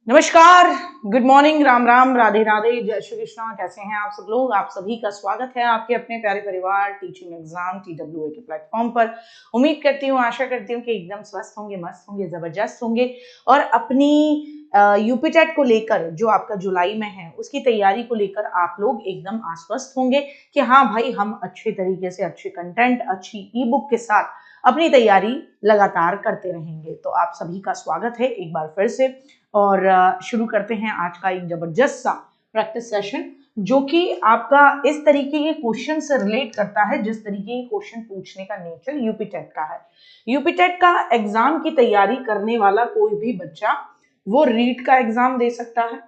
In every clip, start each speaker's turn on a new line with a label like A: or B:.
A: नमस्कार, good morning, Ram Ram, Radhe Radhe, जय श्री कृष्णा। कैसे हैं आप सब लोग? आप सभी का स्वागत है आपके अपने प्यारे परिवार टीचिंग एग्जाम TWA के प्लेटफॉर्म पर। उम्मीद करती हूँ, आशा करती हूँ कि एकदम स्वस्थ होंगे, मस्त होंगे, जबरदस्त होंगे और अपनी यूपीटेट को लेकर जो आपका जुलाई में है उसकी तैयारी को लेकर आप लोग एकदम आश्वस्त होंगे कि हाँ भाई, हम अच्छे तरीके से अच्छे कंटेंट, अच्छी ई बुक के साथ अपनी तैयारी लगातार करते रहेंगे। तो आप सभी का स्वागत है एक बार फिर से और शुरू करते हैं आज का एक जबरदस्त सा प्रैक्टिस सेशन जो कि आपका इस तरीके के क्वेश्चन से रिलेट करता है जिस तरीके के क्वेश्चन पूछने का नेचर यूपीटेट का है। यूपीटेट का एग्जाम की तैयारी करने वाला कोई भी बच्चा वो रीट का एग्जाम दे सकता है,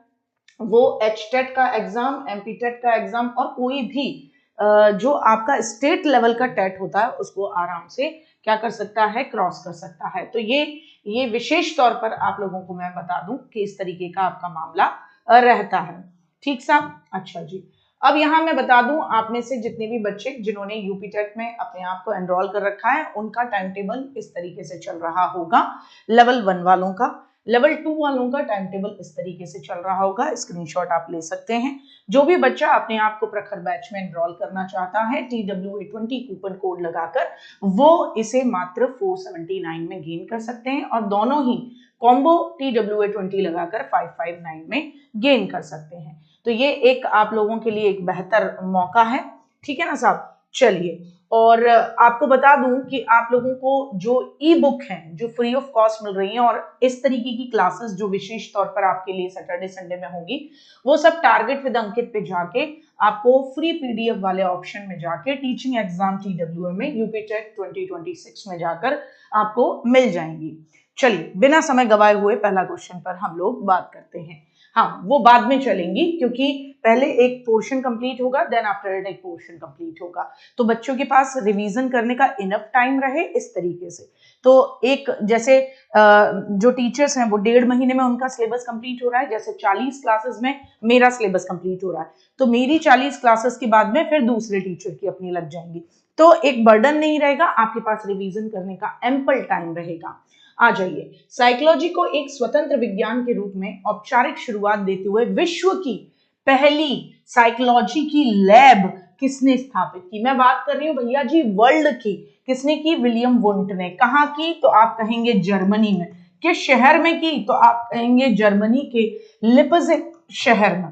A: वो एचटेट का एग्जाम, एमपीटेट का एग्जाम और कोई भी जो आपका स्टेट लेवल का टेट होता है उसको आराम से क्या कर सकता है, क्रॉस कर सकता है। तो ये विशेष तौर पर आप लोगों को मैं बता दूं कि इस तरीके का आपका मामला रहता है। ठीक सा? अच्छा जी। अब यहाँ मैं बता दूं, आप में से जितने भी बच्चे जिन्होंने यूपीटेट में अपने आप को एनरोल कर रखा है उनका टाइम टेबल इस तरीके से चल रहा होगा। लेवल 1 वालों का, लेवल 2 वालों का टाइम टेबल इस तरीके से चल रहा होगा। स्क्रीनशॉट आप ले सकते हैं। जो भी बच्चा अपने आप को प्रखर बैच में एनरोल करना चाहता है TWA20 कूपन कोड लगाकर वो इसे मात्र 479 में गेन कर सकते हैं और दोनों ही कॉम्बो TWA20 लगाकर 559 में गेन कर सकते हैं। तो ये एक आप लोगों के लिए एक बेहतर मौका है। ठीक है ना साहब? चलिए, और आपको बता दूं कि आप लोगों को जो ई बुक हैं जो फ्री ऑफ कॉस्ट मिल रही हैं और इस तरीके की क्लासेस जो विशेष तौर पर आपके लिए सैटरडे संडे में होगी वो सब टारगेट विद अंकित पे जाके आपको फ्री पीडीएफ वाले ऑप्शन में जाके टीचिंग एग्जाम TWA में यूपीटेट 2026 में जाकर आपको मिल जाएंगी। चलिए, बिना समय गवाए हुए पहला क्वेश्चन पर हम लोग बात करते हैं। हाँ, वो बाद में चलेंगी क्योंकि पहले एक पोर्शन कंप्लीट होगा, देन आफ्टर इट एक पोर्शन कंप्लीट होगा, तो बच्चों के पास रिवीजन करने का इनफ टाइम रहे इस तरीके से। तो एक जैसे जो टीचर्स हैं वो 1.5 महीने में उनका सिलेबस कंप्लीट हो रहा है, जैसे 40 क्लासेस में मेरा सिलेबस कंप्लीट हो रहा है, तो मेरी 40 क्लासेस के बाद में फिर दूसरे टीचर की अपनी लग जाएंगी, तो एक बर्डन नहीं रहेगा, आपके पास रिवीजन करने का एम्पल टाइम रहेगा। आ जाइए, साइकोलॉजी को एक स्वतंत्र विज्ञान के रूप में औपचारिक शुरुआत देते हुए विश्व की पहली साइकोलॉजी की लैब किसने स्थापित की? मैं बात कर रही हूं भैया जी वर्ल्ड की। किसने की? विलियम वुंट ने। कहां की? तो आप कहेंगे जर्मनी में। किस शहर में की? तो आप कहेंगे जर्मनी के लिपजिग शहर में।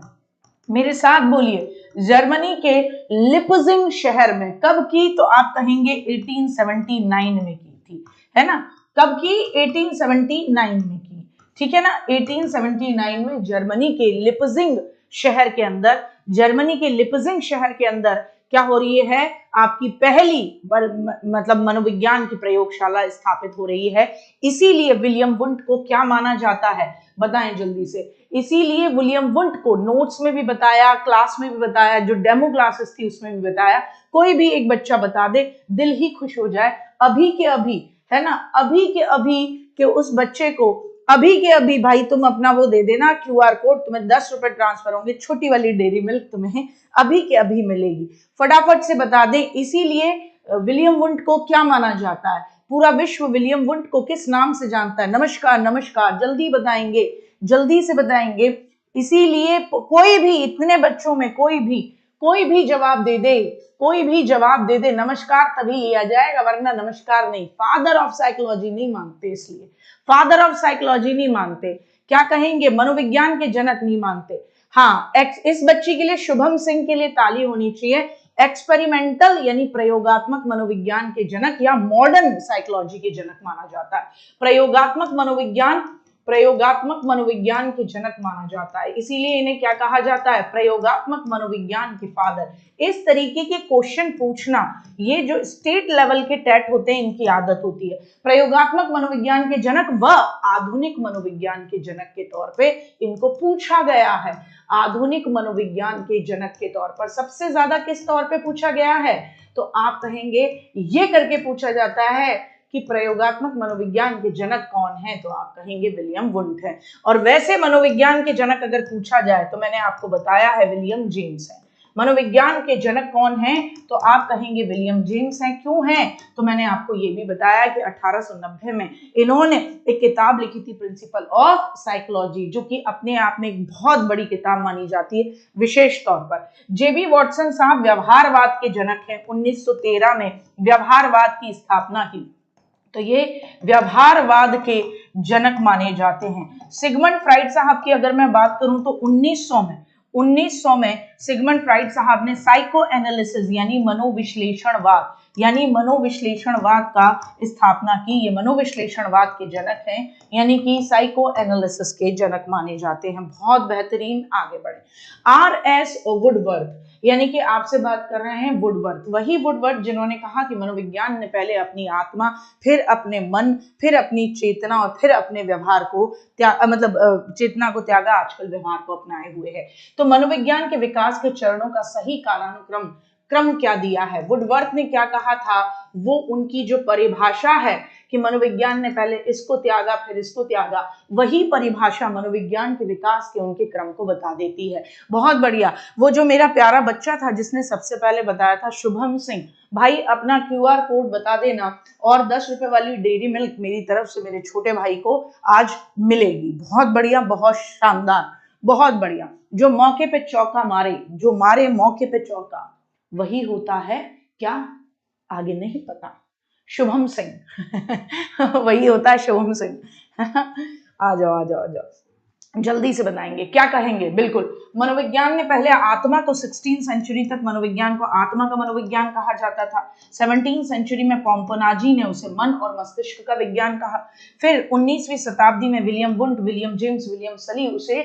A: मेरे साथ बोलिए, जर्मनी के लिपजिग शहर में। कब की? तो आप कहेंगे 1879 में की थी, है ना? कब की? 1879 में की। ठीक है ना? 1879 में जर्मनी के लिपजिग शहर के अंदर, जर्मनी के लिपजिग शहर के अंदर क्या हो रही है? आपकी पहली मतलब मनोविज्ञान की प्रयोगशाला स्थापित हो रही है। इसीलिए विलियम वुंट को क्या माना जाता है? बताएं जल्दी से। इसीलिए विलियम वुंट को नोट्स में भी बताया, क्लास में भी बताया, जो डेमो क्लासेस थी उसमें भी बताया। कोई भी एक बच्चा बता दे, दिल ही खुश हो जाए। अभी के अभी, है ना, अभी के उस बच्चे को अभी के अभी भाई तुम अपना वो दे देना QR कोड, तुम्हें 10 रुपए ट्रांसफर होंगे, छोटी वाली डेयरी मिल्क तुम्हें अभी के अभी मिलेगी। फटाफट से बता दें, इसीलिए विलियम वुंट को क्या माना जाता है? पूरा विश्व विलियम वुंट को किस नाम से जानता है? नमस्कार नमस्कार, जल्दी बताएंगे, जल्दी से बताएंगे। इसीलिए कोई भी, इतने बच्चों में कोई भी जवाब दे दे, कोई भी जवाब दे दे, नमस्कार तभी लिया जाएगा वरना नमस्कार नहीं। फादर ऑफ साइकोलॉजी नहीं मानते, इसलिए फादर ऑफ साइकोलॉजी नहीं मानते। क्या कहेंगे? मनोविज्ञान के जनक नहीं मानते। हाँ, इस बच्ची के लिए, शुभम सिंह के लिए ताली होनी चाहिए। एक्सपेरिमेंटल यानी प्रयोगात्मक मनोविज्ञान के जनक या मॉडर्न साइकोलॉजी के जनक माना जाता है। प्रयोगात्मक मनोविज्ञान के जनक माना जाता है, इसीलिए इन्हें क्या कहा जाता है? प्रयोगात्मक मनोविज्ञान के फादर। इस तरीके के क्वेश्चन पूछना, ये जो स्टेट लेवल के टेट होते हैं इनकी आदत होती है। प्रयोगात्मक मनोविज्ञान के जनक व आधुनिक मनोविज्ञान के जनक के तौर पे इनको पूछा गया है। आधुनिक मनोविज्ञान के जनक के तौर पर सबसे ज्यादा किस तौर पे पूछा गया है? तो आप कहेंगे ये करके पूछा जाता है कि प्रयोगात्मक मनोविज्ञान के जनक कौन है? तो आप कहेंगे विलियम वुंट है। और वैसे मनोविज्ञान के जनक अगर पूछा जाए तो मैंने आपको बताया है विलियम जेम्स है। मनोविज्ञान के जनक कौन हैं? तो आप कहेंगे विलियम जेम्स हैं। क्यों हैं? तो मैंने आपको ये भी बताया कि 1890 में इन्होंने एक किताब लिखी थी प्रिंसिपल ऑफ साइकोलॉजी, जो कि अपने आप में एक बहुत बड़ी किताब मानी जाती है। विशेष तौर पर जेबी वॉटसन साहब व्यवहारवाद के जनक हैं। 1913 में व्यवहारवाद की स्थापना की, तो ये व्यवहारवाद के जनक माने जाते हैं। सिगमंड फ्राइड साहब की अगर मैं बात करूं तो 1900 में सिगमंड फ्राइड साहब ने साइको एनालिसिस यानी मनोविश्लेषणवाद का स्थापना की। ये मनोविश्लेषणवाद के जनक हैं, यानी कि साइको एनालिसिस के जनक माने जाते हैं। बहुत बेहतरीन, आगे बढ़े। आर.एस. वुडवर्थ, यानी कि आपसे बात कर रहे हैं वुडवर्थ, वही वुडवर्थ जिन्होंने कहा कि मनोविज्ञान ने पहले अपनी आत्मा, फिर अपने मन, फिर अपनी चेतना और फिर अपने व्यवहार को चेतना को त्यागा, आजकल व्यवहार को अपनाए हुए है। तो मनोविज्ञान के विकास के चरणों का सही कालानुक्रम क्या दिया है? वुडवर्थ ने क्या कहा था, वो उनकी जो परिभाषा है कि मनोविज्ञान ने पहले इसको त्यागा फिर इसको त्यागा, वही परिभाषा मनोविज्ञान के विकास के उनके क्रम को बता देती है। बहुत बढ़िया। वो जो मेरा प्यारा बच्चा था जिसने सबसे पहले बताया था, शुभम सिंह, भाई अपना QR कोड बता देना और 10 रुपए वाली डेयरी मिल्क मेरी तरफ से मेरे छोटे भाई को आज मिलेगी। बहुत बढ़िया, बहुत शानदार, बहुत बढ़िया। जो मौके पे चौका मारे, जो मारे मौके पे चौका, वही होता है क्या? आगे नहीं पता। शुभम सिंह वही होता है शुभम सिंह आ जाओ आ जाओ आ जाओ, जल्दी से बताएंगे क्या कहेंगे। बिल्कुल, मनोविज्ञान ने पहले आत्मा को 16वीं सेंचुरी तक मनोविज्ञान को आत्मा का मनोविज्ञान कहा जाता था। 17वीं सेंचुरी में पोम्पोनाजी ने उसे मन और मस्तिष्क का विज्ञान कहा। फिर 19वीं शताब्दी में William Wundt, William James, William सली उसे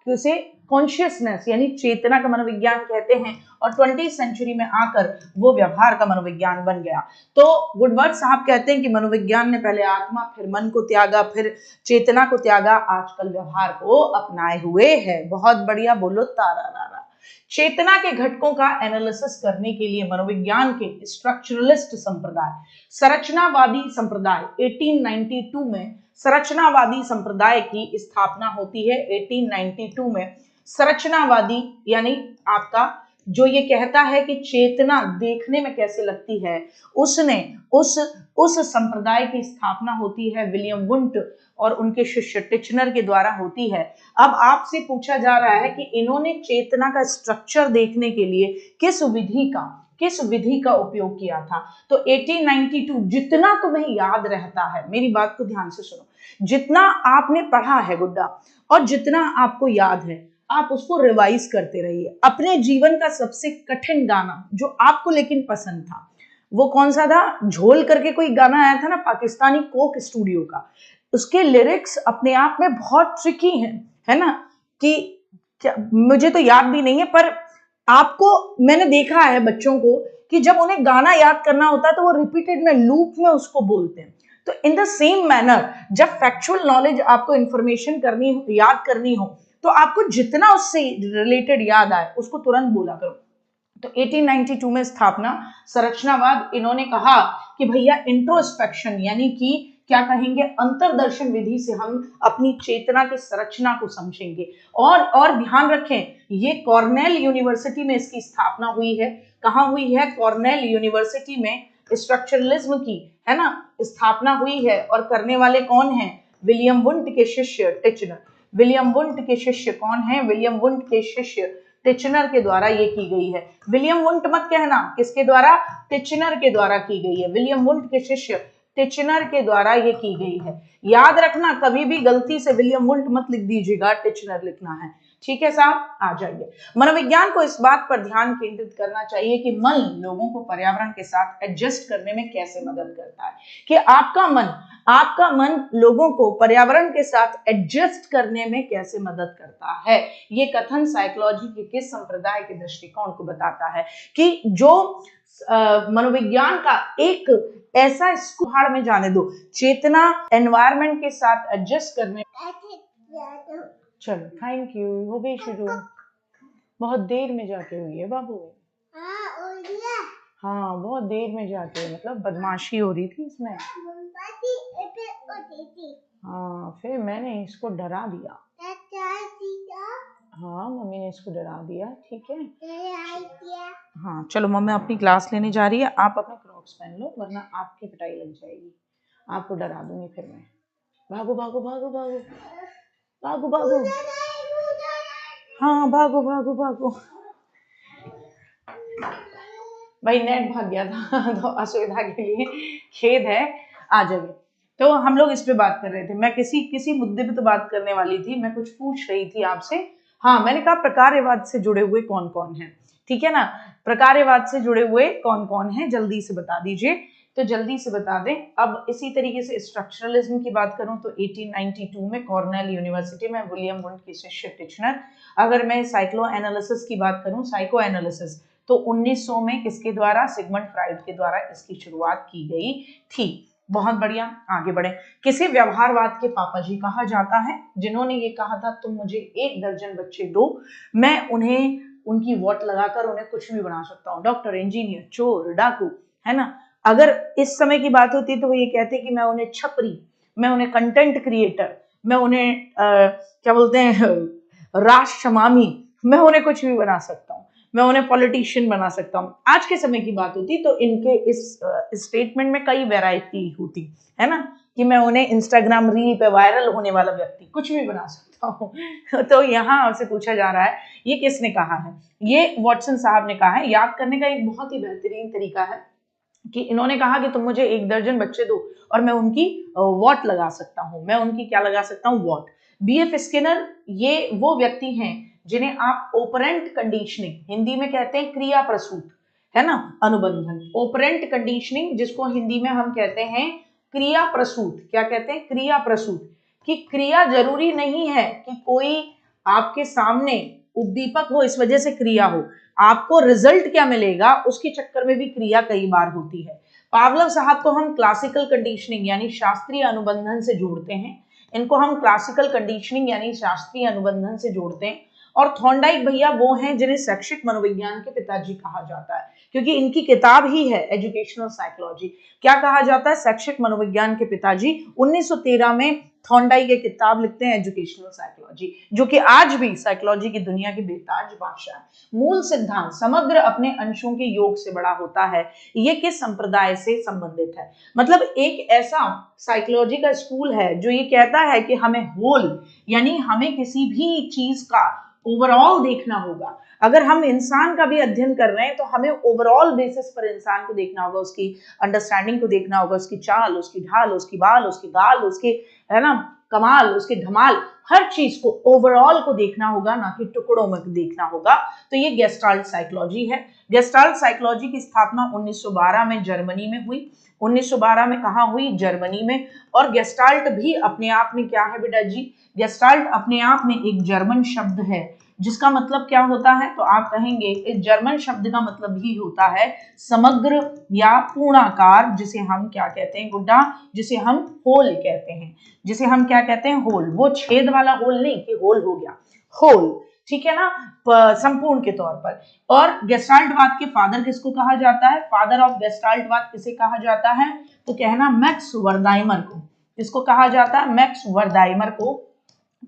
A: उसे कॉन्शियसनेस यानी चेतना का मनोविज्ञान कहते हैं। और 20वीं सेंचुरी में आकर वो व्यवहार का मनोविज्ञान बन गया। तो वुडवर्थ साहब कहते हैं कि मनोविज्ञान ने पहले आत्मा, फिर मन को त्यागा, फिर चेतना को त्यागा, आजकल व्यवहार को अपनाए हुए है। बहुत बढ़िया, बोलो तारा रारा। चेतना के घटकों का एनालिसिस करने के लिए मनोविज्ञान के स्ट्रक्चरलिस्ट संप्रदाय, संरचनावादी संप्रदाय 1892 में संरचनावादी संप्रदाय की स्थापना होती है। 1892 में संरचनावादी यानी आपका जो ये कहता है कि चेतना देखने में कैसे लगती है, उसने उस संप्रदाय की स्थापना होती है विलियम वुंट और उनके शिष्य टिचनर के द्वारा होती है। अब आपसे पूछा जा रहा है कि इन्होंने चेतना का स्ट्रक्चर देखने के लिए किस विधि का उपयोग किया था। तो 1892, जितना तुम्हें याद रहता है, मेरी बात को ध्यान से सुनो, जितना आपने पढ़ा है गुड्डा और जितना आपको याद है, आप उसको रिवाइज करते रहिए। अपने जीवन का सबसे कठिन गाना जो आपको लेकिन पसंद था, वो कौन सा था? झोल करके कोई गाना आया था ना, पाकिस्तानी कोक स्टूडियो का। उसके लिरिक्स अपने आप में बहुत ट्रिकी हैं, है ना, कि क्या, मुझे तो याद भी नहीं है, पर आपको मैंने देखा है बच्चों को कि जब उन्हें गाना याद करना होता है तो वो रिपीटेड में, लूप में उसको बोलते हैं। तो इन द सेम मैनर, जब फैक्चुअल नॉलेज आपको इंफॉर्मेशन याद करनी हो, तो आपको जितना उससे रिलेटेड याद आए उसको तुरंत बोला करो। तो 1892 में स्थापना संरचनावाद, इन्होंने कहा कि भैया इंट्रोस्पेक्शन यानी कि क्या कहेंगे, अंतर्दर्शन विधि से हम अपनी चेतना की संरचना को समझेंगे। और ध्यान रखें, ये कॉर्नेल यूनिवर्सिटी में इसकी स्थापना हुई है। कहाँ हुई है? कॉर्नेल यूनिवर्सिटी में स्ट्रक्चरलिज्म की, है ना, स्थापना हुई है। और करने वाले कौन हैं? विलियम वुंट के शिष्य टिचनर। विलियम वुंट के शिष्य कौन है? विलियम वुंट के शिष्य टिचनर के द्वारा ये की गई है। विलियम वुंट मत कहना, किसके द्वारा? टिचनर के द्वारा की गई है। विलियम वुंट के शिष्य टिचनर के द्वारा ये की गई है। याद रखना, कभी भी गलती से विलियम वुंट मत लिख दीजिएगा, टिचनर लिखना है। ठीक है साहब, आ जाइए। मनोविज्ञान को इस बात पर ध्यान केंद्रित करना चाहिए कि मन लोगों को पर्यावरण के साथ एडजस्ट करने में कैसे मदद करता है, कि आपका मन लोगों को पर्यावरण के साथ एडजस्ट करने में कैसे मदद करता है। ये कथन साइकोलॉजी के किस संप्रदाय के दृष्टिकोण को बताता है कि जो मनोविज्ञान का एक ऐसा स्कूल में जाने दो, चेतना एनवायरनमेंट के साथ एडजस्ट करने। चलो, थैंक यू। हो गई शुरू, बहुत देर में जाके हुई है बाबू। हाँ, बहुत देर में जाके, मतलब बदमाशी हो रही थी इसमें। हाँ, फिर मैंने इसको डरा दिया। हाँ मम्मी ने इसको डरा दिया, ठीक है। हाँ चलो मम्मी अपनी क्लास लेने जा रही है, आप अपने क्रॉक्स पहन लो वरना आपकी पिटाई लग जाएगी, आपको डरा दूंगी फिर मैं। भागो भागो भागो भागो भागो भागो, हाँ भागो भागो भागो। भाई नेट भाग गया था तो असुविधा के लिए खेद है, आ जाइए। तो हम लोग इस पे बात कर रहे थे, मैं किसी मुद्दे पे तो बात करने वाली थी, मैं कुछ पूछ रही थी आपसे। हाँ मैंने कहा प्रकार्यवाद से जुड़े हुए कौन कौन है, ठीक है ना। प्रकार्यवाद से जुड़े हुए कौन कौन है जल्दी से बता दीजिए, तो जल्दी से बता दें। अब इसी तरीके से स्ट्रक्चरलिज्म की बात करूं तो 1892 में कॉर्नेल यूनिवर्सिटी में विलियम वुंड की शिष्य टिचनर। अगर मैं साइक्लो एनालिसिस की बात करूं, साइको एनालिसिस, तो 1900 में किसके द्वारा, सिगमंड फ्राइड के द्वारा इसकी शुरुआत की गई थी। बहुत बढ़िया, आगे बढ़े। किसे व्यवहारवाद के पापा जी कहा जाता है, जिन्होंने ये कहा था तुम मुझे 1 दर्जन बच्चे दो, मैं उन्हें उनकी वोट लगाकर उन्हें कुछ भी बना सकता हूँ, डॉक्टर, इंजीनियर, चोर, डाकू, है ना। अगर इस समय की बात होती तो वो ये कहते कि मैं उन्हें छपरी, मैं उन्हें कंटेंट क्रिएटर, मैं उन्हें क्या बोलते हैं राष्ट्रमामी, मैं उन्हें कुछ भी बना सकता हूँ, मैं उन्हें पॉलिटिशियन बना सकता हूँ। आज के समय की बात होती तो इनके इस स्टेटमेंट में कई वैरायटी होती, है ना, कि मैं उन्हें इंस्टाग्राम रील पे वायरल होने वाला व्यक्ति कुछ भी बना सकता हूँ तो यहाँ आपसे पूछा जा रहा है ये किसने कहा है, ये वॉटसन साहब ने कहा है। याद करने का एक बहुत ही बेहतरीन तरीका है कि इन्होंने कहा कि तुम मुझे 1 दर्जन बच्चे दो और मैं उनकी वोट लगा सकता हूँ, मैं उनकी क्या लगा सकता हूँ, वोट। बीएफ स्किनर ये वो व्यक्ति हैं जिन्हें आप ओपरेंट कंडीशनिंग, हिंदी में कहते हैं क्रिया प्रसूत, है ना, अनुबंधन, ओपरेंट कंडीशनिंग जिसको हिंदी में हम कहते हैं क्रिया प्रसूत। क्या कहते हैं, क्रिया प्रसूत। कि क्रिया जरूरी नहीं है कि कोई आपके सामने उद्दीपक हो इस वजह से क्रिया हो, आपको रिजल्ट क्या मिलेगा उसके चक्कर में भी क्रिया कई बार होती है। पावलोव साहब को हम क्लासिकल कंडीशनिंग यानी शास्त्रीय अनुबंधन से जोड़ते हैं, इनको हम क्लासिकल कंडीशनिंग यानी शास्त्रीय अनुबंधन से जोड़ते हैं। और थॉर्नडाइक भैया वो हैं जिन्हें शैक्षिक मनोविज्ञान के पिताजी कहा जाता है, क्योंकि इनकी किताब ही है एजुकेशनल साइकोलॉजी। क्या कहा जाता है, शैक्षिक मनोविज्ञान के पिताजी। 1913 में थॉर्नडाइक एक किताब लिखते हैं एजुकेशनल साइकोलॉजी, जो कि आज भी साइकोलॉजी की दुनिया की बेताज भाषा है। मूल सिद्धांत, समग्र अपने अंशों के योग से बड़ा होता है, ये किस संप्रदाय से संबंधित है। मतलब एक ऐसा साइकोलॉजी का स्कूल है जो ये कहता है कि हमें होल यानी हमें किसी भी चीज का ओवरऑल देखना होगा। अगर हम इंसान का भी अध्ययन कर रहे हैं तो हमें ओवरऑल बेसिस पर इंसान को देखना होगा, उसकी अंडरस्टैंडिंग को देखना होगा, उसकी चाल, उसकी ढाल, उसकी बाल, उसकी गाल, उसके, है ना, कमाल, उसके धमाल, हर चीज को ओवरऑल को देखना होगा, ना कि टुकड़ों में देखना होगा। तो ये गेस्टाल्ट साइकोलॉजी है। गेस्टाल्ट साइकोलॉजी की स्थापना 1912 में जर्मनी में हुई। 1912 में कहाँ हुई, जर्मनी में। और गेस्टाल्ट भी अपने आप में क्या है बेटा जी, गेस्टाल्ट अपने आप में एक जर्मन शब्द है जिसका मतलब क्या होता है, तो आप कहेंगे इस जर्मन शब्द का मतलब ही होता है समग्र या पूर्णाकार, जिसे हम क्या कहते हैं गुड्डा, जिसे हम होल कहते हैं, जिसे हम क्या कहते हैं, होल। वो छेद वाला होल नहीं कि होल हो गया, होल, ठीक है ना, संपूर्ण के तौर पर। और गेस्टाल्टवाद के फादर किसको कहा जाता है, फादर ऑफ गेस्टाल्टवाद किसे कहा जाता है, तो कहना मैक्स वर्दाइमर को। किसको कहा जाता है, मैक्स वर्दाइमर को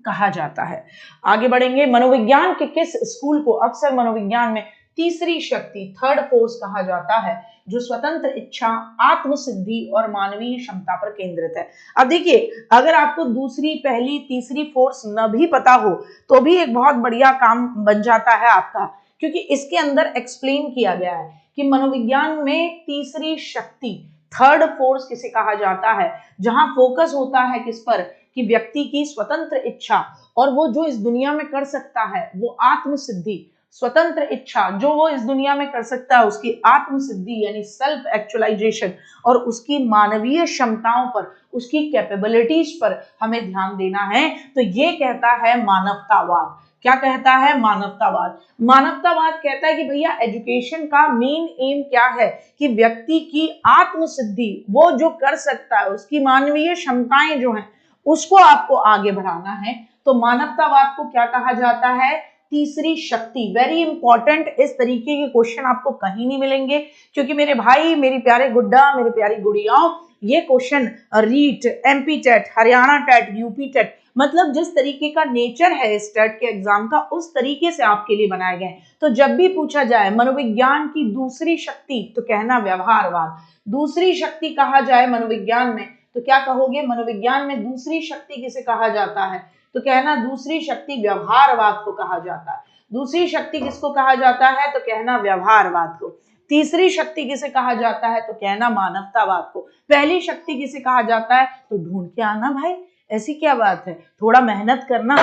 A: कहा जाता है। आगे बढ़ेंगे। मनोविज्ञान के किस स्कूल को अक्सर मनोविज्ञान में तीसरी शक्ति, थर्ड फोर्स कहा जाता है, जो स्वतंत्र इच्छा, आत्मसिद्धि और मानवीय क्षमता पर केंद्रित है। अब देखिए, अगर आपको दूसरी, पहली, तीसरी फोर्स न भी पता हो तो भी एक बहुत बढ़िया काम बन जाता है आपका, क्योंकि इसके अंदर एक्सप्लेन किया गया है कि मनोविज्ञान में तीसरी शक्ति, थर्ड फोर्स किसे कहा जाता है, जहां फोकस होता है किस पर, कि व्यक्ति की स्वतंत्र इच्छा, और वो जो इस दुनिया में कर सकता है वो आत्मसिद्धि, स्वतंत्र इच्छा जो वो इस दुनिया में कर सकता है उसकी आत्मसिद्धि यानी सेल्फ एक्चुअलाइजेशन, और उसकी मानवीय क्षमताओं पर, उसकी कैपेबिलिटीज पर हमें ध्यान देना है। तो ये कहता है मानवतावाद। क्या कहता है, मानवतावाद। मानवतावाद कहता है कि भैया एजुकेशन का मेन एम क्या है, कि व्यक्ति की आत्मसिद्धि, वो जो कर सकता है, उसकी मानवीय क्षमताएं जो हैं उसको आपको आगे बढ़ाना है। तो मानवतावाद को क्या कहा जाता है, तीसरी शक्ति। वेरी इंपॉर्टेंट, इस तरीके के क्वेश्चन आपको कहीं नहीं मिलेंगे, क्योंकि मेरे भाई, मेरी प्यारे गुड्डा, मेरी प्यारी गुड़ियाओं, ये question REET, MP TET, Haryana TET, UP TET, मतलब जिस तरीके का नेचर है इस टेट के एग्जाम का उस तरीके से आपके लिए बनाए गए। तो जब भी पूछा जाए मनोविज्ञान की दूसरी शक्ति तो कहना व्यवहारवाद। दूसरी शक्ति कहा जाए मनोविज्ञान में तो क्या कहोगे? मनोविज्ञान में दूसरी शक्ति किसे कहा जाता है? तो कहना दूसरी शक्ति व्यवहारवाद को कहा जाता है। दूसरी शक्ति किसको कहा जाता है? तो कहना व्यवहारवाद को। तीसरी शक्ति किसे कहा जाता है? तो कहना मानवतावाद को। पहली शक्ति किसे कहा जाता है? तो ढूंढ के आना भाई, ऐसी क्या बात है, थोड़ा मेहनत करना,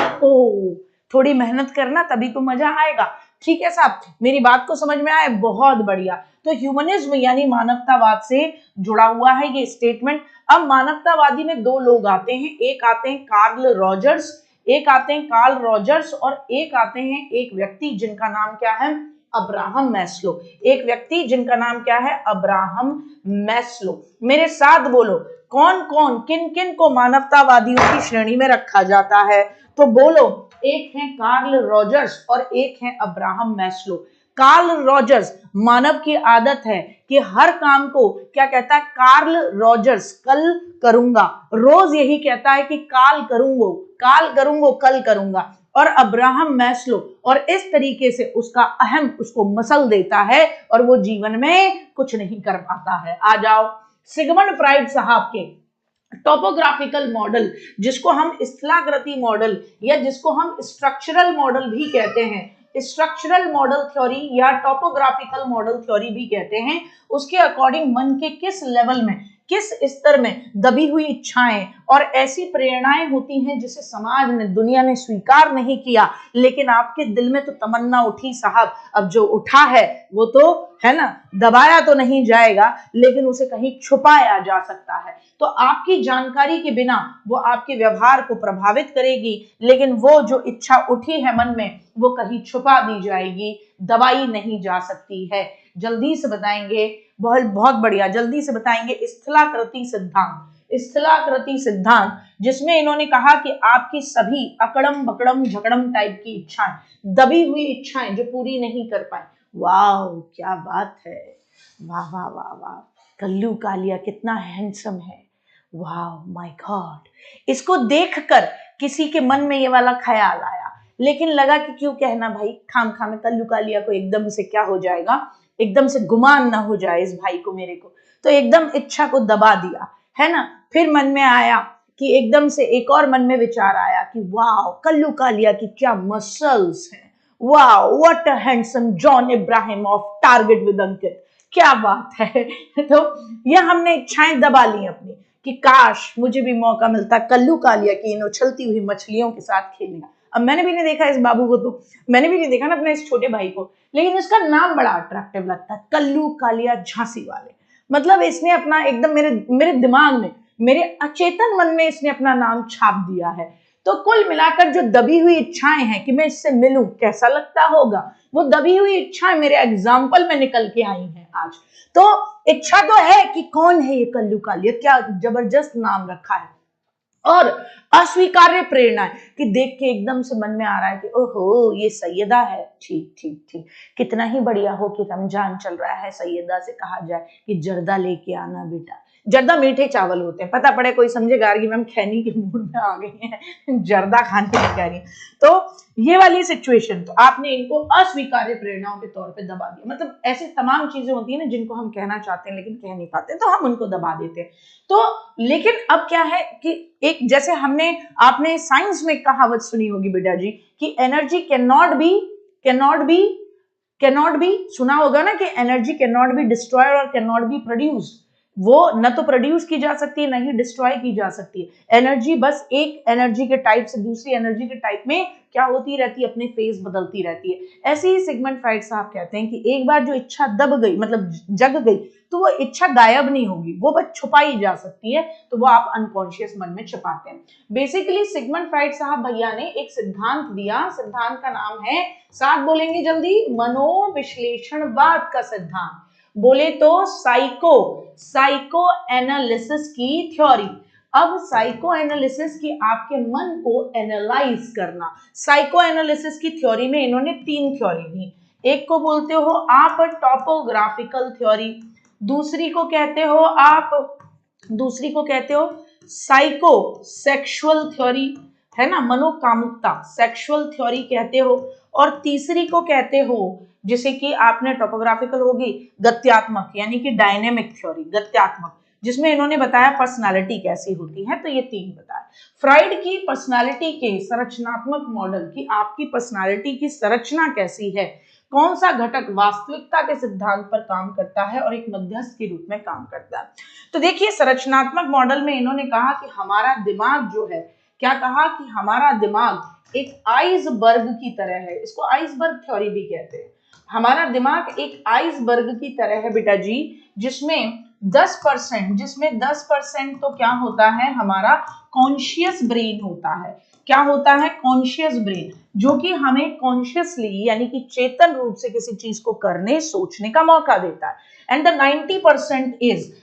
A: थोड़ी मेहनत करना तभी तो मजा आएगा। ठीक है साहब, मेरी बात को समझ में आए? बहुत बढ़िया। तो ह्यूमनिज्म यानी मानवतावाद से जुड़ा हुआ है ये स्टेटमेंट। अब मानवतावादी में दो लोग आते हैं, एक आते हैं कार्ल रॉजर्स, एक आते हैं कार्ल रॉजर्स और एक आते हैं एक व्यक्ति जिनका नाम क्या है? Abraham Maslow. एक व्यक्ति जिनका नाम क्या है? Abraham Maslow. मेरे साथ बोलो, कौन कौन किन किन को मानवतावादियों की श्रेणी में रखा जाता है? तो बोलो, एक है कार्ल रॉजर्स और एक है अब्राहम मैस्लो। कार्ल रॉजर्स, मानव की आदत है कि हर काम को क्या कहता है? कार्ल रॉजर्स, कल करूंगा, रोज यही कहता है कि काल करूंगा, काल करूंगा, कल करूंगा। और अब्राहम मैस्लो और इस तरीके से उसका अहम उसको मसल देता है और वो जीवन में कुछ नहीं कर पाता है। आ जाओ, सिगमंड फ्राइड साहब के टोपोग्राफिकल मॉडल, जिसको हम स्थलाकृति मॉडल या जिसको हम स्ट्रक्चरल मॉडल भी कहते हैं, स्ट्रक्चरल मॉडल थ्योरी या टोपोग्राफिकल मॉडल थ्योरी भी कहते हैं, उसके अकॉर्डिंग मन के किस लेवल में, किस स्तर में दबी हुई इच्छाएं और ऐसी प्रेरणाएं होती हैं जिसे समाज ने, दुनिया ने स्वीकार नहीं किया, लेकिन आपके दिल में तो तमन्ना उठी साहब। अब जो उठा है वो तो है ना, दबाया तो नहीं जाएगा लेकिन उसे कहीं छुपाया जा सकता है। तो आपकी जानकारी के बिना वो आपके व्यवहार को प्रभावित करेगी, लेकिन वो जो इच्छा उठी है मन में वो कहीं छुपा दी जाएगी, दबाई नहीं जा सकती है। जल्दी से बताएंगे, बहुत बहुत बढ़िया, जल्दी से बताएंगे स्थलाकृति सिद्धांत। स्थलाकृति सिद्धांत जिसमें इन्होंने कहा कि आपकी सभी अकड़म बकड़म झकड़म टाइप की इच्छाएं, दबी हुई इच्छाएं जो पूरी नहीं कर पाए। वाह क्या बात है, वाह वाह वाह वाह, कल्लू कालिया कितना हैंडसम है, वाह माय गॉड। इसको देखकर किसी के मन में ये वाला ख्याल आया, लेकिन लगा कि क्यों कहना भाई, खाम खा में कल्लू कालिया को एकदम से क्या हो जाएगा, एकदम से गुमान ना हो जाए इस भाई को मेरे को, तो एकदम इच्छा को दबा दिया, है ना। फिर मन में आया कि एकदम से एक और मन में विचार आया कि वाह कल्लू कालिया की क्या मसल्स हैं, वाह what a handsome John Abraham off target with Ankit, क्या बात है। तो ये हमने इच्छाएं दबा ली अपनी कि काश मुझे भी मौका मिलता कल्लू कालिया की इन उछलती हुई मछलियों के साथ खेलने का। अब मैंने भी नहीं देखा इस बाबू को, तो मैंने भी नहीं देखा ना अपने इस छोटे भाई को, लेकिन इसका नाम बड़ा अट्रैक्टिव लगता है, कल्लू कालिया झांसी वाले। मतलब इसने अपना एकदम मेरे दिमाग में, मेरे अचेतन मन में इसने अपना नाम छाप दिया है। तो कुल मिलाकर जो दबी हुई इच्छाएं हैं कि मैं इससे मिलूं, कैसा लगता होगा, वो दबी हुई इच्छाएं मेरे एग्जाम्पल में निकल के आई हैं आज। तो इच्छा तो है कि कौन है ये कल्लू कालिया, क्या जबरदस्त नाम रखा है। और अस्वीकार्य प्रेरणा है कि देख के एकदम से मन में आ रहा है कि ओहो ये सैयदा है, ठीक ठीक ठीक, कितना ही बढ़िया हो कि रमजान चल रहा है, सैयदा से कहा जाए कि जर्दा लेके आना बेटा। जर्दा मीठे चावल होते हैं, पता पड़े कोई समझेगा कि मैम खैनी के मूड में आ गई हैं, जर्दा खाने की कह रही है। तो ये वाली सिचुएशन, तो आपने इनको अस्वीकार्य प्रेरणाओं के तौर पे दबा दिया। मतलब ऐसे तमाम चीजें होती है ना जिनको हम कहना चाहते हैं लेकिन कह नहीं पाते, तो हम उनको दबा देते हैं। तो लेकिन अब क्या है कि एक जैसे आपने साइंस में कहावत सुनी होगी बेटा जी कि एनर्जी कैनॉट बी सुना होगा ना कि energy can not be destroyed और कैन नॉट बी प्रोड्यूस्ड। वो न तो प्रोड्यूस की जा सकती है न ही डिस्ट्रॉय की जा सकती है। एनर्जी बस एक एनर्जी के टाइप से दूसरी एनर्जी के टाइप में क्या होती रहती है, अपने फेज बदलती रहती है। ऐसे ही सिगमंड फ्राइड साहब कहते हैं कि एक बार जो इच्छा दब गई, मतलब जग गई, तो वो इच्छा गायब नहीं होगी, वो बस छुपाई जा सकती है, तो वो आप अनकॉन्शियस मन में छुपाते हैं। बेसिकली सिगमंड फ्राइड साहब भैया ने एक सिद्धांत दिया, सिद्धांत का नाम है, साथ बोलेंगे जल्दी, मनोविश्लेषणवाद का सिद्धांत। बोले तो साइको एनालिसिस की थ्योरी। अब साइको एनालिसिस की आपके मन को एनालाइज करना, साइको एनालिसिस की थ्योरी में इन्होंने 3 थ्योरी दी। एक को बोलते हो आप टॉपोग्राफिकल थ्योरी, दूसरी को कहते हो आप दूसरी को कहते हो साइको सेक्सुअल थ्योरी, है ना, मनोकामुकता सेक्सुअल थ्योरी कहते हो। और तीसरी को कहते हो जिसे कि आपने टोपोग्राफिकल होगी गत्यात्मक यानी कि डायनेमिक थ्योरी, गत्यात्मक, जिसमें इन्होंने बताया पर्सनालिटी कैसी होती है। तो ये तीन बताया। फ्राइड की पर्सनालिटी के संरचनात्मक मॉडल की आपकी पर्सनालिटी की संरचना कैसी है, कौन सा घटक वास्तविकता के सिद्धांत पर काम करता है और एक मध्यस्थ के रूप में काम करता है। तो देखिए संरचनात्मक मॉडल में इन्होंने कहा कि हमारा दिमाग जो है, क्या कहा कि हमारा दिमाग एक आइसबर्ग की तरह है, इसको आइसबर्ग थ्योरी भी कहते हैं। हमारा दिमाग एक आइसबर्ग की तरह है बेटा जी, जिसमें 10% तो क्या होता है, हमारा कॉन्शियस ब्रेन होता है। क्या होता है, कॉन्शियस ब्रेन, जो कि हमें कॉन्शियसली यानी कि चेतन रूप से किसी चीज को करने सोचने का मौका देता है। एंड द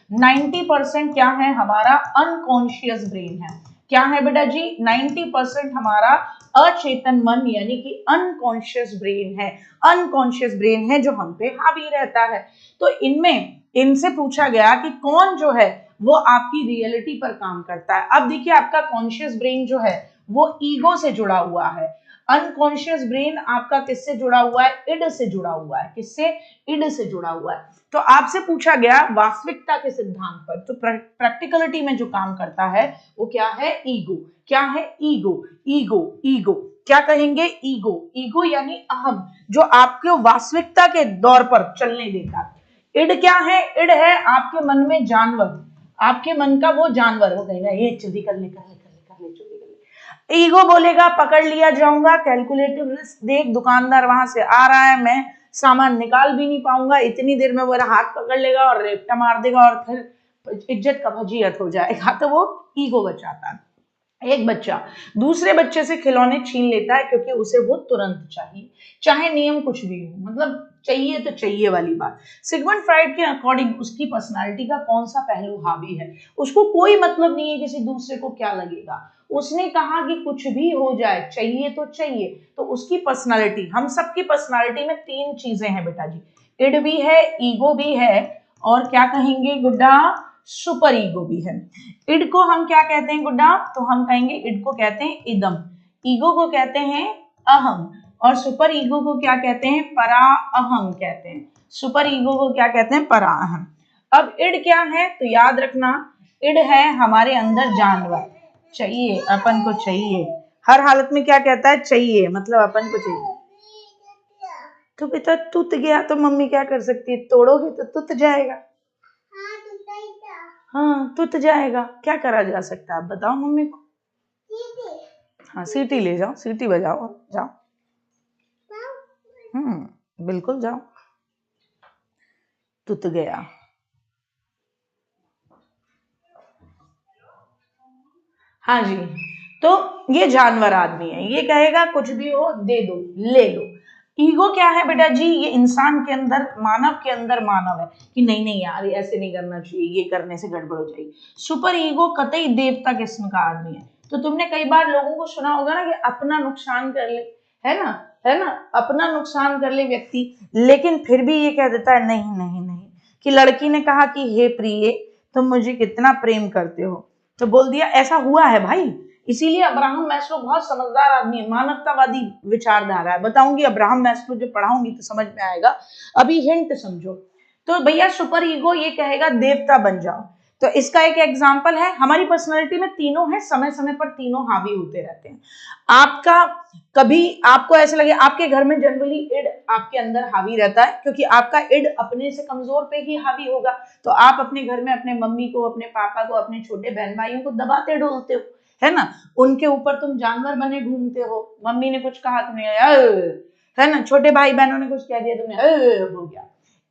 A: 90% क्या है, हमारा अनकॉन्शियस ब्रेन है। क्या है बेटा जी, 90% हमारा अचेतन मन यानी कि अनकॉन्शियस ब्रेन है। अनकॉन्शियस ब्रेन है जो हम पे हावी रहता है। तो इनमें इनसे पूछा गया कि कौन जो है वो आपकी रियलिटी पर काम करता है। अब देखिए आपका कॉन्शियस ब्रेन जो है वो ईगो से जुड़ा हुआ है। अनकॉन्शियस ब्रेन आपका किससे जुड़ा हुआ है, इड से जुड़ा हुआ है। किससे, इड से जुड़ा हुआ है। तो आपसे पूछा गया वास्तविकता के सिद्धांत पर, तो प्रैक्टिकलिटी में जो काम करता है वो क्या है, ईगो। क्या है, ईगो। ईगो, ईगो क्या कहेंगे, ईगो। ईगो यानी अहम, जो आपको वास्तविकता के दौर पर चलने देता है। इड क्या है, इड है आपके मन में जानवर, आपके मन का वो जानवर, वो कहेगा ये चोरी कर ले, कर ले, कर ले, कर ले, चोरी कर ले। ईगो बोलेगा पकड़ लिया जाऊंगा, कैलकुलेटिव रिस्क, देख दुकानदार वहां से आ रहा है, मैं सामान निकाल भी नहीं पाऊंगा, इतनी देर में मेरा हाथ पकड़ लेगा और रेपटा मार देगा और फिर इज्जत का भजियत हो जाएगा। तो वो ईगो बचाता है। एक बच्चा दूसरे बच्चे से खिलौने छीन लेता है क्योंकि उसे वो तुरंत चाहिए, चाहे नियम कुछ भी हो, मतलब चाहिए तो चाहिए वाली बात। सिगमंड फ्राइड के अकॉर्डिंग उसकी पर्सनालिटी का कौन सा पहलू हावी है, उसको कोई मतलब नहीं है किसी दूसरे को क्या लगेगा। उसने कहा कि कुछ भी हो जाए चाहिए तो चाहिए। तो उसकी पर्सनालिटी, हम सबकी पर्सनालिटी में तीन चीजें हैं बेटा जी, इड भी है, ईगो भी है, और क्या कहेंगे गुड्डा, सुपर ईगो भी है। इड को हम क्या कहते हैं गुड्डा, तो हम कहेंगे इड को कहते हैं इदम, ईगो को कहते हैं अहम, और सुपर ईगो को क्या कहते हैं, परा अहम कहते हैं। सुपर ईगो को क्या कहते हैं, परा अहम। अब इड क्या है, तो याद रखना इड है हमारे अंदर जानवर, चाहिए अपन को चाहिए, हर हालत में क्या कहता है, चाहिए, मतलब अपन को चाहिए। तो बेटा टूट गया तो मम्मी क्या कर सकती है, तोड़ोगे तो टूट जाएगा। हाँ टूट जाएगा, क्या करा जा सकता है, आप बताओ मम्मी को। हाँ सीटी ले जाओ, सीटी बजाओ, जाओ। बिल्कुल जाओ, टूट गया। हाँ जी, तो ये जानवर आदमी है, ये कहेगा कुछ भी हो दे दो, ले लो। ईगो क्या है बेटा जी, ये इंसान के अंदर, मानव के अंदर मानव है कि नहीं नहीं यार ऐसे नहीं करना चाहिए, ये करने से गड़बड़ हो जाएगी। सुपर ईगो कतई देवता किस्म का आदमी है। तो तुमने कई बार लोगों को सुना होगा ना कि अपना नुकसान कर ले, है ना, है ना, अपना नुकसान कर ले व्यक्ति, लेकिन फिर भी ये कह देता है नहीं नहीं नहीं, कि लड़की ने कहा कि हे प्रिय तुम मुझे कितना प्रेम करते हो, तो बोल दिया ऐसा हुआ है भाई। इसीलिए अब्राहम मैस्लो बहुत समझदार आदमी है, मानवतावादी विचारधारा है। बताऊंगी अब्राहम मैस्लो जो पढ़ाऊंगी तो समझ में आएगा, अभी हिंट समझो। तो भैया सुपर ईगो ये कहेगा देवता बन जाओ। तो इसका एक एग्जांपल है, हमारी पर्सनालिटी में तीनों है, समय समय पर तीनों हावी होते रहते हैं। आपका कभी आपको ऐसे लगे आपके घर में जनरली इड आपके अंदर हावी रहता है, क्योंकि आपका इड अपने से कमजोर पे ही हावी होगा। तो आप अपने घर में अपने मम्मी को, अपने पापा को, अपने छोटे बहन भाइयों को दबाते डोलते हो, है ना, उनके ऊपर तुम जानवर बने घूमते हो। मम्मी ने कुछ कहा तुमने है ना, छोटे भाई बहनों ने कुछ कह दिया तुमने हो गया।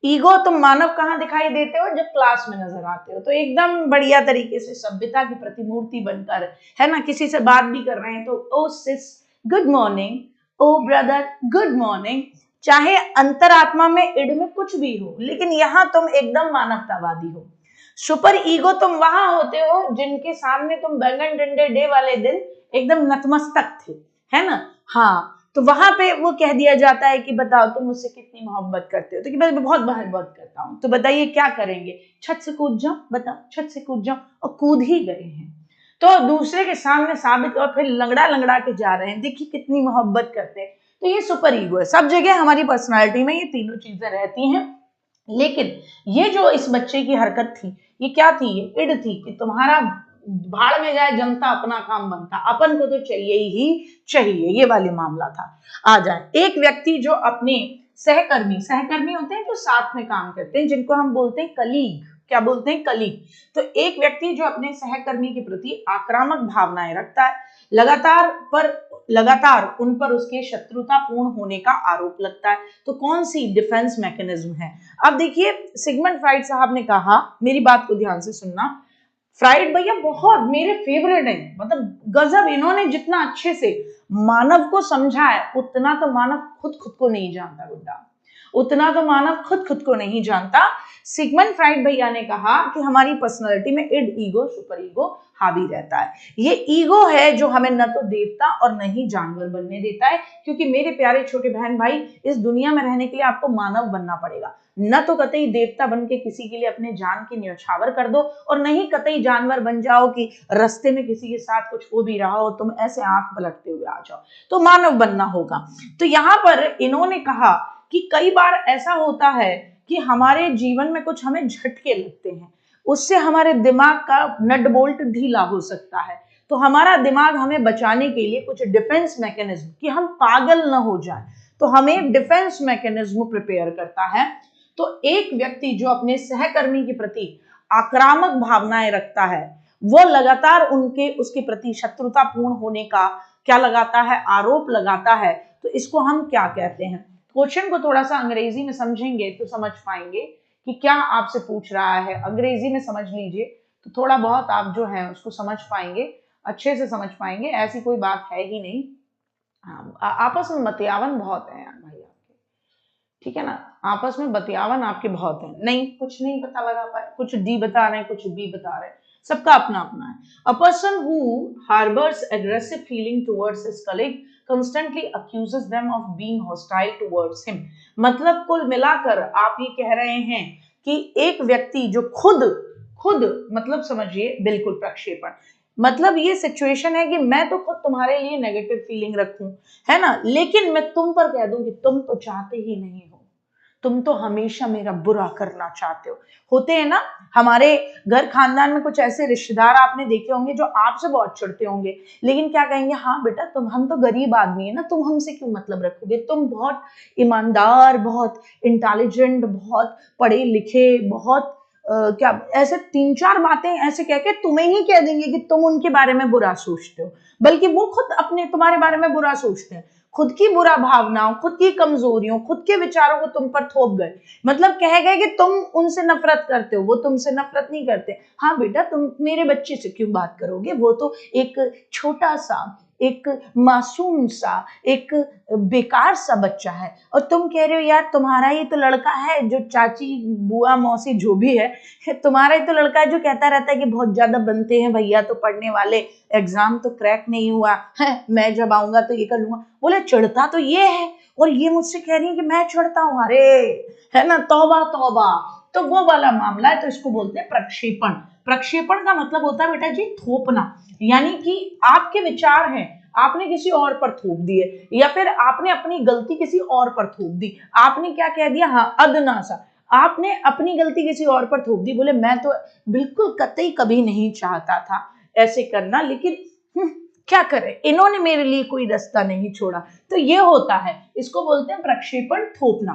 A: ईगो तुम मानव कहाँ दिखाई देते हो, जब क्लास में नजर आते हो तो एकदम बढ़िया तरीके से सभ्यता की प्रतिमूर्ति बनकर, है ना, किसी से बात भी कर रहे हैं तो ओ सिस गुड मॉर्निंग, ओ ब्रदर गुड मॉर्निंग। चाहे अंतरात्मा में इड में कुछ भी हो, लेकिन यहाँ तुम एकदम मानवतावादी हो। सुपर ईगो तुम वहां होते हो जिनके सामने तुम बैंगन डंडे डे वाले दिन एकदम नतमस्तक थे, है ना। हाँ तो वहां पे वो कह दिया जाता है कि बताओ तुम मुझसे कितनी मोहब्बत करते हो, तो कि मैं बहुत मोहब्बत करता हूँ, तो बताइए क्या करेंगे, छत से कूद जाओ, बताओ छत से कूद जाओ, और कूद ही गए हैं। तो दूसरे के सामने साबित, और फिर लंगड़ा लंगड़ा के जा रहे हैं, देखिए कितनी मोहब्बत करते हैं। तो ये सुपर ईगो है। सब जगह हमारी पर्सनालिटी में ये तीनों चीजें रहती हैं। लेकिन ये जो इस बच्चे की हरकत थी, ये क्या थी, ये इड थी कि तुम्हारा भाड़ में जाए जनता, अपना काम बनता, अपन को तो चाहिए ही चाहिए, ये वाली मामला था। आ जाए एक व्यक्ति जो अपने सहकर्मी, सहकर्मी होते हैं जो साथ में काम करते हैं, जिनको हम बोलते हैं कलीग, क्या बोलते हैं, कलीग। तो एक व्यक्ति जो अपने सहकर्मी के प्रति आक्रामक भावनाएं रखता है, लगातार उन पर उसके शत्रुतापूर्ण होने का आरोप लगता है, तो कौन सी डिफेंस मैकेनिज्म है। अब देखिए सिगमंड फ्राइड साहब ने कहा, मेरी बात को ध्यान से सुनना, फ्राइड भैया बहुत मेरे फेवरेट हैं, मतलब गजब, इन्होंने जितना अच्छे से मानव को समझा है उतना तो मानव खुद को नहीं जानता बुड्ढा, उतना तो मानव खुद को नहीं जानता। सिगमंड फ्राइड भैया ने कहा कि हमारी पर्सनालिटी में इड, ईगो, सुपर ईगो हावी रहता है। ये ईगो है जो हमें न तो देवता और न ही जानवर बनने देता है, क्योंकि मेरे प्यारे छोटे बहन भाई, इस दुनिया में रहने के लिए आपको मानव बनना पड़ेगा, न तो कतई देवता बन के किसी के लिए अपने जान की न्यौछावर कर दो, और न ही कतई जानवर बन जाओ कि रास्ते में किसी के साथ कुछ हो भी रहा हो तुम ऐसे आंख पलटते हुए आ जाओ, तो मानव बनना होगा। तो यहाँ पर इन्होंने कहा कि कई बार ऐसा होता है कि हमारे जीवन में कुछ हमें झटके लगते हैं, उससे हमारे दिमाग का नट बोल्ट ढीला हो सकता है, तो हमारा दिमाग हमें बचाने के लिए कुछ डिफेंस मैकेनिज्म, कि हम पागल न हो जाए, तो हमें डिफेंस मैकेनिज्म प्रिपेयर करता है। तो एक व्यक्ति जो अपने सहकर्मी के प्रति आक्रामक भावनाएं रखता है, वो लगातार उसके प्रति शत्रुतापूर्ण होने का क्या लगाता है, आरोप लगाता है, तो इसको हम क्या कहते हैं। क्वेश्चन को थोड़ा सा अंग्रेजी में समझेंगे तो समझ पाएंगे कि क्या आपसे पूछ रहा है। अंग्रेजी में समझ लीजिए तो थोड़ा बहुत आप जो है उसको समझ पाएंगे, अच्छे से समझ पाएंगे, ऐसी कोई बात है ही नहीं। आपस में बतियावन बहुत है यार भाई आपके, ठीक है ना, आपस में बतियावन आपके बहुत है, नहीं कुछ नहीं पता लगा पाए, कुछ डी बता रहे हैं, कुछ बी बता रहे हैं, सबका अपना अपना है। A person who harbours aggressive feeling towards his colleague constantly accuses them of being hostile towards him। मतलब कुल मिलाकर आप ये कह रहे हैं कि एक व्यक्ति जो खुद मतलब समझिए बिल्कुल प्रक्षेपण, मतलब ये सिचुएशन है कि मैं तो खुद तुम्हारे लिए नेगेटिव फीलिंग रखूं, है ना, लेकिन मैं तुम पर कह दूं कि तुम तो चाहते ही नहीं हो, तुम तो हमेशा मेरा बुरा करना चाहते हो। होते हैं ना हमारे घर खानदान में कुछ ऐसे रिश्तेदार आपने देखे होंगे जो आपसे बहुत चिढ़ते होंगे, लेकिन क्या कहेंगे, हाँ बेटा तुम, हम तो गरीब आदमी है ना, तुम हमसे क्यों मतलब रखोगे, तुम बहुत ईमानदार, बहुत इंटेलिजेंट, बहुत पढ़े लिखे, बहुत क्या ऐसे 3-4 बातें ऐसे कह के तुम्हें ही कह देंगे कि तुम उनके बारे में बुरा सोचते हो, बल्कि वो खुद अपने तुम्हारे बारे में बुरा सोचते हैं, खुद की बुरा भावनाओं, खुद की कमजोरियों, खुद के विचारों को तुम पर थोप गए, मतलब कह गए कि तुम उनसे नफरत करते हो, वो तुमसे नफरत नहीं करते। हाँ बेटा तुम मेरे बच्चे से क्यों बात करोगे, वो तो एक छोटा सा, एक मासूम सा, एक बेकार सा बच्चा है, और तुम कह रहे हो यार तुम्हारा ही तो लड़का है, जो चाची बुआ मौसी जो भी है, तुम्हारा ही तो लड़का है जो कहता रहता है कि बहुत ज्यादा बनते हैं भैया तो पढ़ने वाले, एग्जाम तो क्रैक नहीं हुआ है, मैं जब आऊंगा तो ये कर लूंगा। बोले चढ़ता तो ये है, और ये मुझसे कह रही है कि मैं चढ़ता हूँ, अरे है ना, तौबा तौबा। तो वो वाला मामला है, तो इसको बोलते हैं प्रक्षेपण। प्रक्षेपण का मतलब होता है बेटा जी थोपना, यानी कि आपके विचार हैं आपने किसी और पर थोप दिए, या फिर आपने अपनी गलती किसी और पर थोप दी, आपने क्या कह दिया, हाँ अदना सा, आपने अपनी गलती किसी और पर थोप दी, बोले मैं तो बिल्कुल कतई कभी नहीं चाहता था ऐसे करना, लेकिन क्या करें, इन्होंने मेरे लिए कोई रास्ता नहीं छोड़ा। तो ये होता है, इसको बोलते हैं प्रक्षेपण, थोपना।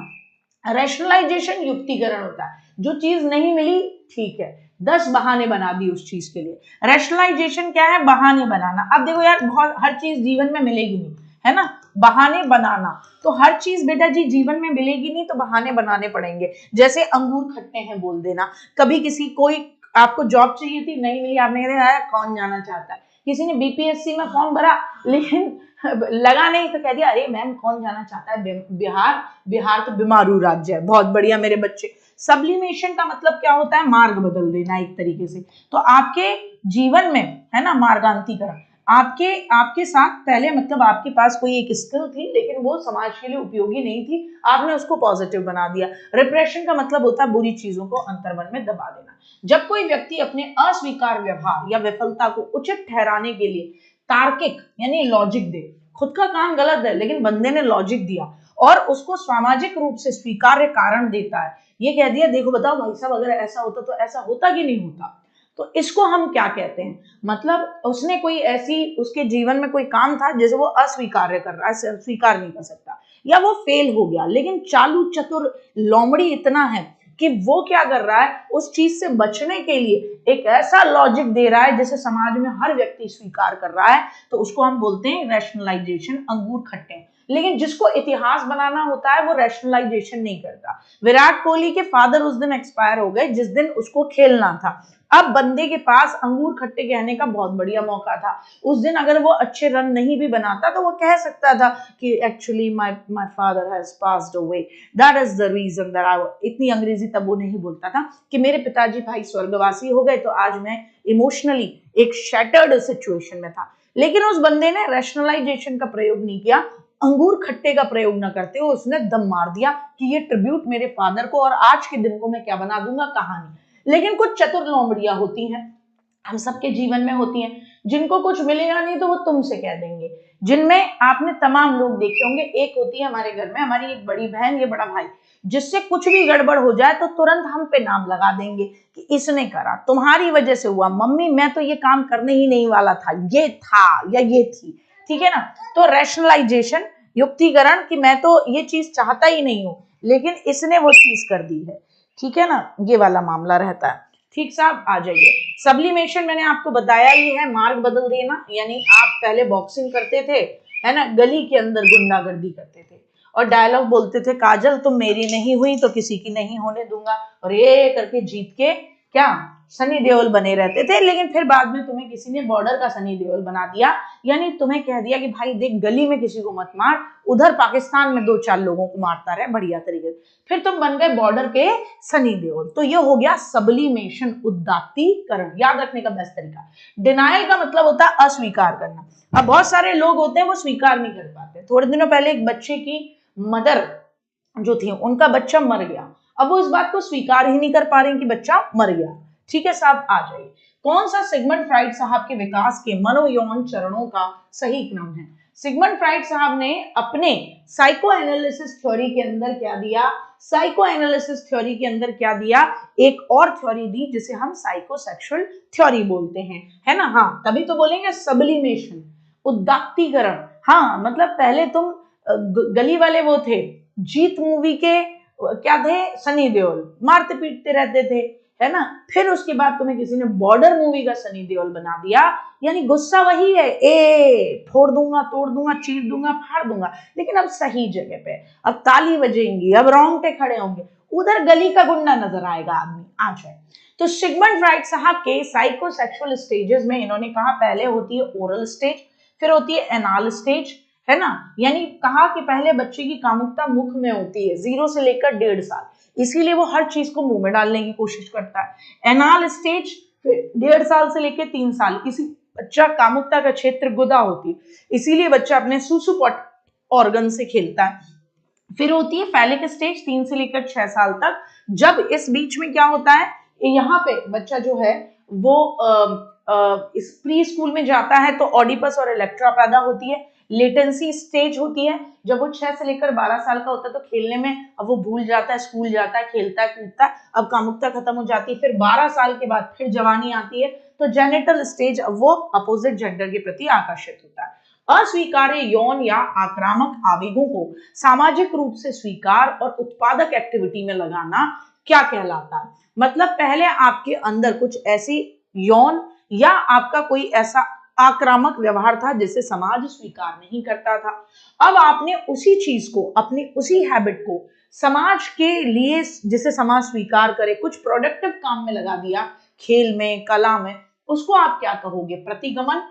A: रैशनलाइजेशन युक्तिकरण होता है, जो चीज नहीं मिली ठीक है 10 बहाने बना दी उस चीज के लिए। रैशनलाइजेशन क्या है, बहाने बनाना। अब देखो यार बहुत हर चीज जीवन में मिलेगी नहीं, है ना, बहाने बनाना, तो हर चीज बेटा जी जीवन में मिलेगी नहीं, तो बहाने बनाने पड़ेंगे। जैसे अंगूर खट्टे हैं बोल देना, कभी किसी कोई आपको जॉब चाहिए थी नहीं मिली, आपने कहा कौन जाना चाहता है, किसी ने बीपीएससी में फॉर्म भरा लेकिन लगा नहीं, तो कह दिया अरे मैम कौन जाना चाहता है बिहार, बिहार तो बीमारू राज्य है, बहुत बढ़िया मेरे बच्चे। सब्लिमेशन का मतलब क्या होता है, मार्ग बदल देना एक तरीके से। तो आपके जीवन में है ना मार्गांतरीकरण, आपके आपके साथ पहले मतलब आपके पास कोई एक स्किल थी लेकिन वो समाज के लिए उपयोगी नहीं थी, आपने उसको पॉजिटिव बना दिया। रिप्रेशन का मतलब होता है बुरी चीजों को अंतर्मन में दबा देना। जब कोई व्यक्ति अपने अस्वीकार व्यवहार या विफलता को उचित ठहराने के लिए तार्किक यानी लॉजिक दे, खुद का काम गलत है लेकिन बंदे ने लॉजिक दिया और उसको सामाजिक रूप से स्वीकार्य कारण देता है, ये कह दिया देखो बताओ भाई साहब अगर ऐसा होता तो ऐसा होता कि नहीं होता, तो इसको हम क्या कहते हैं, मतलब उसने कोई ऐसी उसके जीवन में कोई काम था जिसे वो अस्वीकार्य कर रहा है, स्वीकार नहीं कर सकता या वो फेल हो गया, लेकिन चालू चतुर लोमड़ी इतना है कि वो क्या कर रहा है उस चीज से बचने के लिए एक ऐसा लॉजिक दे रहा है जिसे समाज में हर व्यक्ति स्वीकार कर रहा है, तो उसको हम बोलते हैं रैशनलाइजेशन, अंगूर खट्टे। लेकिन जिसको इतिहास बनाना होता है वो रैशनलाइजेशन नहीं करता। विराट कोहली के फादर उस दिन एक्सपायर हो गए जिस दिन उसको खेलना था, अब बंदे के पास अंगूर खट्टे कहने का बहुत बढ़िया मौका था। उस दिन अगर वो अच्छे रन नहीं भी बनाता तो वो कह सकता था कि actually my father has passed away, that is the reason that I, इतनी अंग्रेजी तब वो नहीं बोलता था कि मेरे पिताजी भाई स्वर्गवासी हो गए तो आज मैं इमोशनली एक शैटर्ड सिचुएशन में था। लेकिन उस बंदे ने रैशनलाइजेशन का प्रयोग नहीं किया, अंगूर खट्टे का प्रयोग न करते हुए उसने दम मार दिया कि ये ट्रिब्यूट मेरे फादर को और आज के दिन को मैं क्या बना दूंगा, कहानी। लेकिन कुछ चतुर लोमड़ियां होती हैं, हम सबके जीवन में होती हैं, जिनको कुछ मिलेगा नहीं तो वो तुमसे कह देंगे, जिनमें आपने तमाम लोग देखे होंगे। एक होती है हमारे घर में हमारी एक बड़ी बहन या बड़ा भाई, जिससे कुछ भी गड़बड़ हो जाए तो तुरंत हम पे नाम लगा देंगे कि इसने करा, तुम्हारी वजह से हुआ, मम्मी मैं तो ये काम करने ही नहीं वाला था, ये था या ये थी, ठीक है ना। तो रैशनलाइजेशन, युक्तिकरण कि मैं तो ये चीज चाहता ही नहीं हूं लेकिन इसने वो चीज कर दी है, ठीक है ना, ये वाला मामला रहता है। ठीक साहब, आ जाइए। सब्लिमेशन मैंने आपको बताया ही है, मार्ग बदल देना, यानी आप पहले बॉक्सिंग करते थे, है ना, गली के अंदर गुंडागर्दी करते थे और डायलॉग बोलते थे काजल तुम मेरी नहीं हुई तो किसी की नहीं होने दूंगा, और ये करके जीत के क्या सनी देओल बने रहते थे। लेकिन फिर बाद में तुम्हें किसी ने बॉर्डर का सनी देओल बना दिया, यानी तुम्हें कह दिया कि भाई देख गली में किसी को मत मार, उधर पाकिस्तान में 2-4 लोगों को मारता रहे बढ़िया तरीके से, फिर तुम बन गए बॉर्डर के सनी देओल। तो ये हो गया सब्लिमेशन, उदात्तीकरण, याद रखने का बेस्ट तरीका। डिनायल का मतलब होता है अस्वीकार करना। अब बहुत सारे लोग होते हैं वो स्वीकार नहीं कर पाते। थोड़े दिनों पहले एक बच्चे की मदर जो थी उनका बच्चा मर गया, अब वो इस बात को स्वीकार ही नहीं कर पा रहे कि बच्चा मर गया। ठीक है साहब, आ जाइए। कौन सा सिगमंड फ्राइड साहब के विकास के मनोयौन चरणों का सही क्रम है? सिगमंड फ्राइड साहब ने अपने साइको एनालिसिस थ्योरी के अंदर क्या दिया, साइको एनालिसिस थ्योरी के अंदर क्या दिया, एक और थ्योरी दी जिसे हम साइकोसेक्सुअल थ्योरी बोलते हैं, है ना। हाँ, तभी तो बोलेंगे सब्लिमेशन, उदात्तीकरण। हाँ, मतलब पहले तुम गली वाले वो थे, जीत मूवी के क्या थे, सनी देओल, मारते पीटते रहते थे, है ना। फिर उसके बाद तुम्हें किसी ने बॉर्डर मूवी का सनी देओल बना दिया, यानी गुस्सा वही है, ए फोड़ दूंगा, तोड़ दूंगा, चीर दूंगा, फाड़ दूंगा, लेकिन अब सही जगह पे, अब ताली बजेंगी, अब रोंगटे खड़े होंगे, उधर गली का गुंडा नजर आएगा आदमी आ जाए। तो सिगमंड फ्राइड साहब के साइकोसेक्सुअल स्टेजेस में इन्होंने कहा पहले होती है ओरल स्टेज, फिर होती है एनाल स्टेज, है ना, यानी कहा कि पहले बच्चे की कामुकता मुख में होती है 0 से लेकर 1.5 साल, इसीलिए वो हर चीज को मुंह में डालने की कोशिश करता है। एनाल स्टेज फिर 1.5 साल से लेकर 3 साल, इसी बच्चा कामुकता का क्षेत्र गुदा होती है, इसीलिए बच्चा अपने सुसुपॉट ऑर्गन से खेलता है। फिर होती है फैलिक स्टेज 3 से लेकर 6 साल तक, जब इस बीच में क्या होता है, यहाँ पे बच्चा जो है वो इस प्री स्कूल में जाता है तो ऑडिपस और इलेक्ट्रा पैदा होती है। लेटेंसी स्टेज होती है, जब वो 6 से लेकर 12 साल का होता है तो खेलने में अब वो भूल जाता है, स्कूल जाता है, खेलता है, कूदता है, अब कामुकता खत्म हो जाती है। फिर 12 साल के बाद फिर जवानी आती है तो जेनिटल स्टेज, अब वो अपोजिट जेंडर के प्रति आकर्षित होता है। अस्वीकार्य यौन या आक्रामक आवेगों को सामाजिक रूप से स्वीकार और उत्पादक एक्टिविटी में लगाना क्या कहलाता है? मतलब पहले आपके अंदर कुछ ऐसी यौन या आपका कोई ऐसा आक्रामक व्यवहार था जिसे समाज स्वीकार नहीं करता था, अब आपने उसी चीज को, अपनी उसी हैबिट को समाज के लिए, जिसे समाज स्वीकार करे, कुछ प्रोडक्टिव काम में लगा दिया, खेल में, कला में, उसको आप क्या कहोगे? प्रतिगमन,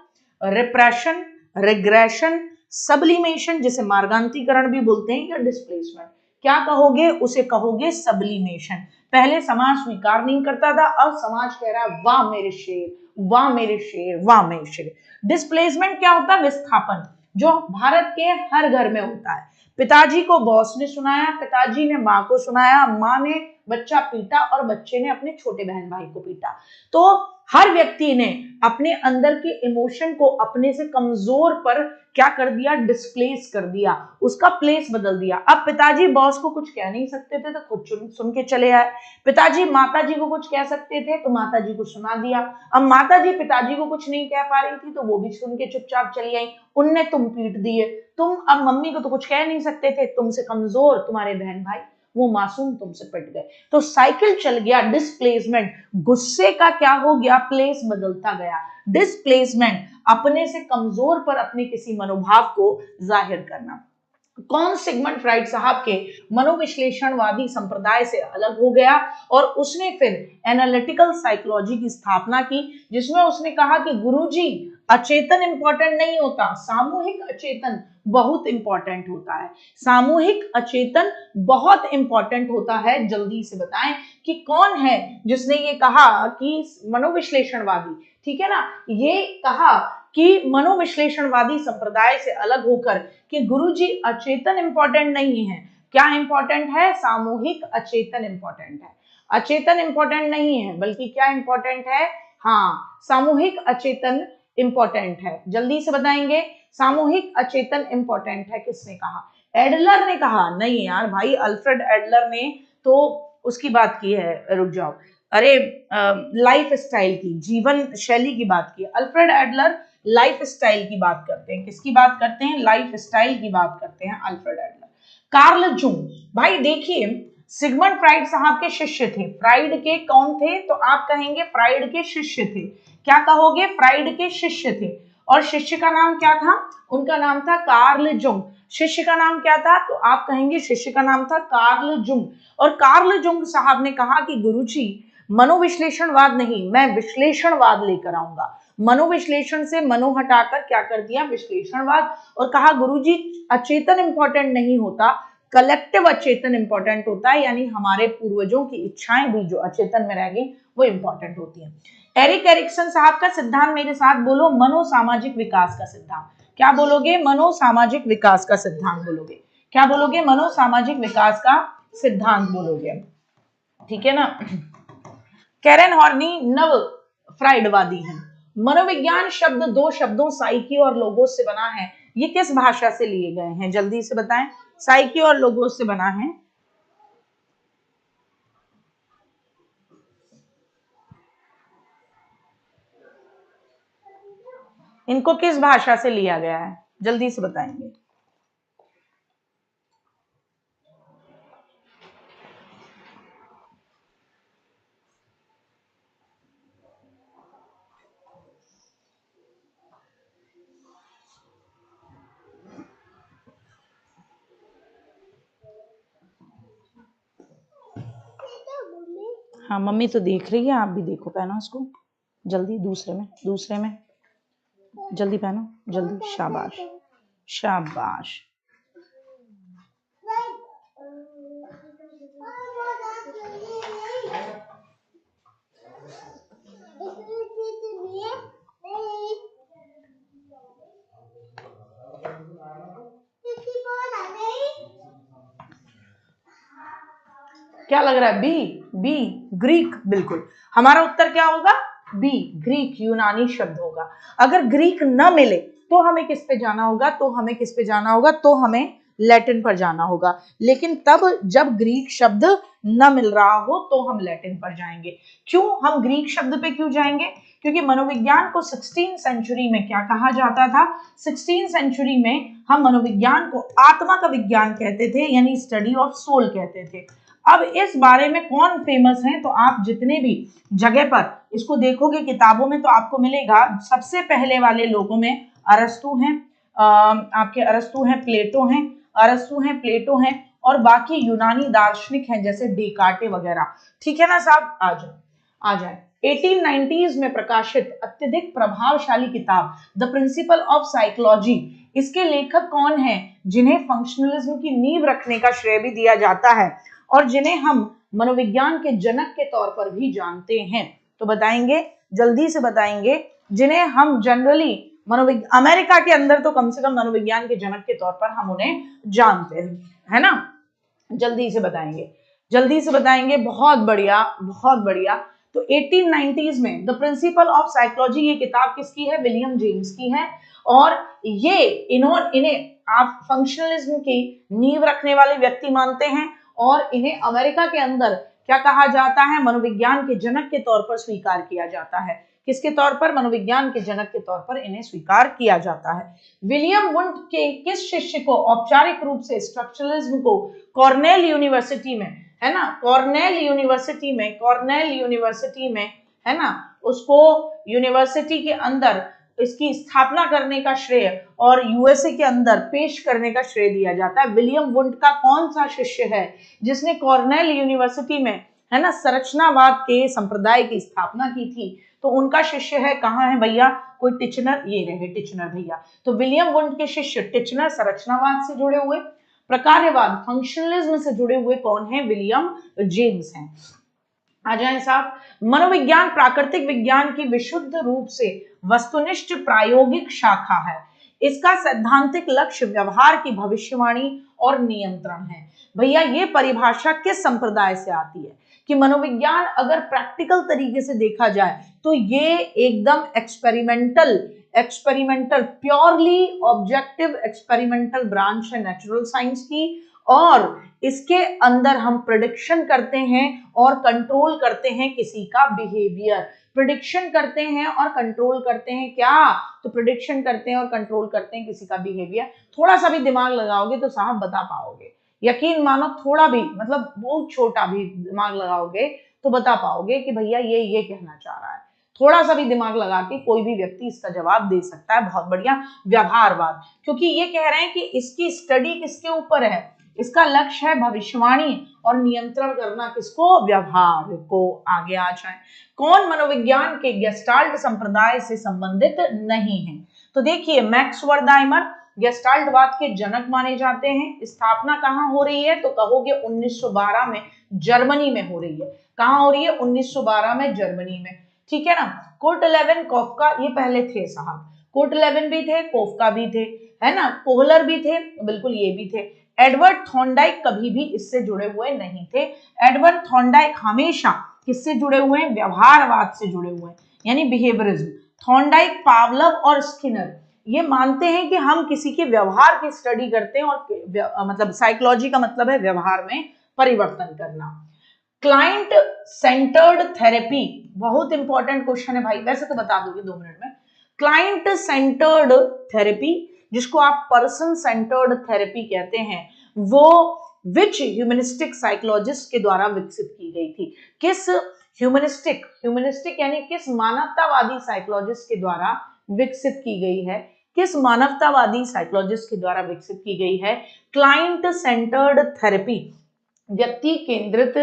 A: रिप्रेशन, रिग्रेशन, सब्लिमेशन, जिसे मार्गांतीकरण भी बोलते हैं, या डिस्प्लेसमेंट। क्या कहोगे? उसे कहोगे सब्लिमेशन। पहले समाज स्वीकार नहीं करता था, अब समाज कह रहा है वाह मेरे शेर, वाह मेरे शेर, वाह मेरे शेर। डिस्प्लेसमेंट क्या होता है? विस्थापन, जो भारत के हर घर में होता है। पिताजी को बॉस ने सुनाया, पिताजी ने माँ को सुनाया, माँ ने बच्चा पीटा और बच्चे ने अपने छोटे बहन भाई को पीटा। तो हर व्यक्ति ने अपने अंदर के इमोशन को अपने से कमजोर पर क्या कर दिया? डिस्प्लेस कर दिया, उसका प्लेस बदल दिया। अब पिताजी बॉस को कुछ कह नहीं सकते थे तो खुद सुन के चले आए। पिताजी माताजी को कुछ कह सकते थे तो माताजी को सुना दिया। अब माताजी पिताजी को कुछ नहीं कह पा रही थी तो वो भी सुन के चुपचाप चली आई, उनने तुम पीट दिए। तुम अब मम्मी को तो कुछ कह नहीं सकते थे, तुमसे कमजोर तुम्हारे बहन भाई, वो मासूम तुमसे पिट गए। तो साइकिल चल गया, डिस्प्लेसमेंट। गुस्से का क्या हो गया? प्लेस बदलता गया। डिस्प्लेसमेंट, अपने से कमजोर पर अपने किसी मनोभाव को जाहिर करना। कौन सिगमंड फ्राइड साहब के मनोविश्लेषणवादी संप्रदाय से अलग हो गया और उसने फिर एनालिटिकल साइकोलॉजी की स्थापना की, जिसमें उसने कहा कि गुरुजी अचेतन इंपॉर्टेंट नहीं होता, सामूहिक अचेतन बहुत इंपॉर्टेंट होता है। सामूहिक अचेतन बहुत इंपॉर्टेंट होता है। जल्दी से बताएं कि कौन है जिसने ये कहा कि मनोविश्लेषणवादी, ठीक है ना, ये कहा कि मनोविश्लेषणवादी संप्रदाय से अलग होकर कि गुरुजी अचेतन इंपॉर्टेंट नहीं है। क्या इंपॉर्टेंट है? सामूहिक अचेतन इंपॉर्टेंट है। अचेतन इंपॉर्टेंट नहीं है, बल्कि क्या इंपॉर्टेंट है? हाँ, सामूहिक अचेतन इंपॉर्टेंट है। जल्दी से बताएंगे, सामूहिक अचेतन इंपॉर्टेंट है। किसने कहा? एडलर ने कहा। नहीं यार भाई, अल्फ्रेड एडलर ने तो उसकी बात की है, रुक जाओ, अरे लाइफ स्टाइल की, जीवन शैली की बात की। अल्फ्रेड एडलर लाइफ स्टाइल की बात करते हैं। किसकी बात करते हैं? लाइफ स्टाइल की बात करते हैं अल्फ्रेड एडलर। कार्ल जुंग, भाई देखिए, सिगमंड फ्राइड साहब के शिष्य थे। फ्राइड के कौन थे? तो आप कहेंगे फ्राइड के शिष्य थे। क्या कहोगे? फ्राइड के शिष्य थे। और शिष्य का नाम क्या था? उनका नाम था कार्ल जुंग। शिष्य का नाम क्या था? तो आप कहेंगे शिष्य का नाम था कार्ल जुंग। और कार्ल जुंग साहब ने कहा कि गुरुजी मनोविश्लेषणवाद नहीं, मैं विश्लेषणवाद लेकर आऊंगा। मनोविश्लेषण से मनो हटाकर क्या कर दिया? विश्लेषणवाद। और कहा गुरुजी अचेतन इंपॉर्टेंट नहीं होता, कलेक्टिव अचेतन इंपॉर्टेंट होता है, यानी हमारे पूर्वजों की इच्छाएं भी जो अचेतन में रह गई वो इंपॉर्टेंट होती है। एरिक एरिक्सन साहब का सिद्धांत मेरे साथ बोलो, मनोसामाजिक विकास का सिद्धांत। क्या बोलोगे? मनोसामाजिक विकास का सिद्धांत बोलोगे। क्या बोलोगे? मनोसामाजिक विकास का सिद्धांत बोलोगे, ठीक है ना। कैरन हॉर्नी नव फ्राइडवादी हैं। मनोविज्ञान शब्द दो शब्दों साइकी और लोगोस से बना है। ये किस भाषा से लिए गए हैं? जल्दी से बताएं। साइकी और लोगोस से बना है। इनको किस भाषा से लिया गया है? जल्दी से बताएंगे। हाँ, मम्मी तो देख रही है, आप भी देखो, पहनो इसको जल्दी, दूसरे में, दूसरे में जल्दी पहनो, जल्दी। शाबाश, शाबाश। क्या लग रहा है? B, B Greek. बिल्कुल, हमारा उत्तर क्या होगा? बी, ग्रीक, यूनानी शब्द होगा। अगर ग्रीक न मिले तो हमें किस पे जाना होगा? तो हमें किस पे जाना होगा? तो हमें लैटिन पर जाना होगा। लेकिन तब जब ग्रीक शब्द न मिल रहा हो तो हम लैटिन पर जाएंगे। क्यों हम ग्रीक शब्द पे क्यों जाएंगे? क्योंकि मनोविज्ञान को 16वीं सेंचुरी में क्या कहा जाता था? 16वीं सेंचुरी में हम मनोविज्ञान को आत्मा का विज्ञान कहते थे, यानी स्टडी ऑफ सोल कहते थे। अब इस बारे में कौन फेमस है? तो आप जितने भी जगह पर इसको देखोगे किताबों में तो आपको मिलेगा। सबसे पहले वाले लोगों में अरस्तु हैं, आपके अरस्तु हैं, प्लेटो हैं, अरस्तु हैं, प्लेटो हैं, और बाकी यूनानी दार्शनिक हैं जैसे डेकार्टे वगैरह। ठीक है ना साहब? आ जाए, आ जाए। 1890s में प्रकाशित अत्यधिक प्रभावशाली किताब द प्रिंसिपल ऑफ साइकोलॉजी, इसके लेखक कौन हैं? जिन्हें फंक्शनलिज्म की नींव रखने का श्रेय भी दिया जाता है और जिन्हें हम मनोविज्ञान के जनक के तौर पर भी जानते हैं। तो बताएंगे जल्दी से बताएंगे जिन्हें हम जनरली अमेरिका के अंदर तो कम से कम मनोविज्ञान के जनक के तौर पर हम उन्हें जानते हैं, है ना। जल्दी से बताएंगे। बहुत बढ़िया, बहुत बढ़िया। तो 1890s में द प्रिंसिपल ऑफ साइकोलॉजी ये किताब किसकी है? विलियम जेम्स की है। और ये इन्हें आप फंक्शनलिज्म की नींव रखने वाले व्यक्ति मानते हैं और इन्हें अमेरिका के अंदर क्या कहा जाता है? मनोविज्ञान के जनक के तौर पर स्वीकार किया जाता है। किसके तौर पर? मनोविज्ञान के जनक के तौर पर इन्हें स्वीकार किया जाता है। विलियम वुंट के किस शिष्य को औपचारिक रूप से स्ट्रक्चरलिज्म को कॉर्नेल यूनिवर्सिटी में, है ना, कॉर्नेल यूनिवर्सिटी में, है ना, उसको यूनिवर्सिटी के अंदर इसकी स्थापना करने का श्रेय और यूएसए के अंदर पेश करने का श्रेय दिया जाता है? विलियम वुंट का कौन सा शिष्य है जिसने कॉर्नेल यूनिवर्सिटी में, है ना, संरचनावाद के संप्रदाय की स्थापना की थी? तो उनका शिष्य है, कहाँ है भैया? कोई टिचनर, ये रहे टिचनर भैया। तो विलियम वुंट के शिष्य टिचनर संरचनावाद से जुड़े हुए, प्रकार्यवाद फंक्शनलिज्म से जुड़े हुए कौन है? विलियम जेम्स हैं। आ जाए साहब। मनोविज्ञान प्राकृतिक विज्ञान की विशुद्ध रूप से वस्तुनिष्ठ प्रायोगिक शाखा है। इसका सैद्धांतिक लक्ष्य व्यवहार की भविष्यवाणी और नियंत्रण है। भैया ये परिभाषा किस संप्रदाय से आती है कि मनोविज्ञान अगर प्रैक्टिकल तरीके से देखा जाए तो ये एकदम experimental purely objective experimental branch है नेचुरल साइंस की, और इसके अंदर हम प्रेडिक्शन करते हैं और कंट्रोल करते हैं किसी का बिहेवियर। प्रेडिक्शन करते हैं और कंट्रोल करते हैं क्या? तो प्रेडिक्शन करते हैं और कंट्रोल करते हैं किसी का बिहेवियर। थोड़ा सा भी दिमाग लगाओगे तो साहब बता पाओगे, यकीन मानो, थोड़ा भी मतलब बहुत छोटा भी दिमाग लगाओगे तो बता पाओगे कि भैया ये कहना चाह रहा है। थोड़ा सा भी दिमाग लगा के कोई भी व्यक्ति इसका जवाब दे सकता है। बहुत बढ़िया, व्यवहारवाद, क्योंकि ये कह रहे हैं कि इसकी स्टडी किसके ऊपर है? इसका लक्ष्य है भविष्यवाणी और नियंत्रण करना, किसको? व्यवहार को। आगे आ जाए। कौन मनोविज्ञान के गेस्टाल्ट संप्रदाय से संबंधित नहीं है? तो देखिए मैक्स वर्दाइमर गेस्टाल्टवाद के जनक माने जाते हैं। स्थापना कहाँ हो रही है? तो कहोगे 1912 में जर्मनी में हो रही है। कहाँ हो रही है? 1912 में जर्मनी में, ठीक है ना। कोर्टलेवन कोफका ये पहले थे साहब, कोर्टलेवन भी थे, कोफका भी थे, है ना, कोहलर भी थे, बिल्कुल ये भी थे। एडवर्ड थॉर्नडाइक कभी भी इससे जुड़े हुए नहीं थे। एडवर्ड थॉर्नडाइक हमेशा किससे जुड़े हुए हैं? व्यवहारवाद से जुड़े हुए हैं, यानी बिहेवियरिज्म। थॉर्नडाइक, पावलव और स्किनर ये मानते हैं कि हम किसी के व्यवहार की स्टडी करते हैं और मतलब साइकोलॉजी का मतलब है व्यवहार में परिवर्तन करना। क्लाइंट सेंटर्ड थेरेपी बहुत इंपॉर्टेंट क्वेश्चन है भाई, वैसे तो बता दोगे 2 मिनट में। क्लाइंट सेंटर्ड थेरेपी, जिसको आप पर्सन सेंटर्ड थेरेपी कहते हैं, वो विच ह्यूमनिस्टिक साइकोलॉजिस्ट के द्वारा विकसित की गई थी? किस ह्यूमनिस्टिक यानी किस मानवतावादी साइकोलॉजिस्ट के द्वारा विकसित की गई है? किस मानवतावादी साइकोलॉजिस्ट के द्वारा विकसित की गई है? क्लाइंट सेंटर्ड थेरेपी, व्यक्ति केंद्रित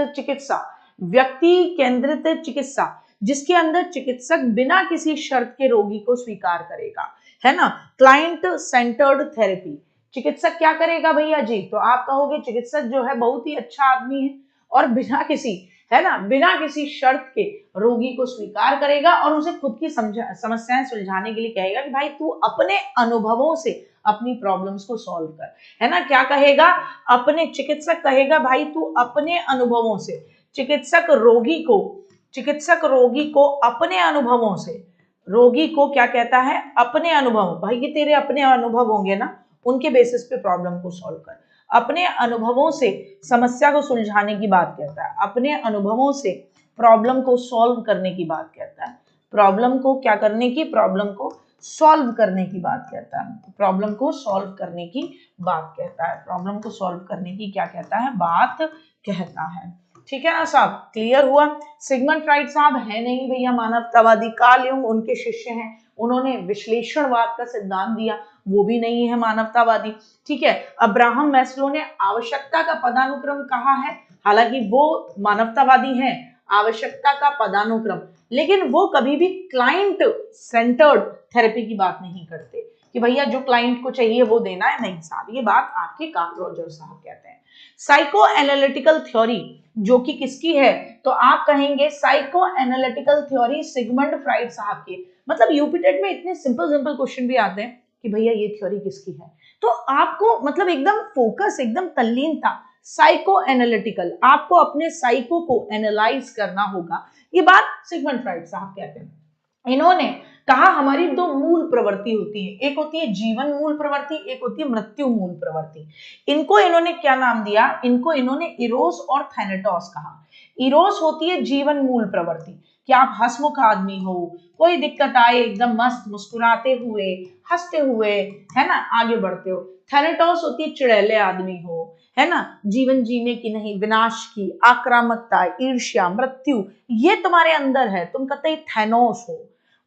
A: चिकित्सा, जिसके अंदर चिकित्सक बिना किसी शर्त के रोगी को स्वीकार करेगा, है ना। क्लाइंट सेंटर्ड थेरेपी, चिकित्सक क्या करेगा भैया जी? तो आप कहोगे चिकित्सक जो है बहुत ही अच्छा आदमी है और बिना किसी, है ना, बिना किसी शर्त के रोगी को स्वीकार करेगा और उसे खुद की समस्याएं सुलझाने के लिए कहेगा कि भाई तू अपने अनुभवों से अपनी प्रॉब्लम्स को सॉल्व कर, है ना। क्या कहेगा? अपने चिकित्सक कहेगा भाई तू अपने अनुभवों से, चिकित्सक रोगी को अपने अनुभवों से, रोगी को क्या कहता है? अपने अनुभव। भाई ये तेरे अपने अनुभव होंगे ना, उनके बेसिस पे प्रॉब्लम को सॉल्व कर। अपने अनुभवों से समस्या को सुलझाने की बात कहता है, अपने अनुभवों से प्रॉब्लम को सॉल्व करने की बात कहता है। प्रॉब्लम को क्या करने की? प्रॉब्लम को सॉल्व करने की बात कहता है। प्रॉब्लम को सॉल्व करने की बात कहता है। प्रॉब्लम को सॉल्व करने की क्या कहता है? बात कहता है। ठीक है ना साहब, क्लियर हुआ। सिगमंड फ्राइड साहब है नहीं भैया मानवतावादी। कार्ल युंग उनके शिष्य हैं, उन्होंने विश्लेषणवाद का सिद्धांत दिया, वो भी नहीं है मानवतावादी। ठीक है। अब्राहम मैस्लो ने आवश्यकता का पदानुक्रम कहा है, हालांकि वो मानवतावादी हैं, आवश्यकता का पदानुक्रम, लेकिन वो कभी भी क्लाइंट सेंटर्ड थेरेपी की बात नहीं करते। कि भैया जो क्लाइंट को चाहिए वो देना है, नहीं साहब, ये बात आपके कार्ल रॉजर्स साहब कहते हैं। साइको एनालिटिकल थ्योरी जो कि किसकी है, तो आप कहेंगे psycho analytical theory Sigmund Freud साहब की। मतलब यूपीटेट में इतने सिंपल सिंपल क्वेश्चन भी आते हैं कि भैया ये थ्योरी किसकी है, तो आपको मतलब एकदम फोकस, एकदम तल्लीनता, साइको एनालिटिकल, आपको अपने साइको को एनालाइज करना होगा, ये बात सिगमंड फ्राइड साहब कहते हैं। इन्होंने कहा हमारी दो मूल प्रवृत्ति होती है, एक होती है जीवन मूल प्रवृत्ति, एक होती है मृत्यु मूल प्रवृत्ति। इनको इन्होंने क्या नाम दिया, इनको इन्होंने इरोस और थैनेटोस कहा। इरोस होती है जीवन मूल प्रवृत्ति कि आप हंसमुख आदमी हो, कोई दिक्कत आए एकदम मस्त मुस्कुराते हुए, हंसते हुए, है ना, आगे बढ़ते हो। थैनेटोस होती है चिड़ैले आदमी हो, है ना, जीवन जीने की नहीं, विनाश की, आक्रामकता, ईर्ष्या, मृत्यु, ये तुम्हारे अंदर है, तुम कतई थैनोस हो।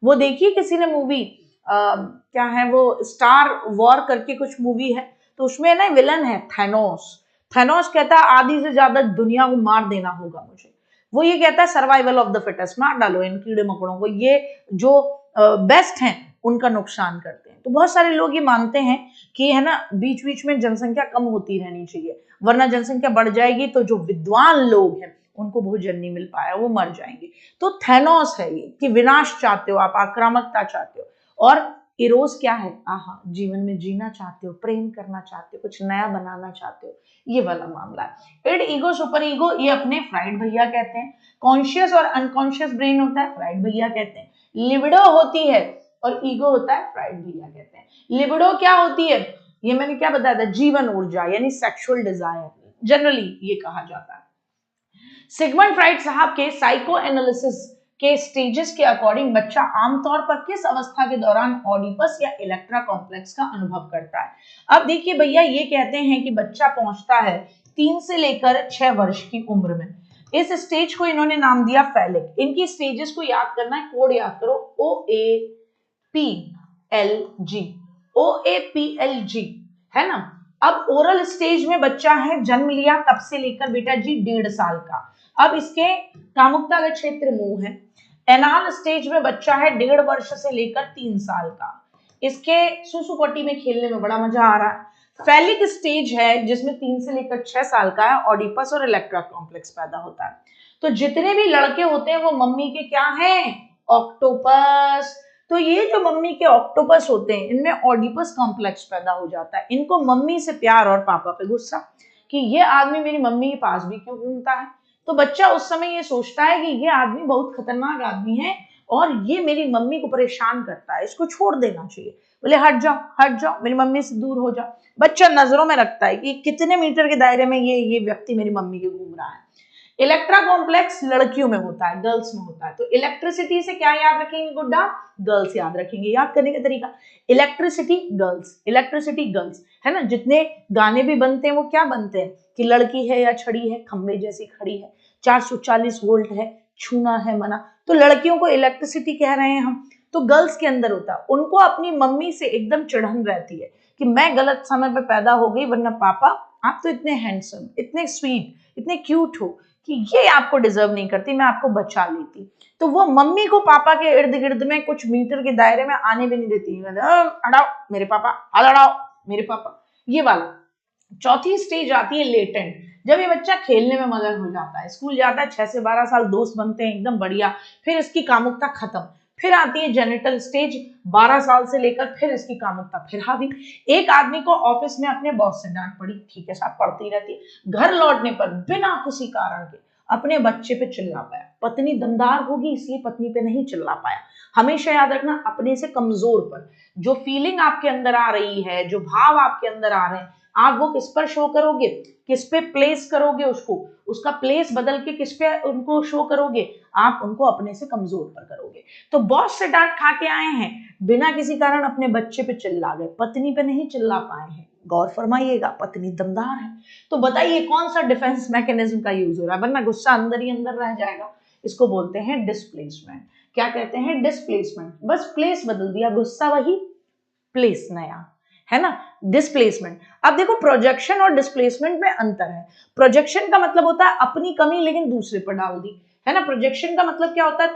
A: वो देखिए किसी ने मूवी, क्या है वो, स्टार वॉर करके कुछ मूवी है, तो उसमें ना विलन है थैनोस। थैनोस कहता है आधी से ज्यादा दुनिया को मार देना होगा मुझे। वो ये कहता है सर्वाइवल ऑफ द फिटेस्ट, मार डालो इन कीड़े मकोड़ों को, ये जो बेस्ट हैं उनका नुकसान करते हैं। तो बहुत सारे लोग ये मानते हैं कि है ना बीच बीच में जनसंख्या कम होती रहनी चाहिए, वरना जनसंख्या बढ़ जाएगी तो जो विद्वान लोग हैं उनको भोजन नहीं मिल पाया, वो मर जाएंगे। तो थैनोस है ये कि विनाश चाहते हो आप, आक्रामकता चाहते हो। और इरोस क्या है, आहा, जीवन में जीना चाहते हो, प्रेम करना चाहते हो, कुछ नया बनाना चाहते हो, ये वाला मामला है। इड, ईगो, सुपर ईगो, ये अपने फ्राइड भैया कहते हैं। कॉन्शियस और अनकॉन्शियस ब्रेन होता है, फ्राइड भैया कहते हैं। लिबिडो होती है और ईगो होता है, फ्राइड भैया कहते हैं। लिबिडो क्या होती है, ये मैंने क्या बताया था, जीवन ऊर्जा यानी सेक्सुअल डिजायर, जनरली ये कहा जाता है। सिगमंड फ्राइड साहब के साइको एनालिसिस के स्टेजेस के अकॉर्डिंग बच्चा आमतौर पर किस अवस्था के दौरान ऑडिपस या इलेक्ट्रा कॉम्प्लेक्स का अनुभव करता है। अब देखिए भैया, ये कहते हैं कि बच्चा पहुंचता है 3 से लेकर 6 वर्ष की उम्र में। इस स्टेज को इन्होंने नाम दिया फैलिक। इनकी स्टेजेस को याद करना है, कोड याद करो, OAPLG, OAPLG, है ना। अब ओरल स्टेज में बच्चा है, जन्म लिया तब से लेकर बेटा जी 1.5 साल का। अब इसके कामुकता का क्षेत्र मुंह है। एनाल स्टेज में बच्चा है 1.5 वर्ष से लेकर 3 साल का। इसके सुसुपट्टी में खेलने में बड़ा मजा आ रहा है। फैलिक स्टेज है जिसमें 3 से लेकर 6 साल का है, ऑडिपस और इलेक्ट्रा कॉम्प्लेक्स पैदा होता है। तो जितने भी लड़के होते हैं वो मम्मी के क्या हैं, ऑक्टोपस। तो ये जो मम्मी के ऑक्टोपस होते हैं इनमें ऑडिपस कॉम्प्लेक्स पैदा हो जाता है। इनको मम्मी से प्यार और पापा पे गुस्सा कि ये आदमी मेरी मम्मी के पास भी क्यों घूमता है। तो बच्चा उस समय ये सोचता है कि ये आदमी बहुत खतरनाक आदमी है और ये मेरी मम्मी को परेशान करता है, इसको छोड़ देना चाहिए। बोले हट जाओ, मेरी मम्मी से दूर हो जाओ। बच्चा नजरों में रखता है कि कितने मीटर के दायरे में ये व्यक्ति मेरी मम्मी के घूम रहा है। इलेक्ट्रा कॉम्प्लेक्स लड़कियों में होता है, गर्ल्स में होता है। तो इलेक्ट्रिसिटी से क्या याद रखेंगे गुड्डा, गर्ल्स याद रखेंगे। याद करने का तरीका, इलेक्ट्रिसिटी गर्ल्स, है ना। जितने गाने भी बनते हैं वो क्या बनते हैं कि लड़की है या छड़ी है, खंबे जैसी खड़ी है, 440 वोल्ट है, छूना है मना। तो लड़कियों को इलेक्ट्रिसिटी कह रहे हैं हम। तो गर्ल्स के अंदर होता है, उनको अपनी मम्मी से एकदम चिढ़न रहती है कि मैं गलत समय पे पैदा हो गई, वरना पापा आप तो इतने हैंडसम, इतने स्वीट, इतने क्यूट हो कि ये आपको डिजर्व नहीं करती, मैं आपको बचा लेती। तो वो मम्मी को पापा के इर्द गिर्द में कुछ मीटर के दायरे में आने भी नहीं देती, हटाओ मेरे पापा, हटाओ मेरे पापा, ये वाला। चौथी स्टेज आती है लेटेंट, जब ये बच्चा खेलने में मगन हो जाता है, स्कूल जाता है, 6 से 12 साल, दोस्त बनते हैं एकदम बढ़िया, फिर इसकी कामुकता खत्म। फिर आती है जेनिटल स्टेज, 12 साल से लेकर फिर इसकी कामुकता फिर हावी। एक आदमी को ऑफिस में अपने बॉस से डांट पड़ी, ठीक है साहब, पड़ती रहती है। घर लौटने पर बिना किसी कारण के अपने बच्चे पे चिल्ला पाया। पत्नी दमदार होगी इसलिए पत्नी पे नहीं चिल्ला पाया। हमेशा याद रखना, अपने से कमजोर पर जो फीलिंग आपके अंदर आ रही है, जो भाव आपके अंदर आ रहे हैं, आप वो किस पर शो करोगे, किस पे प्लेस करोगे उसको, उसका प्लेस बदल के किस पे उनको शो करोगे, आप उनको अपने से कमजोर पर करोगे। तो बॉस से डांट खा के आए हैं, बिना किसी कारण अपने बच्चे पे चिल्ला गए, पत्नी पे नहीं चिल्ला पाए हैं। गौर फरमाइएगा, पत्नी दमदार है। तो बताइए कौन सा डिफेंस मैकेनिज्म का यूज हो रहा है, वरना गुस्सा अंदर ही अंदर रह जाएगा। इसको बोलते हैं डिस्प्लेसमेंट। क्या कहते हैं, डिस्प्लेसमेंट। बस प्लेस बदल दिया, गुस्सा वही, प्लेस नया, है ना, डिस्प्लेसमेंट। अब देखो प्रोजेक्शन और डिस्प्लेसमेंट में अंतर है। प्रोजेक्शन का मतलब होता है अपनी कमी लेकिन दूसरे पर डाल दी, है ना। प्रोजेक्शन का मतलब क्या होता है,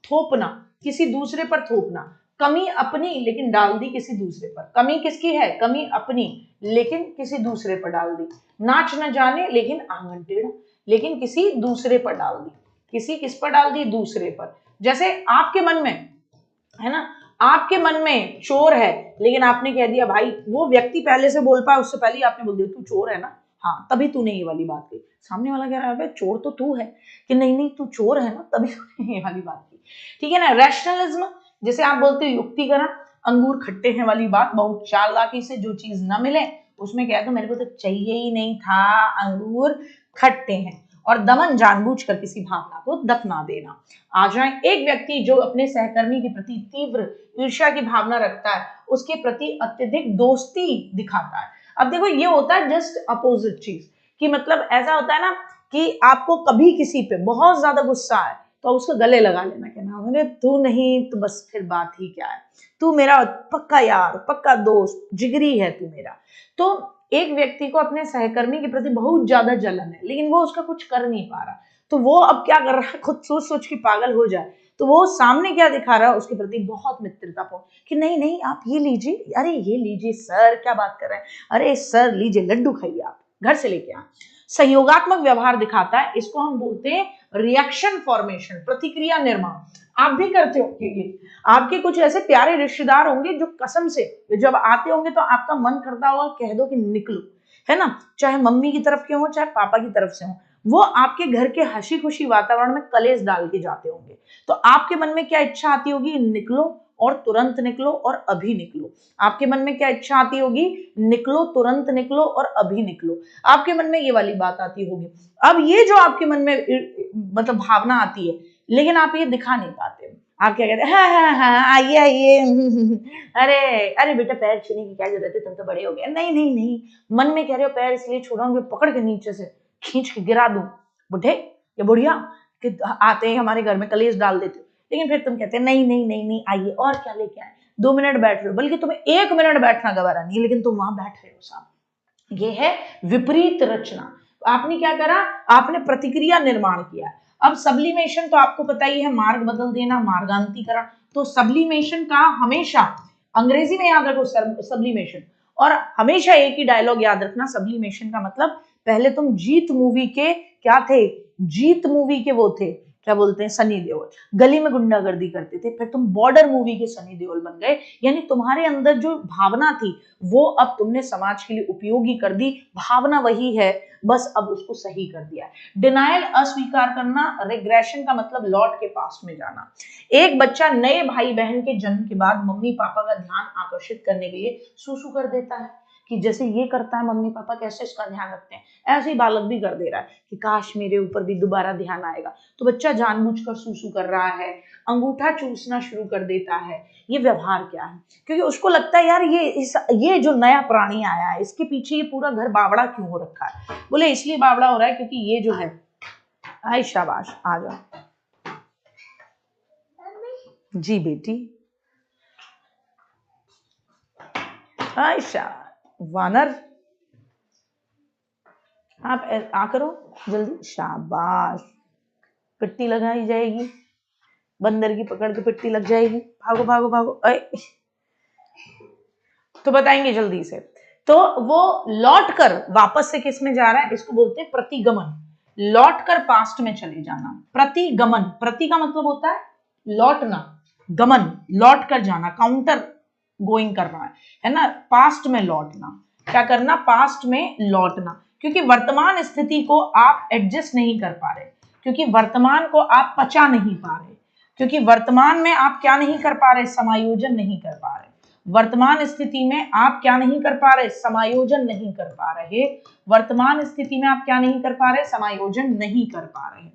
A: थोपना, किसी दूसरे पर थोपना। कमी अपनी लेकिन डाल दी किसी दूसरे पर। कमी किसकी है? कमी अपनी लेकिन किसी दूसरे पर डाल दी। नाच न जाने लेकिन आंगन टेढ़ा, लेकिन किसी दूसरे पर डाल दी। किसी किस पर डाल दी? दूसरे पर। जैसे आपके मन में है ना, आपके मन में चोर है लेकिन आपने कह दिया भाई, वो व्यक्ति पहले से बोल पाए उससे पहले ही आपने बोल दिया तू चोर है ना, हाँ तभी तूने ये वाली बात कही। सामने वाला कह रहा है चोर तो तू है, कि नहीं नहीं तू चोर है ना तभी तूने ये वाली बात की। ठीक है ना। रैशनलिज्म, जैसे आप बोलते हो युक्तिकरण, अंगूर खट्टे हैं वाली बात, बहुत चालाकी से जो चीज न मिले उसमें कह दो मेरे को तो चाहिए ही नहीं था, अंगूर खट्टे हैं। और दमन, जानबूझकर किसी भावना को दफना देना। आ जाए, एक व्यक्ति जो अपने सहकर्मी के प्रति तीव्र ईर्ष्या की भावना रखता है, उसके प्रति अत्यधिक दोस्ती दिखाता है। अब देखो ये होता है जस्ट अपोजिट चीज, कि मतलब ऐसा होता है ना कि आपको कभी किसी पे बहुत ज्यादा गुस्सा है तो उसको गले लगा लेना, कहना अरे तू नहीं तो बस फिर बात ही क्या है, तू मेरा पक्का यार, पक्का दोस्त, जिगरी है तू मेरा। तो एक व्यक्ति को अपने सहकर्मी के प्रति बहुत ज्यादा जलन है लेकिन वो उसका कुछ कर नहीं पा रहा, तो वो अब क्या कर रहा है, खुद सोच सोच के पागल हो जाए, तो वो सामने क्या दिखा रहा है उसके प्रति बहुत मित्रतापूर्ण, कि नहीं नहीं आप ये लीजिए, अरे ये लीजिए सर, क्या बात कर रहे हैं, अरे सर लीजिए लड्डू खाइए, आप घर से लेके आए। सहयोगात्मक व्यवहार दिखाता है, इसको हम बोलते हैं रिएक्शन फॉर्मेशन, प्रतिक्रिया निर्माण। आप भी करते होंगे ये, आपके कुछ ऐसे प्यारे रिश्तेदार होंगे जो कसम से जब आते होंगे तो आपका मन करता होगा कह दो कि निकलो, है ना, चाहे मम्मी की तरफ के हो चाहे पापा की तरफ से हो, वो आपके घर के हंसी खुशी वातावरण में कलेश डाल के जाते होंगे, तो आपके मन में क्या इच्छा आती होगी? निकलो और तुरंत निकलो और अभी निकलो। आपके मन में क्या इच्छा आती होगी? निकलो, तुरंत निकलो और अभी निकलो। आपके मन में ये वाली बात आती होगी। अब ये जो आपके मन में मतलब भावना आती है लेकिन आप ये दिखा नहीं पाते, आप क्या कहते हैं, हाँ हाँ हाँ आइए आइए, अरे अरे बेटा पैर छूने की क्या जरूरत है, तुम तो बड़े हो गए। नहीं नहीं नहीं, मन में कह रहे हो पैर इसलिए छूड़ोगे पकड़ के नीचे से खींच के गिरा दूं, बुढ़े या बुढ़िया कि आते हैं हमारे घर में कलेश डाल देते हो, लेकिन फिर तुम कहते हैं नहीं नहीं नहीं नहीं आइए, और क्या लेके आए, 2 मिनट बैठ रहे हो, बल्कि तुम्हें 1 मिनट बैठना गवारा नहीं लेकिन तुम वहां बैठ रहे हो साहब। ये है विपरीत रचना। आपने क्या करा? आपने प्रतिक्रिया निर्माण किया। अब सब्लिमेशन तो आपको पता ही है, मार्ग बदल देना, मार्गांतरीकरण। तो सब्लिमेशन का हमेशा अंग्रेजी में याद रखो सब्लिमेशन, और हमेशा एक ही डायलॉग याद रखना, सब्लिमेशन का मतलब पहले तुम जीत मूवी के क्या थे, जीत मूवी के वो थे, क्या बोलते हैं, सनी देओल, गली में गुंडागर्दी करते थे, फिर तुम बॉर्डर मूवी के सनी देओल बन गए। यानी तुम्हारे अंदर जो भावना थी वो अब तुमने समाज के लिए उपयोगी कर दी, भावना वही है, बस अब उसको सही कर दिया है। डिनायल, अस्वीकार करना। रिग्रेशन का मतलब लौट के पास्ट में जाना। एक बच्चा नए भाई बहन के जन्म के बाद मम्मी पापा का ध्यान आकर्षित करने के लिए सूसू कर देता है, कि जैसे ये करता है मम्मी पापा कैसे इसका ध्यान रखते हैं, ऐसे ही बालक भी कर दे रहा है कि काश मेरे ऊपर भी दोबारा ध्यान आएगा, तो बच्चा जानबूझकर सूसू कर रहा है, अंगूठा चूसना शुरू कर देता है। ये व्यवहार क्या है? क्योंकि उसको लगता है यार ये जो नया प्राणी आया है इसके पीछे ये पूरा घर बावड़ा क्यों हो रखा है। बोले इसलिए बावड़ा हो रहा है क्योंकि ये जो है, आई शाबाश आ जाओ जी बेटी, आयशा वानर, आप आ करो जल्दी, शाबाश, पिट्टी लगाई जाएगी, बंदर की पकड़ के पिट्टी लग जाएगी, भागो भागो भागो। तो बताएंगे जल्दी से। तो वो लौट कर वापस से किस में जा रहा है, इसको बोलते हैं प्रतिगमन, लौट कर पास्ट में चले जाना। प्रतिगमन, प्रति का मतलब होता है लौटना, गमन लौट कर जाना, काउंटर गोइंग करना है ना, पास्ट में लौटना। क्या करना? पास्ट में लौटना, क्योंकि वर्तमान स्थिति को आप एडजस्ट नहीं कर पा रहे, क्योंकि वर्तमान को आप पचा नहीं पा रहे, क्योंकि वर्तमान में आप क्या नहीं कर पा रहे, समायोजन नहीं कर पा रहे। वर्तमान स्थिति में आप क्या नहीं कर पा रहे, समायोजन नहीं कर पा रहे। वर्तमान स्थिति में आप क्या नहीं कर पा रहे, समायोजन नहीं कर पा रहे।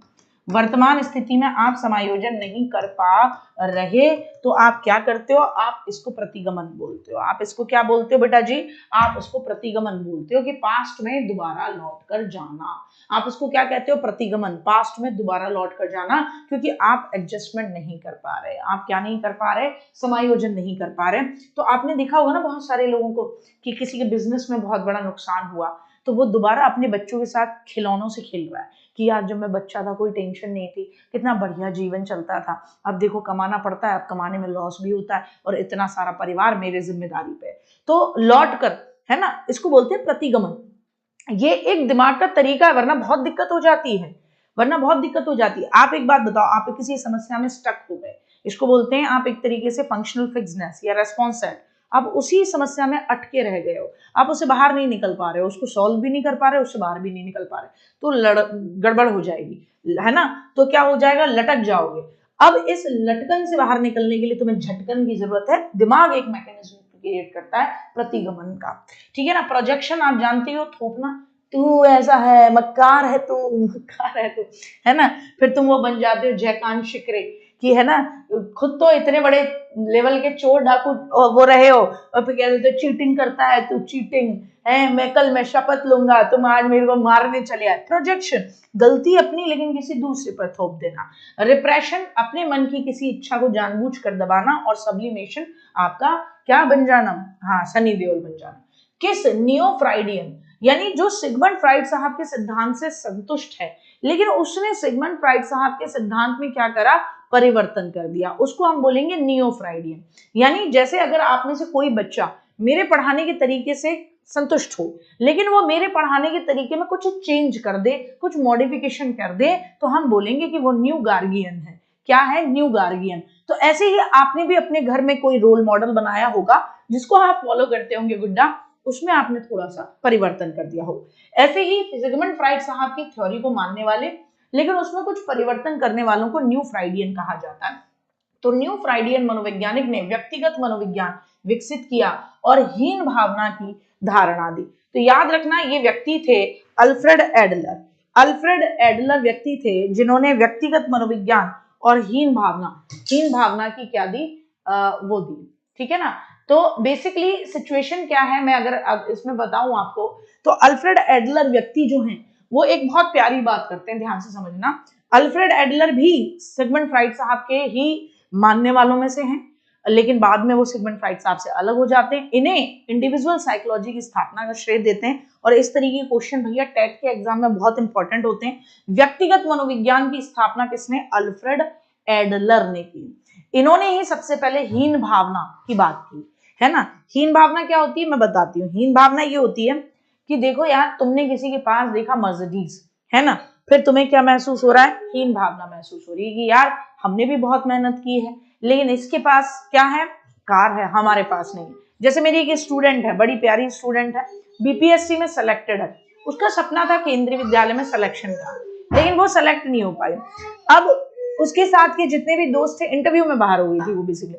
A: वर्तमान स्थिति में आप समायोजन नहीं कर पा रहे तो आप क्या करते हो, आप इसको प्रतिगमन बोलते हो। आप इसको क्या बोलते हो बेटा जी? आप उसको प्रतिगमन बोलते हो, कि पास्ट में दोबारा लौट कर जाना। आप उसको क्या कहते हो? प्रतिगमन, पास्ट में दोबारा लौट कर जाना, क्योंकि आप एडजस्टमेंट नहीं कर पा रहे। आप क्या नहीं कर पा रहे? समायोजन नहीं कर पा रहे। तो आपने देखा होगा ना बहुत सारे लोगों को कि किसी के बिजनेस में बहुत बड़ा नुकसान हुआ तो वो दोबारा अपने बच्चों के साथ खिलौनों से खेल रहा है, कि यार जब मैं बच्चा था कोई टेंशन नहीं थी, कितना बढ़िया जीवन चलता था, अब देखो कमाना पड़ता है, अब कमाने में लॉस भी होता है और इतना सारा परिवार मेरे जिम्मेदारी पे। तो लौट कर, है ना, इसको बोलते हैं प्रतिगमन। ये एक दिमाग का तरीका है, वरना बहुत दिक्कत हो जाती है, वरना बहुत दिक्कत हो जाती है। आप एक बात बताओ, आप किसी समस्या में स्टक हो गए, इसको बोलते हैं आप एक तरीके से फंक्शनल फिक्सनेस या रेस्पॉन्स सेट। आप उसी समस्या में अटके रह गए हो, आप उससे बाहर नहीं निकल पा रहे हो, उसको सॉल्व भी नहीं कर पा रहे हो, उससे बाहर भी नहीं निकल पा रहे, तो गड़बड़ हो जाएगी, है ना। तो क्या हो जाएगा, लटक जाओगे। अब इस लटकन से बाहर निकलने के लिए तुम्हें झटकन की जरूरत है। दिमाग एक मैकेनिज्म क्रिएट करता है प्रतिगमन का, ठीक है ना। प्रोजेक्शन आप जानते हो, थोपना, तू ऐसा है, मक्कार है तू, मक्कार है तू, है ना। फिर तुम वो बन जाते हो जयकांत शिकरे कि, है ना, खुद तो इतने बड़े लेवल के चोर डाकू वो रहे हो, और फिर कह देते चीटिंग करता है तू, चीटिंग है, मैं शपथ लूंगा, तुम आज मेरे को मारने चले आए। प्रोजेक्शन, गलती अपनी लेकिन किसी दूसरे पर थोप देना। रिप्रेशन, अपने मन की किसी इच्छा को जानबूझकर दबाना। और सब्लिमेशन, आपका क्या बन जाना, हाँ, सनी देओल बन जाना। किस नियो फ्राइडियन, यानी जो सिगमंड फ्राइड साहब के सिद्धांत से संतुष्ट है, लेकिन उसने सिगमंड फ्राइड साहब के सिद्धांत में क्या करा, परिवर्तन कर दिया, उसको हम बोलेंगे नियो फ्राइडियन। यानी जैसे अगर आप में से कोई बच्चा मेरे पढ़ाने के तरीके से संतुष्ट हो, लेकिन वो मेरे पढ़ाने के तरीके में कुछ चेंज कर दे, कुछ मॉडिफिकेशन कर दे, तो हम बोलेंगे कि वो न्यू गार्गियन है। क्या है, न्यू गार्गियन। तो ऐसे ही आपने भी अपने घर में कोई रोल मॉडल बनाया होगा जिसको आप फॉलो करते होंगे गुड्डा, उसमें आपने थोड़ा सा परिवर्तन कर दिया हो। ऐसे ही सिगमंड फ्राइड साहब की थ्योरी को मानने वाले लेकिन उसमें कुछ परिवर्तन करने वालों को न्यू फ्राइडियन कहा जाता है। तो न्यू फ्राइडियन मनोवैज्ञानिक ने व्यक्तिगत मनोविज्ञान विकसित किया और हीन भावना की धारणा दी। तो याद रखना, ये व्यक्ति थे अल्फ्रेड एडलर। अल्फ्रेड एडलर व्यक्ति थे जिन्होंने व्यक्तिगत मनोविज्ञान और हीन भावना की क्या दी, वो दी, ठीक है ना। तो बेसिकली सिचुएशन क्या है, मैं अगर इसमें बताऊं आपको, तो अल्फ्रेड एडलर व्यक्ति जो हैं वो एक बहुत प्यारी बात करते हैं, ध्यान से समझना। अल्फ्रेड एडलर भी सिगमंड फ्राइड साहब के ही मानने वालों में से हैं, लेकिन बाद में वो सिगमंड फ्राइड साहब से अलग हो जाते हैं। इन्हें इंडिविजुअल साइकोलॉजी की स्थापना का श्रेय देते हैं। और इस तरीके के क्वेश्चन भैया टेट के एग्जाम में बहुत इंपॉर्टेंट होते हैं। व्यक्तिगत मनोविज्ञान की स्थापना किसने, अल्फ्रेड एडलर ने की। इन्होंने ही सबसे पहले हीन भावना की बात की, है ना। हीन भावना क्या होती है, मैं बताती हूँ। हीन भावना ये होती है कि देखो यार, तुमने किसी के पास देखा मर्सिडीज, है ना, फिर तुम्हें क्या महसूस हो रहा है, हीन भावना महसूस हो रही है कि यार हमने भी बहुत मेहनत की है, लेकिन इसके पास क्या है, कार है, हमारे पास नहीं। जैसे मेरी एक स्टूडेंट है, बड़ी प्यारी स्टूडेंट है, बीपीएससी में सिलेक्टेड है, उसका सपना था केंद्रीय विद्यालय में सिलेक्शन का, लेकिन वो सिलेक्ट नहीं हो पाई। अब उसके साथ के जितने भी दोस्त थे, इंटरव्यू में बाहर हो गई थी वो बेसिकली,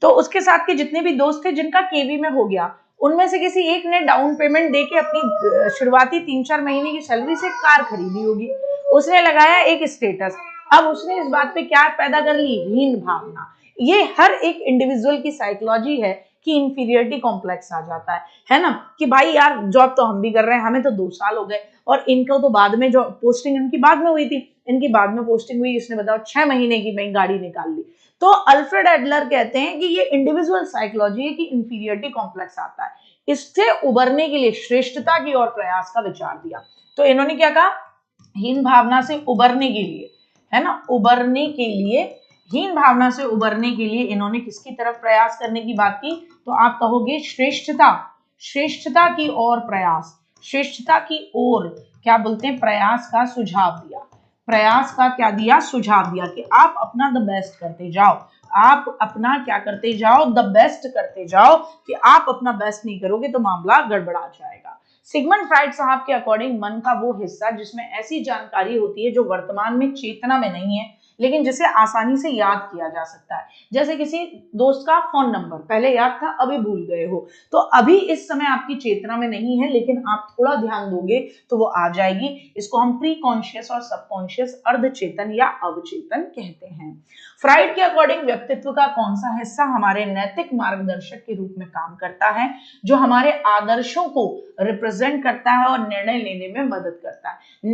A: तो उसके साथ के जितने भी दोस्त थे जिनका केवी में हो गया, उनमें से किसी एक ने डाउन पेमेंट देके अपनी शुरुआती 3-4 महीने की सैलरी से कार खरीदी होगी। उसने लगाया एक स्टेटस। अब उसने इस बात पे क्या पैदा कर ली, हीन भावना। ये हर एक इंडिविजुअल की साइकोलॉजी है कि इंफीरियरिटी कॉम्प्लेक्स आ जाता है ना, कि भाई यार जॉब तो हम भी कर रहे हैं, हमें तो 2 साल हो गए, और इनको तो बाद में जो पोस्टिंग इनकी बाद में हुई थी, इनकी बाद में पोस्टिंग हुई, इसने बताओ 6 महीने की मैं गाड़ी निकाल ली। तो अल्फ्रेड एडलर कहते हैं कि ये इंडिविजुअल साइकोलॉजी है कि इंफीरियरिटी कॉम्प्लेक्स आता है, इससे उबरने के लिए श्रेष्ठता की ओर प्रयास का विचार दिया। तो इन्होंने क्या कहा, हीन भावना से उबरने के लिए, है ना, उबरने के लिए, हीन भावना से उबरने के लिए इन्होंने किसकी तरफ प्रयास करने की बात की, तो आप कहोगे श्रेष्ठता की ओर प्रयास, श्रेष्ठता की ओर क्या बोलते हैं, प्रयास का सुझाव दिया। प्रयास का क्या दिया, सुझाव दिया कि आप अपना द बेस्ट करते जाओ, आप अपना क्या करते जाओ, द बेस्ट करते जाओ, कि आप अपना बेस्ट नहीं करोगे तो मामला गड़बड़ा जाएगा। सिगमंड फ्राइड साहब के अकॉर्डिंग मन का वो हिस्सा जिसमें ऐसी जानकारी होती है जो वर्तमान में चेतना में नहीं है, लेकिन जिसे आसानी से याद किया जा सकता है। जैसे किसी दोस्त का फोन नंबर पहले याद था, अभी भूल गए हो, तो अभी इस समय आपकी चेतना में नहीं है, लेकिन आप थोड़ा ध्यान दोगे तो वो आ जाएगी। इसको हम प्री कॉन्शियस और सबकॉन्शियस, अर्धचेतन या अवचेतन कहते हैं। फ्राइड के अकॉर्डिंग व्यक्तित्व का कौन सा हिस्सा हमारे नैतिक मार्गदर्शक के रूप में काम करता है, जो हमारे आदर्शों को रिप्रेजेंट करता है और निर्णय लेने में मदद करता है।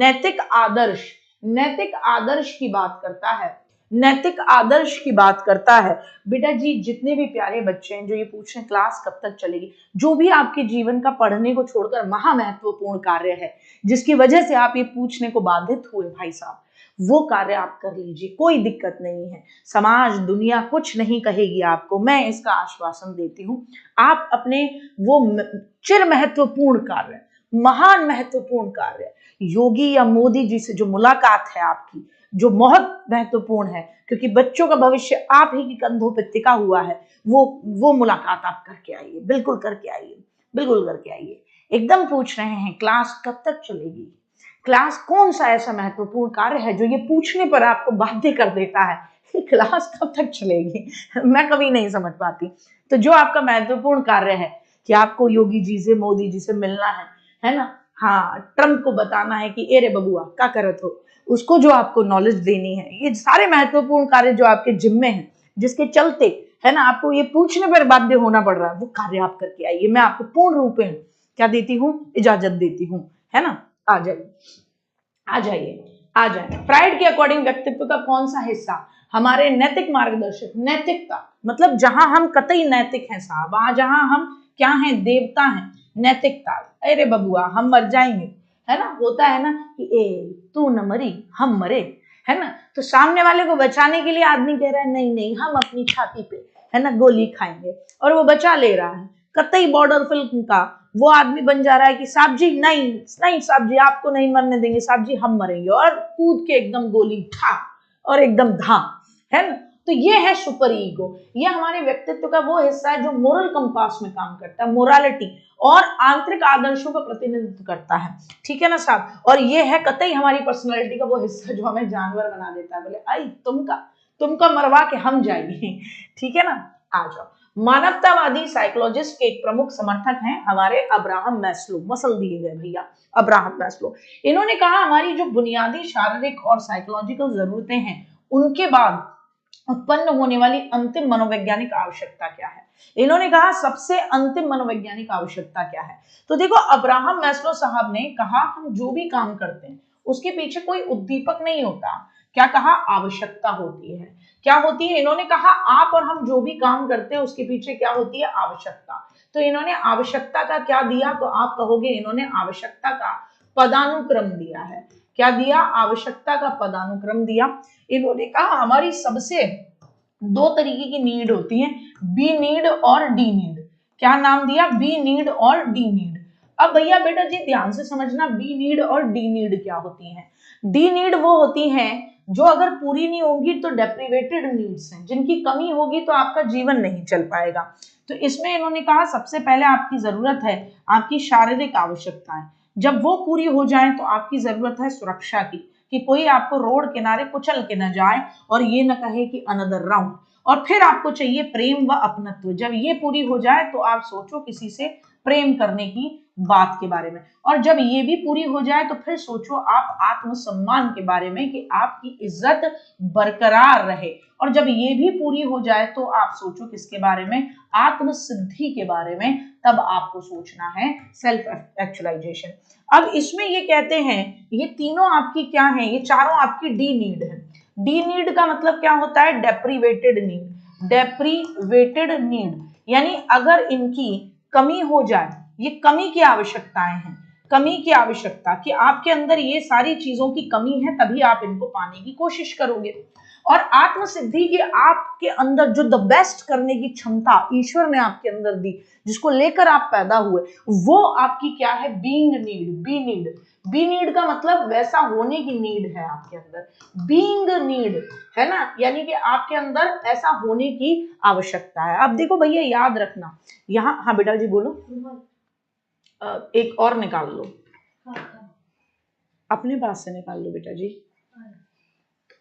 A: नैतिक आदर्श की बात करता है। नैतिक आदर्श की बात करता है। बेटा जी जितने भी प्यारे बच्चे हैं जो ये पूछ रहे हैं क्लास कब तक चलेगी, जो भी आपके जीवन का पढ़ने को छोड़कर महा महत्वपूर्ण कार्य है जिसकी वजह से आप ये पूछने को बाधित हुए भाई साहब, वो कार्य आप कर लीजिए, कोई दिक्कत नहीं है। समाज दुनिया कुछ नहीं कहेगी आपको, मैं इसका आश्वासन देती हूँ। आप अपने वो चिर महत्वपूर्ण कार्य, महान महत्वपूर्ण कार्य, योगी या मोदी जी से जो मुलाकात है आपकी, जो बहुत महत्वपूर्ण है क्योंकि बच्चों का भविष्य आप ही के कंधों पर टिका हुआ है, वो मुलाकात आप करके आइए, बिल्कुल करके आइए, बिल्कुल करके आइए। एकदम पूछ रहे हैं क्लास कब तक चलेगी, क्लास कौन सा ऐसा महत्वपूर्ण कार्य है जो ये पूछने पर आपको बाध्य कर देता है कि क्लास कब तक चलेगी। मैं कभी नहीं समझ पाती। तो जो आपका महत्वपूर्ण कार्य है कि आपको योगी जी से मोदी जी से मिलना है ना, हाँ, ट्रम्प को बताना है कि एरे बबुआ क्या करत हो, उसको जो आपको नॉलेज देनी है, ये सारे महत्वपूर्ण कार्य जो आपके जिम्मे हैं, जिसके चलते है ना आपको ये पूछने पर बाध्य होना पड़ रहा है, वो कार्य आप करके आइए। मैं आपको पूर्ण रूप में क्या देती हूँ, इजाजत देती हूँ, है ना। आ जाइए, आ जाइए, आ जाए। फ्राइड के अकॉर्डिंग व्यक्तित्व का कौन सा हिस्सा हमारे नैतिक मार्गदर्शक, नैतिकता मतलब जहां हम कतई नैतिक हैं साहब, वहां जहां हम क्या हैं, देवता हैं, नैतिकता। अरे बबुआ हम मर जाएंगे, है ना, होता है ना कि ए तू न मरी हम मरे, है ना। तो सामने वाले को बचाने के लिए आदमी कह रहा है नहीं नहीं हम अपनी छाती पे है ना गोली खाएंगे, और वो बचा ले रहा है। कतई बॉर्डर फिल्म का वो आदमी बन जा रहा है कि साहब जी नहीं नहीं साहब जी आपको नहीं मरने देंगे, साहब जी हम मरेंगे, और कूद के एकदम गोली ठा और एकदम धाम, है ना। तो ये है सुपर ईगो, ये हमारे व्यक्तित्व का वो हिस्सा है जो मोरल कंपास में काम करता है, मोरालिटी और आंतरिक आदर्शों का प्रतिनिधित्व करता है, ठीक है ना साहब। और ये है कतई हमारी पर्सनालिटी का वो हिस्सा जो हमें जानवर बना देता है, बोले आई तुमका मरवा के हम जाएंगे, ठीक है ना। आ जाओ। मानवतावादी साइकोलॉजिस्ट के एक प्रमुख समर्थक हैं हमारे अब्राहम मैस्लो, मसल दिए गए भैया अब्राहम मैस्लो। इन्होंने कहा हमारी जो बुनियादी शारीरिक और साइकोलॉजिकल जरूरतें हैं उनके बाद उत्पन्न होने वाली अंतिम मनोवैज्ञानिक आवश्यकता क्या है। इन्होंने कहा सबसे अंतिम मनोवैज्ञानिक आवश्यकता क्या है। तो देखो अब्राहम मैस्लो साहब ने कहा हम जो भी काम करते हैं उसके पीछे कोई उद्दीपक नहीं होता, क्या कहा, आवश्यकता होती है। क्या होती है, इन्होंने कहा आप और हम जो भी काम करते हैं उसके पीछे क्या होती है, आवश्यकता। तो इन्होंने आवश्यकता का क्या दिया, तो आप कहोगे इन्होंने आवश्यकता का पदानुक्रम दिया है। क्या दिया, आवश्यकता का पदानुक्रम दिया। इन्होंने कहा हमारी सबसे दो तरीके की नीड होती है, बी नीड और डी नीड। क्या नाम दिया, बी नीड और डी नीड। अब भैया बेटा जी ध्यान से समझना, बी नीड और डी नीड क्या होती है। डी नीड वो होती हैं जो अगर पूरी नहीं होगी तो डेप्रिवेटेड नीड्स हैं, जिनकी कमी होगी तो आपका जीवन नहीं चल पाएगा। तो इसमें इन्होंने कहा सबसे पहले आपकी जरूरत है आपकी शारीरिक आवश्यकताएं, जब वो पूरी हो जाए तो आपकी जरूरत है सुरक्षा की, कि कोई आपको रोड किनारे कुचल के न जाए और ये न कहे कि अनदर राउंड। और फिर आपको चाहिए प्रेम व अपनत्व, जब ये पूरी हो जाए तो आप सोचो किसी से प्रेम करने की बात के बारे में, और जब ये भी पूरी हो जाए तो फिर सोचो आप आत्मसम्मान के बारे में कि आपकी इज्जत बरकरार रहे, और जब ये भी पूरी हो जाए तो आप सोचो किसके बारे में, आत्मसिद्धि के बारे में। तब आपको सोचना है सेल्फ एक्चुअलाइजेशन। अब इसमें ये कहते हैं ये तीनों आपकी क्या है, ये चारों आपकी डी नीड है। डी नीड का मतलब क्या होता है, डेप्रीवेटेड नीड, डेप्रीवेटेड नीड यानी अगर इनकी कमी हो जाए, ये कमी की आवश्यकताएं हैं, कमी की आवश्यकता कि आपके अंदर ये सारी चीजों की कमी है तभी आप इनको पाने की कोशिश करोगे। और आत्मसिद्धि की आपके अंदर जो द बेस्ट करने की क्षमता ईश्वर ने आपके अंदर दी, जिसको लेकर आप पैदा हुए, वो आपकी क्या है, being need, B need. B need का मतलब वैसा होने की नीड है आपके अंदर, बीइंग नीड है ना, यानी कि आपके अंदर ऐसा होने की आवश्यकता है। अब देखो भैया याद रखना यहाँ, हाँ बेटा जी बोलो, एक और निकाल लो, अपने पास से निकाल लो बेटा जी।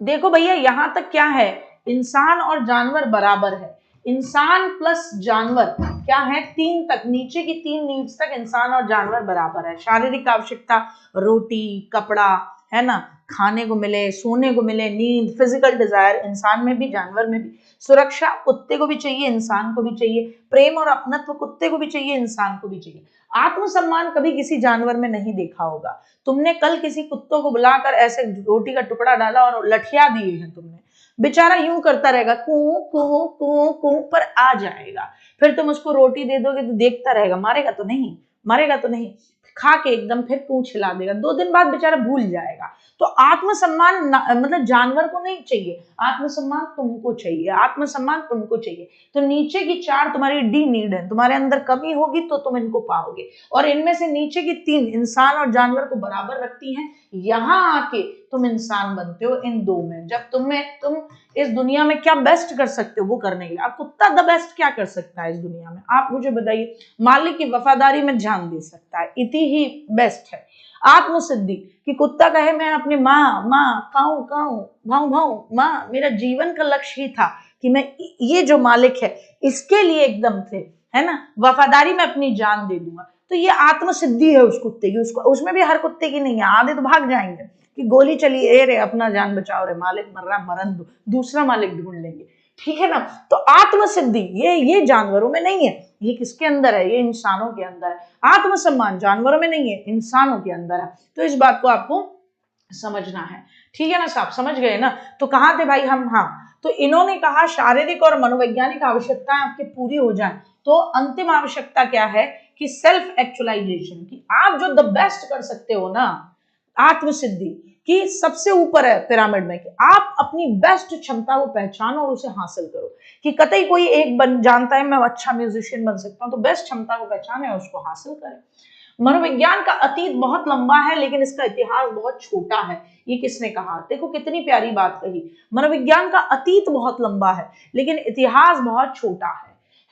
A: देखो भैया यहां तक क्या है, इंसान और जानवर बराबर है, इंसान प्लस जानवर क्या है, तीन तक, नीचे की तीन नीड्स तक इंसान और जानवर बराबर है। शारीरिक आवश्यकता, रोटी कपड़ा, है ना, खाने को मिले, सोने को मिले, नींद, फिजिकल डिजायर, इंसान में भी जानवर में भी। सुरक्षा कुत्ते को भी चाहिए इंसान को भी चाहिए, प्रेम और अपनत्व कुत्ते को भी चाहिए इंसान को भी चाहिए। आत्मसम्मान कभी किसी जानवर में नहीं देखा होगा तुमने, कल किसी कुत्तों को बुलाकर ऐसे रोटी का टुकड़ा डाला और लठिया दिए हैं तुमने, बेचारा यूं करता रहेगा, कू कू कू कू, पर आ जाएगा। फिर तुम उसको रोटी दे दोगे तो देखता रहेगा, मारेगा तो नहीं, मारेगा तो नहीं, खा के एकदम फिर पूंछ हिला देगा, 2 दिन बाद बेचारा भूल जाएगा। तो आत्मसम्मान मतलब जानवर को नहीं चाहिए, आत्मसम्मान तुमको चाहिए, आत्मसम्मान तुमको चाहिए। तो नीचे की 4 तुम्हारी डी नीड है, तुम्हारे अंदर कमी होगी तो तुम इनको पाओगे, और इनमें से नीचे की 3 इंसान और जानवर को बराबर रखती हैं। यहां आके तुम इंसान बनते हो इन 2 में। जब तुम इस दुनिया में क्या बेस्ट कर सकते हो वो करने के लिए। अब कुत्ता द बेस्ट क्या कर सकता है इस दुनिया में, आप मुझे बताइए। मालिक की वफादारी में जान दे सकता है, इति ही बेस्ट है आत्मसिद्धि। कि कुत्ता कहे मैं अपनी माँ माँ काऊ काऊ भाऊ भाऊ माँ, मेरा जीवन का लक्ष्य ही था कि मैं ये जो मालिक है इसके लिए एकदम थे, है ना, वफादारी में अपनी जान दे दूंगा। तो ये आत्मसिद्धि है उस कुत्ते की। उसको उसमें भी हर कुत्ते की नहीं है, आधे तो भाग जाएंगे कि गोली चली, ए रे अपना जान बचाओ रे, मालिक मर रहा मरन दो, दूसरा मालिक ढूंढ लेंगे, ठीक है ना। तो आत्मसिद्धि ये जानवरों में नहीं है, ये किसके अंदर है, ये इंसानों के अंदर है। आत्मसम्मान जानवरों में नहीं है, इंसानों के अंदर है। तो इस बात को आपको समझना है, ठीक है ना साहब, समझ गए ना। तो कहाँ थे भाई हम, हाँ, तो इन्होंने कहा शारीरिक और मनोवैज्ञानिक आवश्यकताएं आपकी पूरी हो जाएं तो अंतिम आवश्यकता क्या है कि सेल्फ एक्चुअलाइजेशन, की आप जो द बेस्ट कर सकते हो ना, आत्मसिद्धि की सबसे ऊपर है पिरामिड में, कि आप अपनी बेस्ट क्षमता को पहचानो और उसे हासिल करो। कि कतई कोई एक जानता है मैं अच्छा म्यूजिशियन बन सकता हूं, तो बेस्ट क्षमता को पहचाने और उसको हासिल करें। मनोविज्ञान का अतीत बहुत लंबा है लेकिन इसका इतिहास बहुत छोटा है। ये किसने कहा, देखो कितनी प्यारी बात कही। मनोविज्ञान का अतीत बहुत लंबा है लेकिन इतिहास बहुत छोटा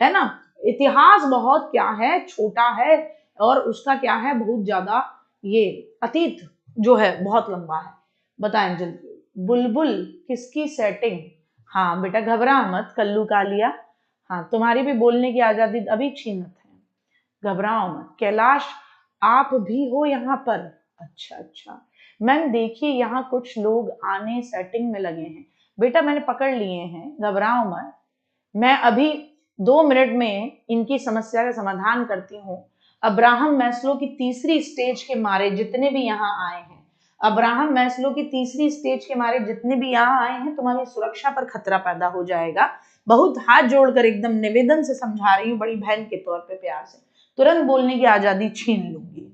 A: है ना। इतिहास बहुत क्या है, छोटा है, और उसका क्या है, बहुत ज्यादा, ये अतीत जो है बहुत लंबा है। बताएं जल्दी, बुलबुल किसकी सेटिंग, हाँ बेटा घबरा मत कल्लू कालिया, हाँ तुम्हारी भी बोलने की आजादी अभी छीनत है, घबराओ मत। कैलाश आप भी हो यहाँ पर, अच्छा अच्छा मैम देखिए यहाँ कुछ लोग आने सेटिंग में लगे हैं, बेटा मैंने पकड़ लिए हैं, घबराओ मत, मैं अभी 2 मिनट में इनकी समस्या का समाधान करती हूँ। अब्राहम मैस्लो की तीसरी स्टेज के मारे जितने भी यहाँ आए हैं, अब्राहम मैस्लो की तीसरी स्टेज के मारे जितने भी यहाँ आए हैं, तुम्हारी सुरक्षा पर खतरा पैदा हो जाएगा। बहुत हाथ जोड़कर एकदम निवेदन से समझा रही हूँ, बड़ी बहन के तौर पे प्यार से, तुरंत बोलने की आजादी छीन लूंगी,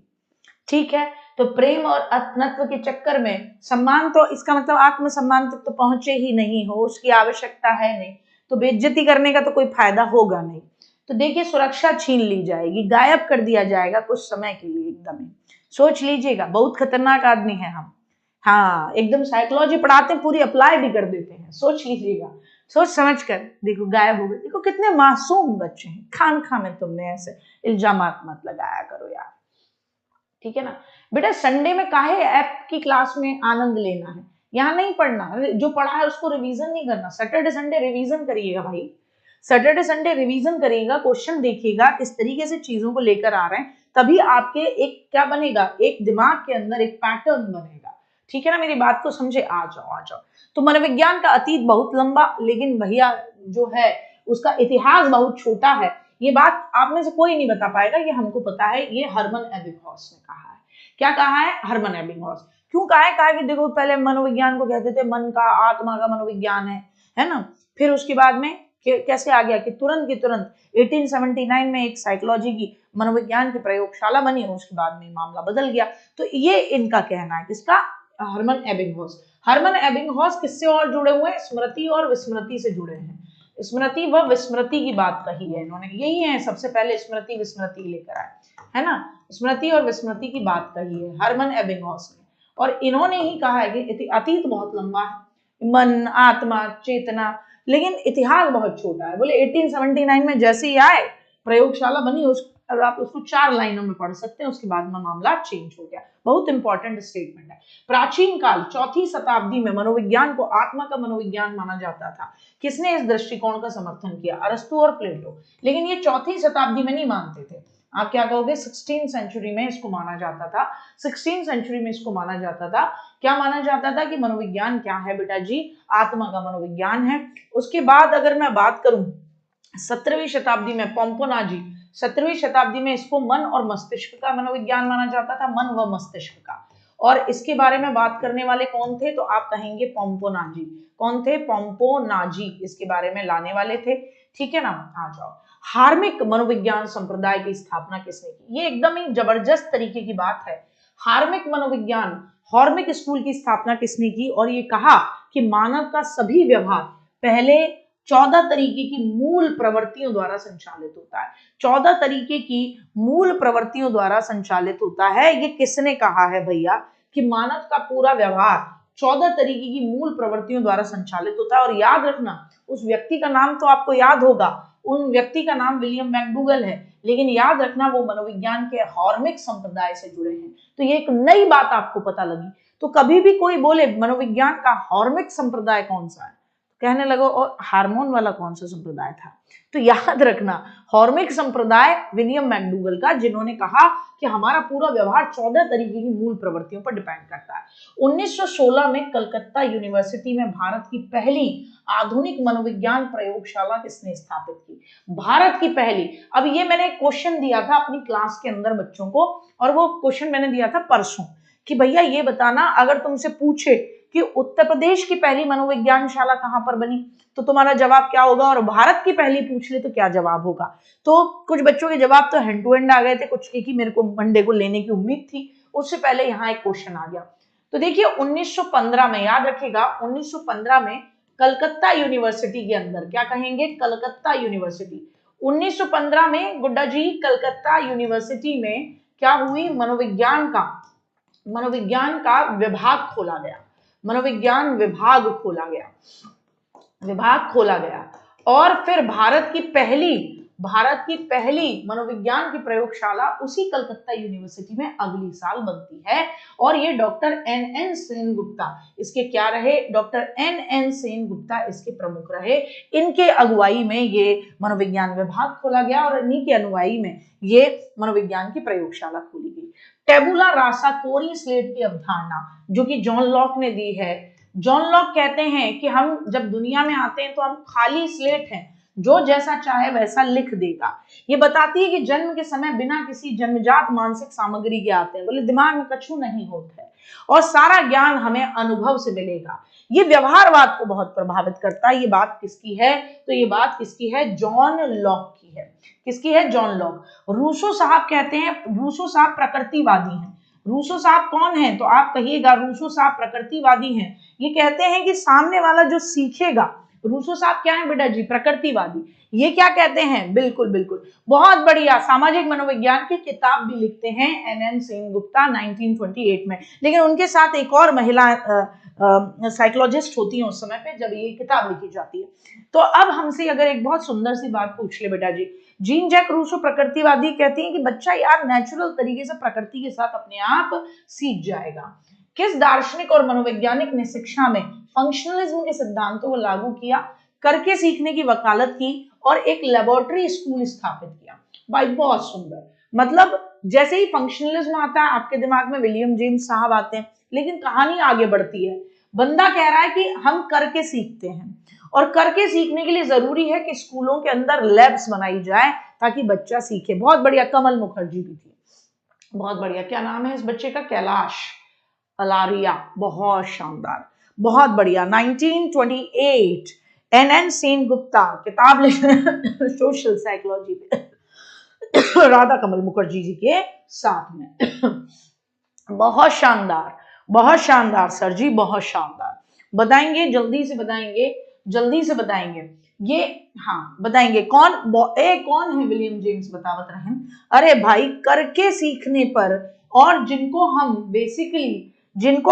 A: ठीक है। तो प्रेम और अपनत्व के चक्कर में सम्मान, तो इसका मतलब आत्मसम्मान तक तो पहुंचे ही नहीं हो, उसकी आवश्यकता है नहीं, तो बेइज्जती करने का तो कोई फायदा होगा नहीं। तो देखिए सुरक्षा छीन ली जाएगी, गायब कर दिया जाएगा कुछ समय के लिए, एकदम ही सोच लीजिएगा, बहुत खतरनाक आदमी है हम, हाँ एकदम साइकोलॉजी पढ़ाते हैं, पूरी अप्लाई भी कर देते हैं, सोच लीजिएगा, सोच समझ कर। देखो गायब हो गए, देखो कितने मासूम बच्चे हैं, खान खा में तुमने ऐसे इल्जामात मत लगाया करो यार, ठीक है ना। बेटा संडे में काहे ऐप की क्लास में आनंद लेना है, यहाँ नहीं पढ़ना, जो पढ़ा है उसको रिवीजन नहीं करना। सैटरडे संडे रिवीजन करिएगा भाई, सैटरडे संडे रिवीजन करिएगा, क्वेश्चन देखिएगा किस तरीके से चीजों को लेकर आ रहे हैं, तभी आपके एक क्या बनेगा, एक दिमाग के अंदर एक पैटर्न बनेगा, ठीक है ना। मेरी बात को समझे, आ जाओ आ जाओ। तो मनोविज्ञान का अतीत बहुत लंबा लेकिन भैया जो है उसका इतिहास बहुत छोटा है। ये बात आप में से कोई नहीं बता पाएगा, ये हमको पता है, ये हरमन एबिंगहॉस ने कहा है। क्या कहा है, हरमन एबिंगहॉस। क्यों कहा है, कहा कि देखो पहले मनोविज्ञान को कहते थे मन का आत्मा का मनोविज्ञान है ना। फिर उसके बाद में कैसे आ गया कि तुरंत की तुरंत 1879 में एक साइकोलॉजी की मनोविज्ञान की प्रयोगशाला बनी, उसके बाद में मामला बदल गया। तो ये इनका कहना है, किसका, हरमन एबिंगहॉस। हरमन एबिंगहॉस किससे और जुड़े हुए हैं, स्मृति और विस्मृति से जुड़े हैं। स्मृति व विस्मृति की बात कही है इन्होंने, यही है सबसे पहले स्मृति विस्मृति लेकर आए, है ना। स्मृति और विस्मृति की बात कही है हरमन एबिंगहॉस ने, और इन्होंने ही कहा है कि अतीत बहुत लंबा है, मन आत्मा चेतना, लेकिन इतिहास बहुत छोटा है। बोले 1879 में जैसे ही आए, प्रयोगशाला बनी, उस आप उसको 4 लाइनों में पढ़ सकते हैं, उसके बाद में मामला चेंज हो गया। बहुत इंपॉर्टेंट स्टेटमेंट है। प्राचीन काल 4वीं शताब्दी में मनोविज्ञान को आत्मा का मनोविज्ञान माना जाता था। किसने इस दृष्टिकोण का समर्थन किया, अरस्तु और प्लेटो। लेकिन ये 4वीं शताब्दी में नहीं मानते थे, आप क्या कहोगे, 16th सेंचुरी में इसको माना जाता था। 16th सेंचुरी में इसको माना जाता था, क्या माना जाता था कि मनोविज्ञान क्या है बेटा जी, आत्मा का मनोविज्ञान है। उसके बाद अगर मैं बात करूं 17वीं शताब्दी में पोम्पोनाजी, 17वीं शताब्दी में इसको मन और मस्तिष्क का मनोविज्ञान माना जाता था, मन व मस्तिष्क का। और इसके बारे में बात करने वाले कौन थे, तो आप कहेंगे पोम्पोनाजी। कौन थे? पोम्पोनाजी इसके बारे में लाने वाले थे। ठीक है ना, आ जाओ। हार्मिक मनोविज्ञान संप्रदाय की स्थापना किसने की? ये एकदम ही जबरदस्त तरीके की बात है। हार्मिक मनोविज्ञान, हॉर्मिक स्कूल की स्थापना किसने की? और ये कहा कि मानव का सभी व्यवहार पहले 14 तरीके की मूल प्रवृत्तियों द्वारा संचालित होता है। 14 तरीके की मूल प्रवृत्तियों द्वारा संचालित होता है। ये किसने कहा है भैया कि मानव का पूरा व्यवहार 14 तरीके की मूल प्रवृत्तियों द्वारा संचालित होता है। और याद रखना, उस व्यक्ति का नाम तो आपको याद होगा, उन व्यक्ति का नाम विलियम मैकडूगल है, लेकिन याद रखना वो मनोविज्ञान के हॉर्मिक संप्रदाय से जुड़े हैं। तो ये एक नई बात आपको पता लगी। तो कभी भी कोई बोले मनोविज्ञान का हॉर्मिक संप्रदाय कौन सा है, कहने लगो और हार्मोन वाला कौन सा संप्रदाय था, तो याद रखना हॉर्मिक संप्रदाय विलियम मैकडूगल का, जिन्होंने कहा कि हमारा पूरा व्यवहार 14 तरीके की मूल प्रवृत्तियों पर डिपेंड करता है। 1916 में कलकत्ता यूनिवर्सिटी में भारत की पहली आधुनिक मनोविज्ञान प्रयोगशाला किसने स्थापित की? भारत की पहली। अब ये मैंने क्वेश्चन दिया था अपनी क्लास के अंदर बच्चों को, और वो क्वेश्चन मैंने दिया था परसों कि भैया ये बताना, अगर तुमसे पूछे कि उत्तर प्रदेश की पहली मनोविज्ञान शाला कहां पर बनी, तो तुम्हारा जवाब क्या होगा, और भारत की पहली पूछ ले तो क्या जवाब होगा। तो कुछ बच्चों के जवाब तो हैंड टू हैंड आ गए थे, कुछ की मेरे को मंडे को लेने की उम्मीद थी, उससे पहले यहाँ एक क्वेश्चन आ गया। तो देखिए 1915 में, याद रखिएगा 1915 में कलकत्ता यूनिवर्सिटी के अंदर, क्या कहेंगे, कलकत्ता यूनिवर्सिटी। 1915 में गुड्डा जी कलकत्ता यूनिवर्सिटी में क्या हुई, मनोविज्ञान का विभाग खोला गया। मनोविज्ञान विभाग खोला गया और फिर भारत की पहली मनोविज्ञान की प्रयोगशाला उसी कलकत्ता यूनिवर्सिटी में अगली साल बनती है। और ये डॉक्टर एन सेन गुप्ता इसके क्या रहे, डॉक्टर एन सेन गुप्ता इसके प्रमुख रहे। इनके अगुवाई में ये मनोविज्ञान विभाग खोला गया और इन्हीं की अगुवाई में ये मनोविज्ञान की प्रयोगशाला खोली गई। टेबुला रासा कोरी स्लेट की अवधारणा जो कि जॉन लॉक ने दी है। जॉन लॉक कहते हैं कि हम जब दुनिया में आते हैं तो हम खाली स्लेट हैं, जो जैसा चाहे वैसा लिख देगा। ये बताती है कि जन्म के समय बिना किसी जन्मजात मानसिक सामग्री के आते हैं, बोले दिमाग में कछु नहीं होता है और सारा ज्ञान हमें अनुभव से मिलेगा। ये व्यवहारवाद को बहुत प्रभावित करता है। ये बात किसकी है, तो ये बात किसकी है, जॉन लॉक की है। किसकी है, जॉन लॉक। रूसो साहब कहते हैं, रूसो साहब प्रकृतिवादी हैं। रूसो साहब कौन है, तो आप कहिएगा रूसो साहब प्रकृतिवादी हैं। ये कहते हैं कि सामने वाला जो सीखेगा, रूसो साहब क्या है बेटा जी, प्रकृतिवादी। ये क्या कहते हैं, बिल्कुल बिल्कुल, बहुत बढ़िया, सामाजिक मनोविज्ञान की किताब भी लिखते हैं एन सेन गुप्ता 1928 में। लेकिन उनके साथ एक और महिला साइकोलॉजिस्ट होती है उस समय पे जब ये किताब लिखी जाती है। तो अब हमसे अगर एक बहुत सुंदर सी बात पूछ ले बेटा जी, जीन जैक रूसो प्रकृतिवादी कहती हैं कि बच्चा यार नेचुरल तरीके से प्रकृति के साथ अपने आप सीख जाएगा। किस दार्शनिक और मनोवैज्ञानिक ने शिक्षा में फंक्शनलिज्म के सिद्धांतों को लागू किया, करके सीखने की वकालत की और एक लेबोरेटरी स्कूल स्थापित किया। भाई बहुत सुंदर, मतलब जैसे ही फंक्शनलिज्म आता है आपके दिमाग में विलियम जेम्स साहब आते हैं, लेकिन कहानी आगे बढ़ती है। बंदा कह रहा है कि हम करके सीखते हैं और करके सीखने के लिए जरूरी है कि स्कूलों के अंदर लैब्स बनाई जाए ताकि बच्चा सीखे। बहुत बढ़िया, कमल मुखर्जी भी थी, बहुत बढ़िया। क्या नाम है इस बच्चे का, कैलाश अलारिया, बहुत शानदार, बहुत बढ़िया। 1928 एन सेन गुप्ता किताब लिख सोशल साइकोलॉजी पे राधा कमल मुखर्जी जी के साथ में। बहुत शानदार, बहुत शानदार सर जी, बहुत शानदार। बताएंगे, जल्दी से बताएंगे, जल्दी से बताएंगे ये, हाँ बताएंगे कौन कौन है विलियम जेम्स, बतावत रहें। अरे भाई, करके सीखने पर, और जिनको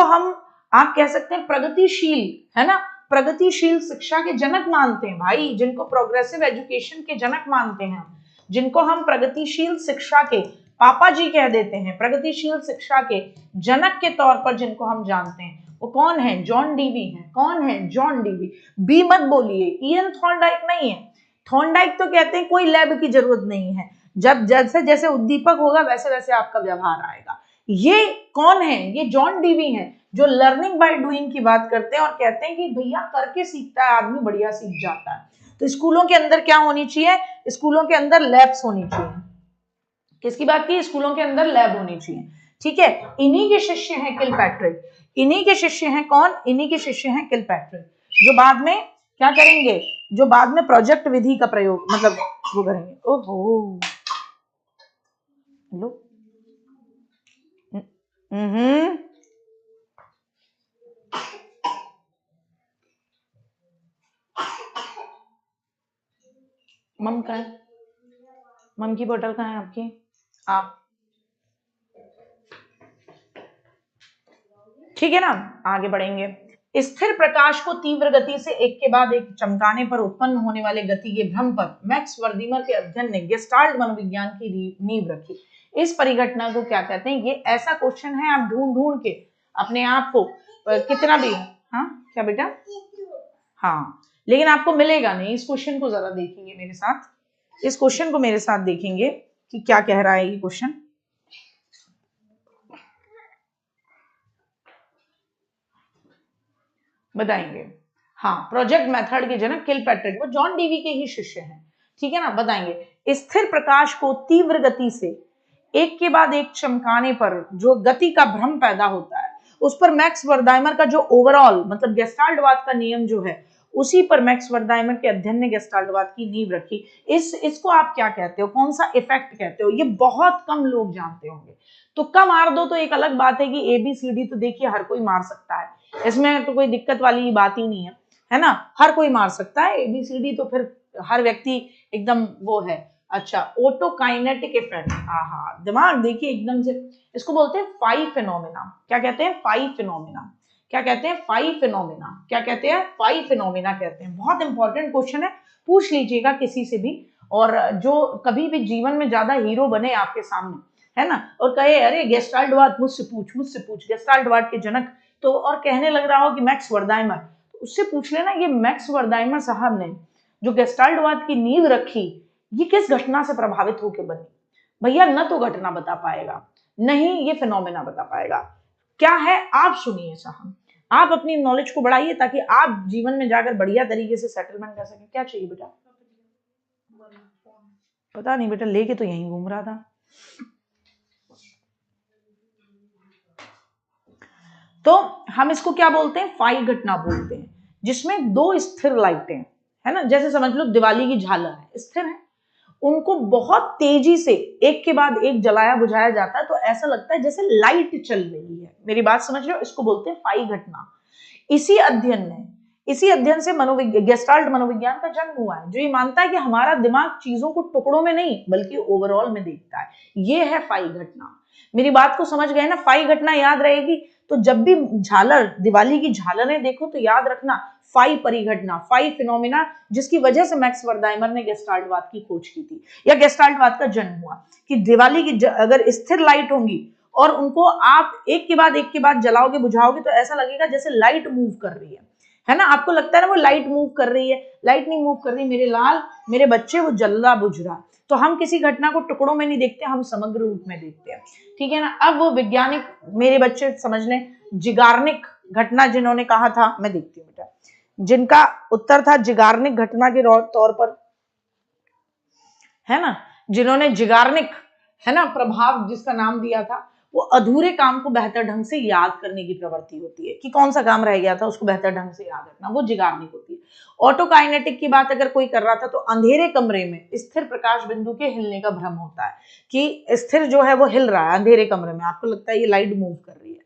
A: हम आप कह सकते हैं प्रगतिशील, है ना, प्रगतिशील शिक्षा के जनक मानते हैं भाई, जिनको प्रोग्रेसिव एजुकेशन के जनक मानते हैं, जिनको हम प्रगतिशील शिक्षा के पापा जी कह देते हैं, प्रगतिशील शिक्षा के जनक के तौर पर जिनको हम जानते हैं, वो कौन है, जॉन डीवी है। कौन है, जॉन डीवी। बी मत बोलिए, इयन थॉर्नडाइक नहीं है। थॉर्नडाइक तो कहते हैं कोई लैब की जरूरत नहीं है, जब जैसे जैसे उद्दीपक होगा वैसे वैसे आपका व्यवहार आएगा। ये कौन है, ये जॉन डीवी है, जो लर्निंग बाय डूइंग की बात करते हैं और कहते हैं कि भैया करके सीखता है आदमी, बढ़िया सीख जाता है। तो स्कूलों के अंदर क्या होनी चाहिए, स्कूलों के अंदर लैब्स होनी चाहिए। किसकी बात की, स्कूलों के अंदर लैब होनी चाहिए। ठीक है, इन्हीं के शिष्य हैं किलपैट्रिक। इन्हीं के शिष्य हैं कौन? इन्हीं के शिष्य हैं किलपैट्रिक, जो बाद में क्या करेंगे, जो बाद में प्रोजेक्ट विधि का प्रयोग मतलब वो करेंगे। ओहो लो मम का है, मम की बोतल कहाँ है आपकी? आप ठीक है ना, आगे बढ़ेंगे। स्थिर प्रकाश को तीव्र गति से एक के बाद एक चमकाने पर उत्पन्न होने वाले गति के भ्रम पर मैक्स वर्दीमर के अध्ययन ने गेस्टाल्ट मनोविज्ञान की नींव रखी। इस परिघटना को क्या कहते हैं? ये ऐसा क्वेश्चन है, आप ढूंढ ढूंढ के अपने आप को कितना भी, हाँ क्या बेटा, हाँ, लेकिन आपको मिलेगा नहीं। इस क्वेश्चन को जरा देखेंगे मेरे साथ, इस क्वेश्चन को मेरे साथ देखेंगे कि क्या कह रहा है ये क्वेश्चन। बताएंगे, हाँ, प्रोजेक्ट मेथड के जनक किलपैट्रिक, वो जॉन डीवी के ही शिष्य हैं, ठीक है ना। बताएंगे, स्थिर प्रकाश को तीव्र गति से एक के बाद एक चमकाने पर जो गति का भ्रम पैदा होता है, उस पर मैक्स वर्दाइमर का जो ओवरऑल मतलब गेस्टाल्टवाद का नियम जो है, उसी पर मैक्स वर्दाइमर के अध्ययन ने गेस्टाल्टवाद की नींव रखी। इसको आप क्या कहते हो, कौन सा इफेक्ट कहते हो? ये बहुत कम लोग जानते होंगे। तुक्का मार दो तो एक अलग बात है कि ABCD तो देखिए हर कोई मार सकता है, इसमें तो कोई दिक्कत वाली बात ही नहीं है ना, हर कोई मार सकता है ABCD, तो फिर हर व्यक्ति एकदम वो है। अच्छा, ऑटोकाइनेटिक इफेक्ट, हाँ, दिमाग देखिए एकदम से, इसको बोलते हैं फाइव फिनोमिना। क्या कहते हैं? Five phenomena. क्या कहते हैं? Five phenomena. क्या कहते हैं? फाइव फिनोमिना कहते हैं। बहुत इंपॉर्टेंट क्वेश्चन है, पूछ लीजिएगा किसी से भी, और जो कभी भी जीवन में ज्यादा हीरो बने आपके सामने, है ना, और कहे अरे गेस्टाल्टवाद मुझसे पूछ गेस्टाल्टवाद के जनक, तो और कहने लग रहा हो कि मैक्स वर्दाइमर, तो उससे पूछ लेना ये मैक्स वर्दाइमर साहब ने जो गेस्टाल्टवाद की नींव रखी, ये किस घटना से प्रभावित होकर बनी? भैया न तो घटना बता पाएगा, नहीं ये फिनोमेना बता पाएगा। क्या है? आप सुनिए साहब, आप अपनी नॉलेज को बढ़ाइए ताकि आप जीवन में जाकर बढ़िया तरीके से सेटलमेंट कर सकें। क्या चाहिए बेटा? पता नहीं बेटा, लेके तो यहीं घूम रहा था। तो हम इसको क्या बोलते हैं? फाई घटना बोलते हैं, जिसमें दो स्थिर लाइटें, है ना, जैसे समझ लो दिवाली की झालर है, स्थिर है, उनको बहुत तेजी से एक के बाद एक जलाया बुझाया जाता है, तो ऐसा लगता है जैसे लाइट चल रही है। मेरी बात समझ रहे हो? इसको बोलते हैं फाई घटना। इसी अध्ययन से गेस्टाल्ट मनोविज्ञान का जन्म हुआ है, जो ये मानता है कि हमारा दिमाग चीजों को टुकड़ों में नहीं बल्कि ओवरऑल में देखता है। ये है फाई घटना। मेरी बात को समझ गए ना? फाई घटना याद रहेगी, तो जब भी झालर, दिवाली की झालरें देखो तो याद रखना फाई परिघटना, फाई फिनोमिना, जिसकी वजह से मैक्स वर्दाइमर ने गेस्टाल्टवाद की खोज की थी, या गेस्टाल्टवाद का जन्म हुआ, कि दिवाली की अगर स्थिर लाइट होंगी और उनको आप एक के बाद जलाओगे बुझाओगे, तो ऐसा लगेगा जैसे लाइट मूव कर रही है ना। आपको लगता है ना वो लाइट मूव कर रही है, लाइट नहीं मूव कर रही मेरे लाल, मेरे बच्चे, वो जल रहा बुझ रहा। तो हम किसी घटना को टुकड़ों में नहीं देखते, हम समग्र रूप में देखते हैं, ठीक है ना। अब वो वैज्ञानिक, मेरे बच्चे समझ लें, जिगार्निक घटना जिन्होंने कहा था, मैं देखती हूँ बेटा, जिनका उत्तर था जिगार्निक घटना के तौर पर, है ना, जिन्होंने जिगार्निक, है ना, प्रभाव जिसका नाम दिया था, वो अधूरे काम को बेहतर ढंग से याद करने की प्रवृत्ति होती है, कि कौन सा काम रह गया था उसको बेहतर ढंग से याद रखना, वो जिगार्निक होती है। ऑटोकाइनेटिक की बात अगर कोई कर रहा था, तो अंधेरे कमरे में स्थिर प्रकाश बिंदु के हिलने का भ्रम होता है, कि स्थिर जो है वो हिल रहा है अंधेरे कमरे में, आपको लगता है ये लाइट मूव कर रही है।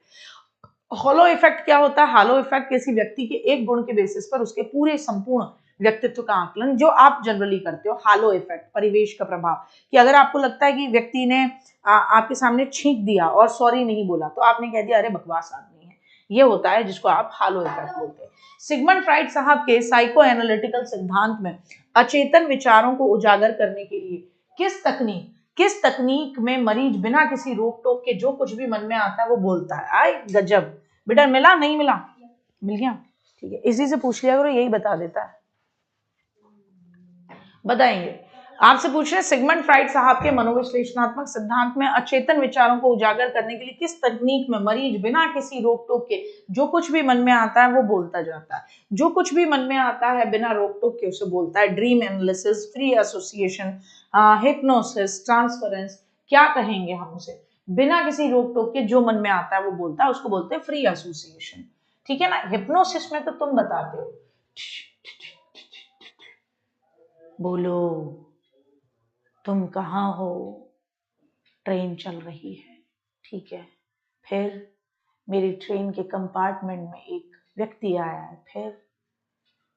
A: हॉलो इफेक्ट क्या होता है? हॉलो इफेक्ट किसी व्यक्ति के एक गुण के बेसिस पर उसके पूरे संपूर्ण व्यक्तित्व का आकलन, जो आप जनरली करते हो, हालो इफेक्ट, परिवेश का प्रभाव, कि अगर आपको लगता है कि व्यक्ति ने आपके सामने छींक दिया और सॉरी नहीं बोला, तो आपने कह दिया अरे बकवास आदमी है, ये होता है जिसको आप हालो इफेक्ट बोलते हैं। सिगमंड फ्राइड साहब के साइको एनालिटिकल सिद्धांत में अचेतन विचारों को उजागर करने के लिए किस तकनीक में मरीज बिना किसी रोक टोक के जो कुछ भी मन में आता है वो बोलता है? आए गजब बेटा, मिला नहीं मिला? मिल गया, ठीक है, इसी से पूछ लिया करो, यही बता देता है। बताएंगे, आपसे पूछ रहे सिगमंड फ्राइड साहब के मनोविश्लेषणात्मक सिद्धांत में अचेतन विचारों को उजागर करने के लिए किस तकनीक में मरीज बिना किसी रोक टोक के जो कुछ भी मन में आता है वो बोलता जाता है? जो कुछ भी मन में आता है बिना रोक टोक के उसे बोलता है। Dream analysis, free association, hypnosis, transference, क्या कहेंगे हम उसे? बिना किसी रोक टोक के जो मन में आता है वो बोलता है, उसको बोलते हैं फ्री एसोसिएशन। ठीक है ना। हिप्नोसिस में तो तुम बताते हो, बोलो तुम कहाँ हो, ट्रेन चल रही है, ठीक है, फिर मेरी ट्रेन के कंपार्टमेंट में एक व्यक्ति आया है,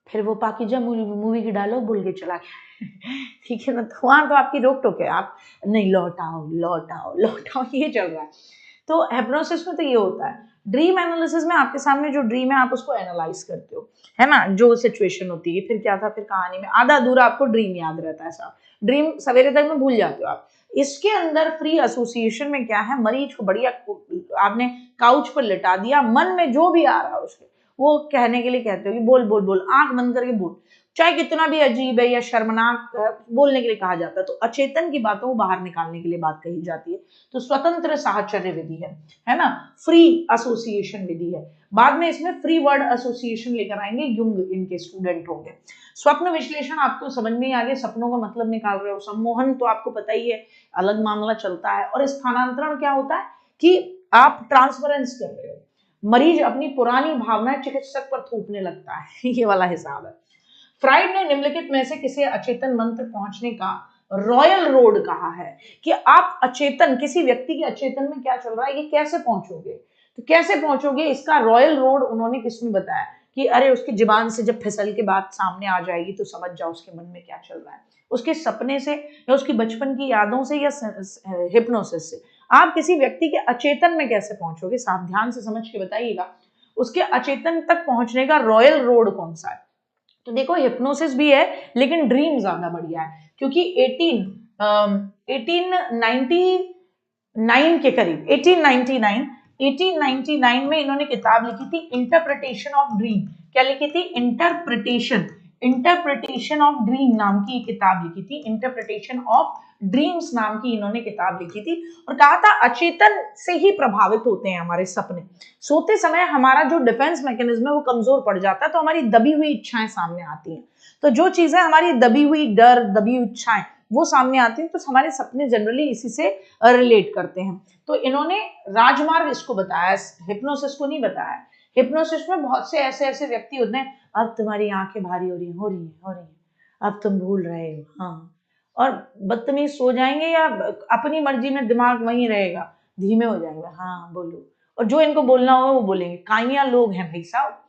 A: फिर वो पाकीजा मूवी की डायलॉग भूल के चला गया ठीक है ना। तो वहां तो आपकी रोक टोक है, आप नहीं, लौट आओ लौट आओ लौट आओ, ये चल रहा है। तो हिप्नोसिस में तो ये होता है। ड्रीम एनालिसिस में आपके सामने जो ड्रीम है आप उसको एनालाइज करते हो, है ना, जो सिचुएशन होती है, फिर क्या था, फिर कहानी में आधा अधूरा आपको ड्रीम याद रहता है, साहब ड्रीम सवेरे तक में भूल जाते हो आप। इसके अंदर फ्री एसोसिएशन में क्या है, मरीज को बढ़िया आपने काउच पर लिटा दिया, मन में जो भी आ रहा है उसके वो कहने के लिए कहते हो कि बोल बोल बोल, आंख बंद करके बोल, चाहे कितना भी अजीब है या शर्मनाक बोलने के लिए कहा जाता है। तो अचेतन की बातों को बाहर निकालने के लिए बात कही जाती है। तो स्वतंत्र साहचर्य विधि है ना, फ्री एसोसिएशन विधि है। बाद में इसमें फ्री वर्ड एसोसिएशन लेकर आएंगे, युंग इनके स्टूडेंट होंगे। स्वप्न विश्लेषण आपको समझ में आ गया, सपनों का मतलब निकाल रहे हो। सम्मोहन तो आपको पता ही है, अलग मामला चलता है। और स्थानांतरण क्या होता है कि आप ट्रांसफरेंस कर रहे हो, मरीज अपनी पुरानी भावनाएं चिकित्सक पर थोपने लगता है ये वाला हिसाब है। फ्राइड ने निम्नलिखित में से किसे अचेतन मन तक पहुंचने का रॉयल रोड कहा है, कि आप अचेतन, किसी व्यक्ति के अचेतन में क्या चल रहा है ये कैसे पहुंचोगे, तो कैसे पहुंचोगे इसका रॉयल रोड उन्होंने किसमें बताया कि अरे उसकी जुबान से जब फिसल के बात सामने आ जाएगी तो समझ जाओ उसके मन में क्या चल रहा है, उसके सपने से या उसकी बचपन की यादों से या हिप्नोसिस से। आप किसी व्यक्ति के अचेतन में कैसे पहुंचोगे, साफ ध्यान से समझ के बताइएगा, उसके अचेतन तक पहुंचने का रॉयल रोड कौन सा है। तो देखो हिप्नोसिस भी है लेकिन ड्रीम ज्यादा बढ़िया है, क्योंकि 1899 के करीब 1899 में इन्होंने किताब लिखी थी इंटरप्रिटेशन ऑफ ड्रीम। क्या लिखी थी, इंटरप्रिटेशन ऑफ ड्रीम नाम की किताब लिखी थी, इंटरप्रिटेशन ऑफ ड्रीम्स नाम की इन्होंने किताब लिखी थी। और कहा था अचेतन से ही प्रभावित होते हैं हमारे सपने। सोते समय हमारा जो डिफेंस मैकेनिज्म है वो कमजोर पड़ जाता है, तो हमारी दबी हुई इच्छाएं सामने आती हैं। तो जो चीजें हमारी दबी हुई डर, दबी हुई इच्छाएं वो सामने आती हैं, तो हमारे सपने जनरली इसी से रिलेट करते हैं। तो इन्होंने राजमार्ग इसको बताया, हिप्नोसिस को नहीं बताया। हिप्नोसिस में बहुत से ऐसे ऐसे व्यक्ति होते हैं, अब तुम्हारी आंखें भारी हो रही हैं, अब तुम भूल रहे हो, हाँ, और बदतमीज सो जाएंगे या अपनी मर्जी में दिमाग वहीं रहेगा, धीमे हो जाएंगे, हाँ बोलो, और जो इनको बोलना होगा वो बोलेंगे। काइया लोग हैं भाई साहब।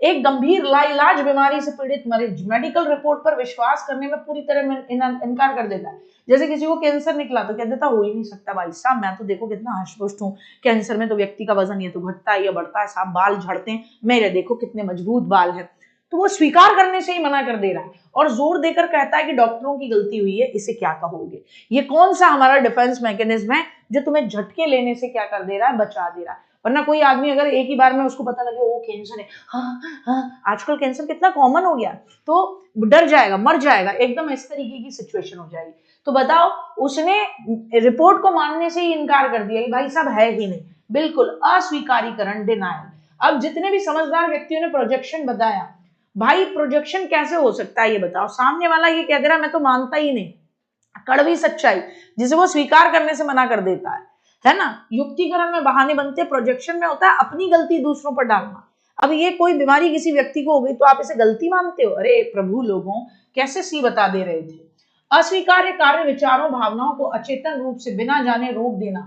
A: एक गंभीर लाइलाज बीमारी से पीड़ित मरीज मेडिकल रिपोर्ट पर विश्वास करने में पूरी तरह इनकार कर देता है। जैसे किसी को कैंसर निकला तो कह देता हो ही नहीं सकता भाई साहब, मैं तो देखो कितना हष्ट हूँ, कैंसर में तो व्यक्ति का वजन ये तो घटता है या बढ़ता है साहब, बाल झड़ते हैं, मेरे देखो कितने मजबूत बाल है। तो वो स्वीकार करने से ही मना कर दे रहा है और जोर देकर कहता है कि डॉक्टरों की गलती हुई है, इसे क्या कहोगे। ये कौन सा हमारा डिफेंस मैकेनिज्म है जो तुम्हें झटके लेने से क्या कर दे रहा है, बचा दे रहा है। वरना कोई आदमी अगर एक ही बार में उसको पता लगे वो कैंसर है, हाँ हाँ, आजकल कैंसर कितना कॉमन हो गया, तो डर जाएगा, मर जाएगा, एकदम इस तरीके की सिचुएशन हो जाएगी। तो बताओ, उसने रिपोर्ट को मानने से ही इनकार कर दिया कि भाई साहब है ही नहीं, बिल्कुल अस्वीकारीकरण, डिनायल। अब जितने भी समझदार व्यक्तियों ने प्रोजेक्शन बताया, भाई प्रोजेक्शन कैसे हो सकता है ये बताओ, सामने वाला ये कह दे रहा मैं तो मानता ही नहीं, कड़वी सच्चाई जिसे वो स्वीकार करने से मना कर देता है ना। युक्तिकरण में बहाने बनते, प्रोजेक्शन में होता है अपनी गलती दूसरों पर डालना। अब ये कोई बीमारी किसी व्यक्ति को हो गई तो आप इसे गलती मानते हो, अरे प्रभु लोगों कैसे सी बता दे रहे थे। अस्वीकार्य कार्य, विचारों, भावनाओं को अचेतन रूप से बिना जाने रोक देना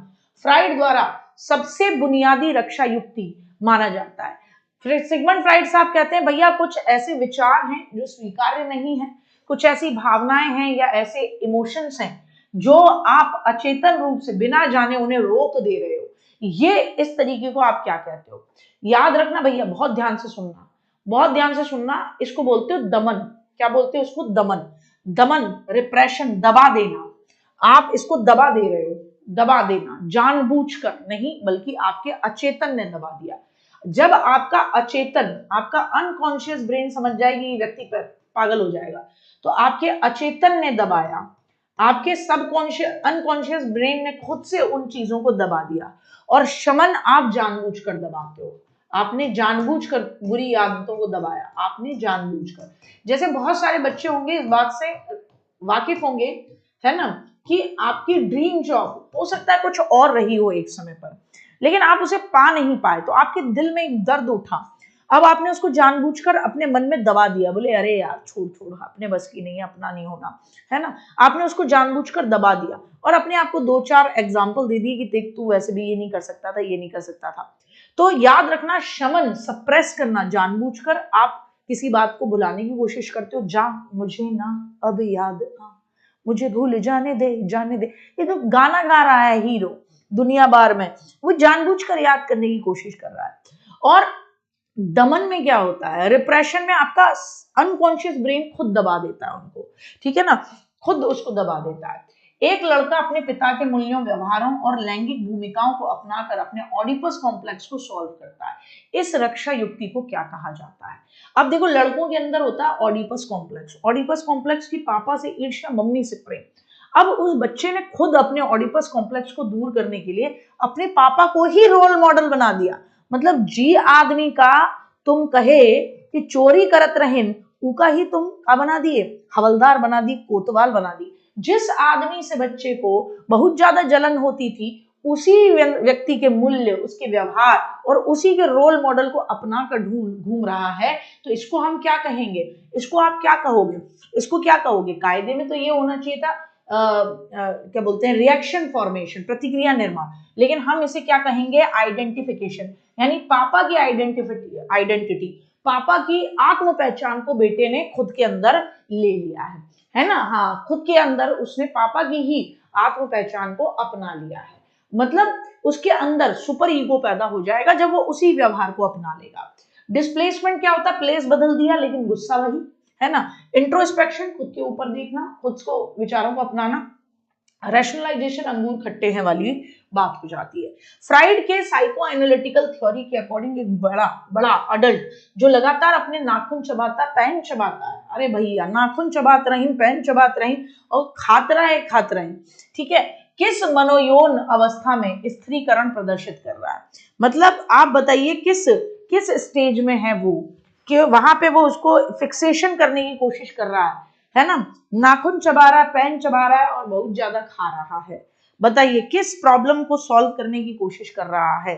A: फ्राइड द्वारा सबसे बुनियादी रक्षा युक्ति माना जाता है। फिर सिगमंड फ्राइड साहब कहते हैं भैया कुछ ऐसे विचार हैं जो स्वीकार्य नहीं है, कुछ ऐसी भावनाएं हैं या ऐसे इमोशंस हैं जो आप अचेतन रूप से बिना जाने उन्हें रोक दे रहे हो, ये इस तरीके को आप क्या कहते हो। याद रखना भैया, बहुत ध्यान से सुनना, बहुत ध्यान से सुनना, इसको बोलते हो दमन। क्या बोलते हो उसको, दमन। दमन, रिप्रेशन, दबा देना। आप इसको दबा दे रहे हो, दबा देना जानबूझकर नहीं, बल्कि आपके अचेतन ने दबा दिया। जब आपका अचेतन, आपका अनकॉन्शियस ब्रेन समझ जाएगी व्यक्ति पर पागल हो जाएगा, तो आपके अचेतन ने दबाया, आपके सबकॉन्शियस अनकॉन्शियस ब्रेन ने खुद से उन चीजों को दबा दिया। और शमन आप जानबूझकर दबाते हो, आपने जानबूझकर बुरी आदतों को दबाया, आपने जानबूझकर। जैसे बहुत सारे बच्चे होंगे इस बात से वाकिफ होंगे, है ना, कि आपकी ड्रीम जॉब हो सकता है कुछ और रही हो एक समय पर, लेकिन आप उसे पा नहीं पाए, तो आपके दिल में एक दर्द उठा। अब आपने उसको जानबूझकर अपने मन में दबा दिया, बोले अरे यार छोड़ छोड़, अपने बस की नहीं है, अपना नहीं होना, है ना। आपने उसको जानबूझकर दबा दिया और अपने आप को 2-4 एग्जाम्पल दे दिए कि देख तू वैसे भी ये नहीं कर सकता था, ये नहीं कर सकता था। तो याद रखना, शमन, सप्रेस करना, जानबूझकर आप किसी बात को भुलाने की कोशिश करते हो। जा मुझे ना अब याद आ, मुझे भूल जाने दे, जाने दे। ये तो गाना गा रहा है हीरो दुनिया बार में, वो जानबूझकर याद करने की कोशिश कर रहा है। और दमन में क्या होता है, रिप्रेशन में आपका अनकॉन्शियस ब्रेन खुद दबा देता है उनको, ठीक है ना, खुद उसको दबा देता है। एक लड़का अपने पिता के मूल्यों, व्यवहारों और लैंगिक भूमिकाओं को अपनाकर अपने ऑडिपस कॉम्प्लेक्स को सॉल्व करता है। इस रक्षा युक्ति को क्या कहा जाता है? अब देखो, लड़कों के अंदर होता है ऑडिपस कॉम्प्लेक्स। ऑडिपस कॉम्प्लेक्स की पापा से ईर्ष्या, मम्मी से प्रेम। अब उस बच्चे ने खुद अपने ऑडिपस कॉम्प्लेक्स को दूर करने के लिए अपने पापा को ही रोल मॉडल बना दिया। मतलब जी आदमी का तुम कहे कि चोरी करत रहें, उका ही तुम क्या बना दिए, हवलदार बना दी, कोतवाल बना दी। जिस आदमी से बच्चे को बहुत ज्यादा जलन होती थी, उसी व्यक्ति के मूल्य, उसके व्यवहार और उसी के रोल मॉडल को अपना कर घूम रहा है, तो इसको हम क्या कहेंगे? इसको आप क्या कहोगे? इसको क्या कहोगे? कायदे में तो ये होना चाहिए था क्या बोलते हैं, रिएक्शन फॉर्मेशन, प्रतिक्रिया निर्माण, लेकिन हम इसे क्या कहेंगे? आइडेंटिफिकेशन। यानी पापा की आइडेंटिटी, पापा की आत्म पहचान को बेटे ने खुद के अंदर ले लिया है ना। हाँ, खुद के अंदर उसने पापा की ही आत्म पहचान को अपना लिया है। मतलब उसके अंदर सुपर ईगो पैदा हो जाएगा जब वो उसी व्यवहार को अपना लेगा। डिस्प्लेसमेंट क्या होता है? प्लेस बदल दिया लेकिन गुस्सा वही, है ना। इंट्रोस्पेक्शन, खुद के ऊपर देखना, खुद को, विचारों को अपनाना। रैशनलाइजेशन, अंगूर खट्टे हैं वाली बात हो जाती है। फ्राइड के साइको एनालिटिकल थ्योरी के अकॉर्डिंग एक बड़ा बड़ा अडल्ट जो लगातार अपने नाखून चबाता, पैन चबाता है, अरे भैया नाखून चबात रही, पैन चबात रही और खातरा है, ठीक है, किस मनोयौन अवस्था में स्त्रीकरण प्रदर्शित कर रहा है? मतलब आप बताइए किस किस स्टेज में है वो, कि वहां पे वो उसको फिक्सेशन करने की कोशिश कर रहा है ना। नाखून चबा रहा है, पेन चबा रहा है और बहुत ज्यादा खा रहा है। बताइए किस प्रॉब्लम को सॉल्व करने की कोशिश कर रहा है?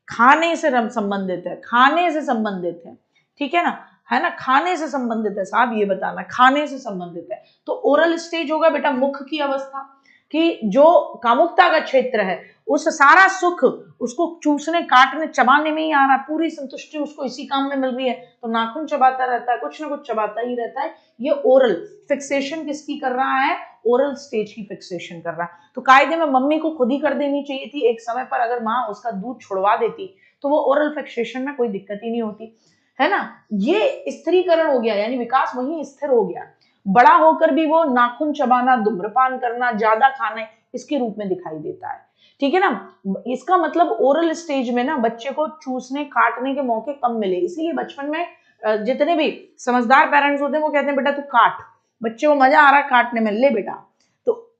A: खाने से संबंधित है, खाने से संबंधित है, ठीक है ना, खाने से संबंधित है साहब, ये बताना खाने से संबंधित है। तो ओरल स्टेज होगा बेटा मुख की अवस्था, कि जो कामुकता का क्षेत्र है, उस सारा सुख उसको चूसने, काटने, चबाने में ही आ रहा है, पूरी संतुष्टि उसको इसी काम में मिल रही है, तो नाखून चबाता रहता है, कुछ ना कुछ चबाता ही रहता है। ये ओरल फिक्सेशन किसकी कर रहा है? ओरल स्टेज की फिक्सेशन कर रहा है। तो कायदे में मम्मी को खुद ही कर देनी चाहिए थी एक समय पर, अगर माँ उसका दूध छुड़वा देती तो वो ओरल फिक्सेशन में कोई दिक्कत ही नहीं होती, है ना। ये स्त्रीकरण हो गया, यानी विकास वहीं स्थिर हो गया। बड़ा होकर भी वो नाखून चबाना, धूम्रपान करना, ज्यादा खाना इसके रूप में दिखाई देता है, ठीक है ना। इसका मतलब ओरल स्टेज में ना बच्चे को चूसने, काटने के मौके कम मिले, इसीलिए बचपन में जितने भी समझदार पेरेंट्स होते हैं वो कहते हैं बेटा तू काट, बच्चे को मजा आ रहा है काटने में, ले बेटा। तो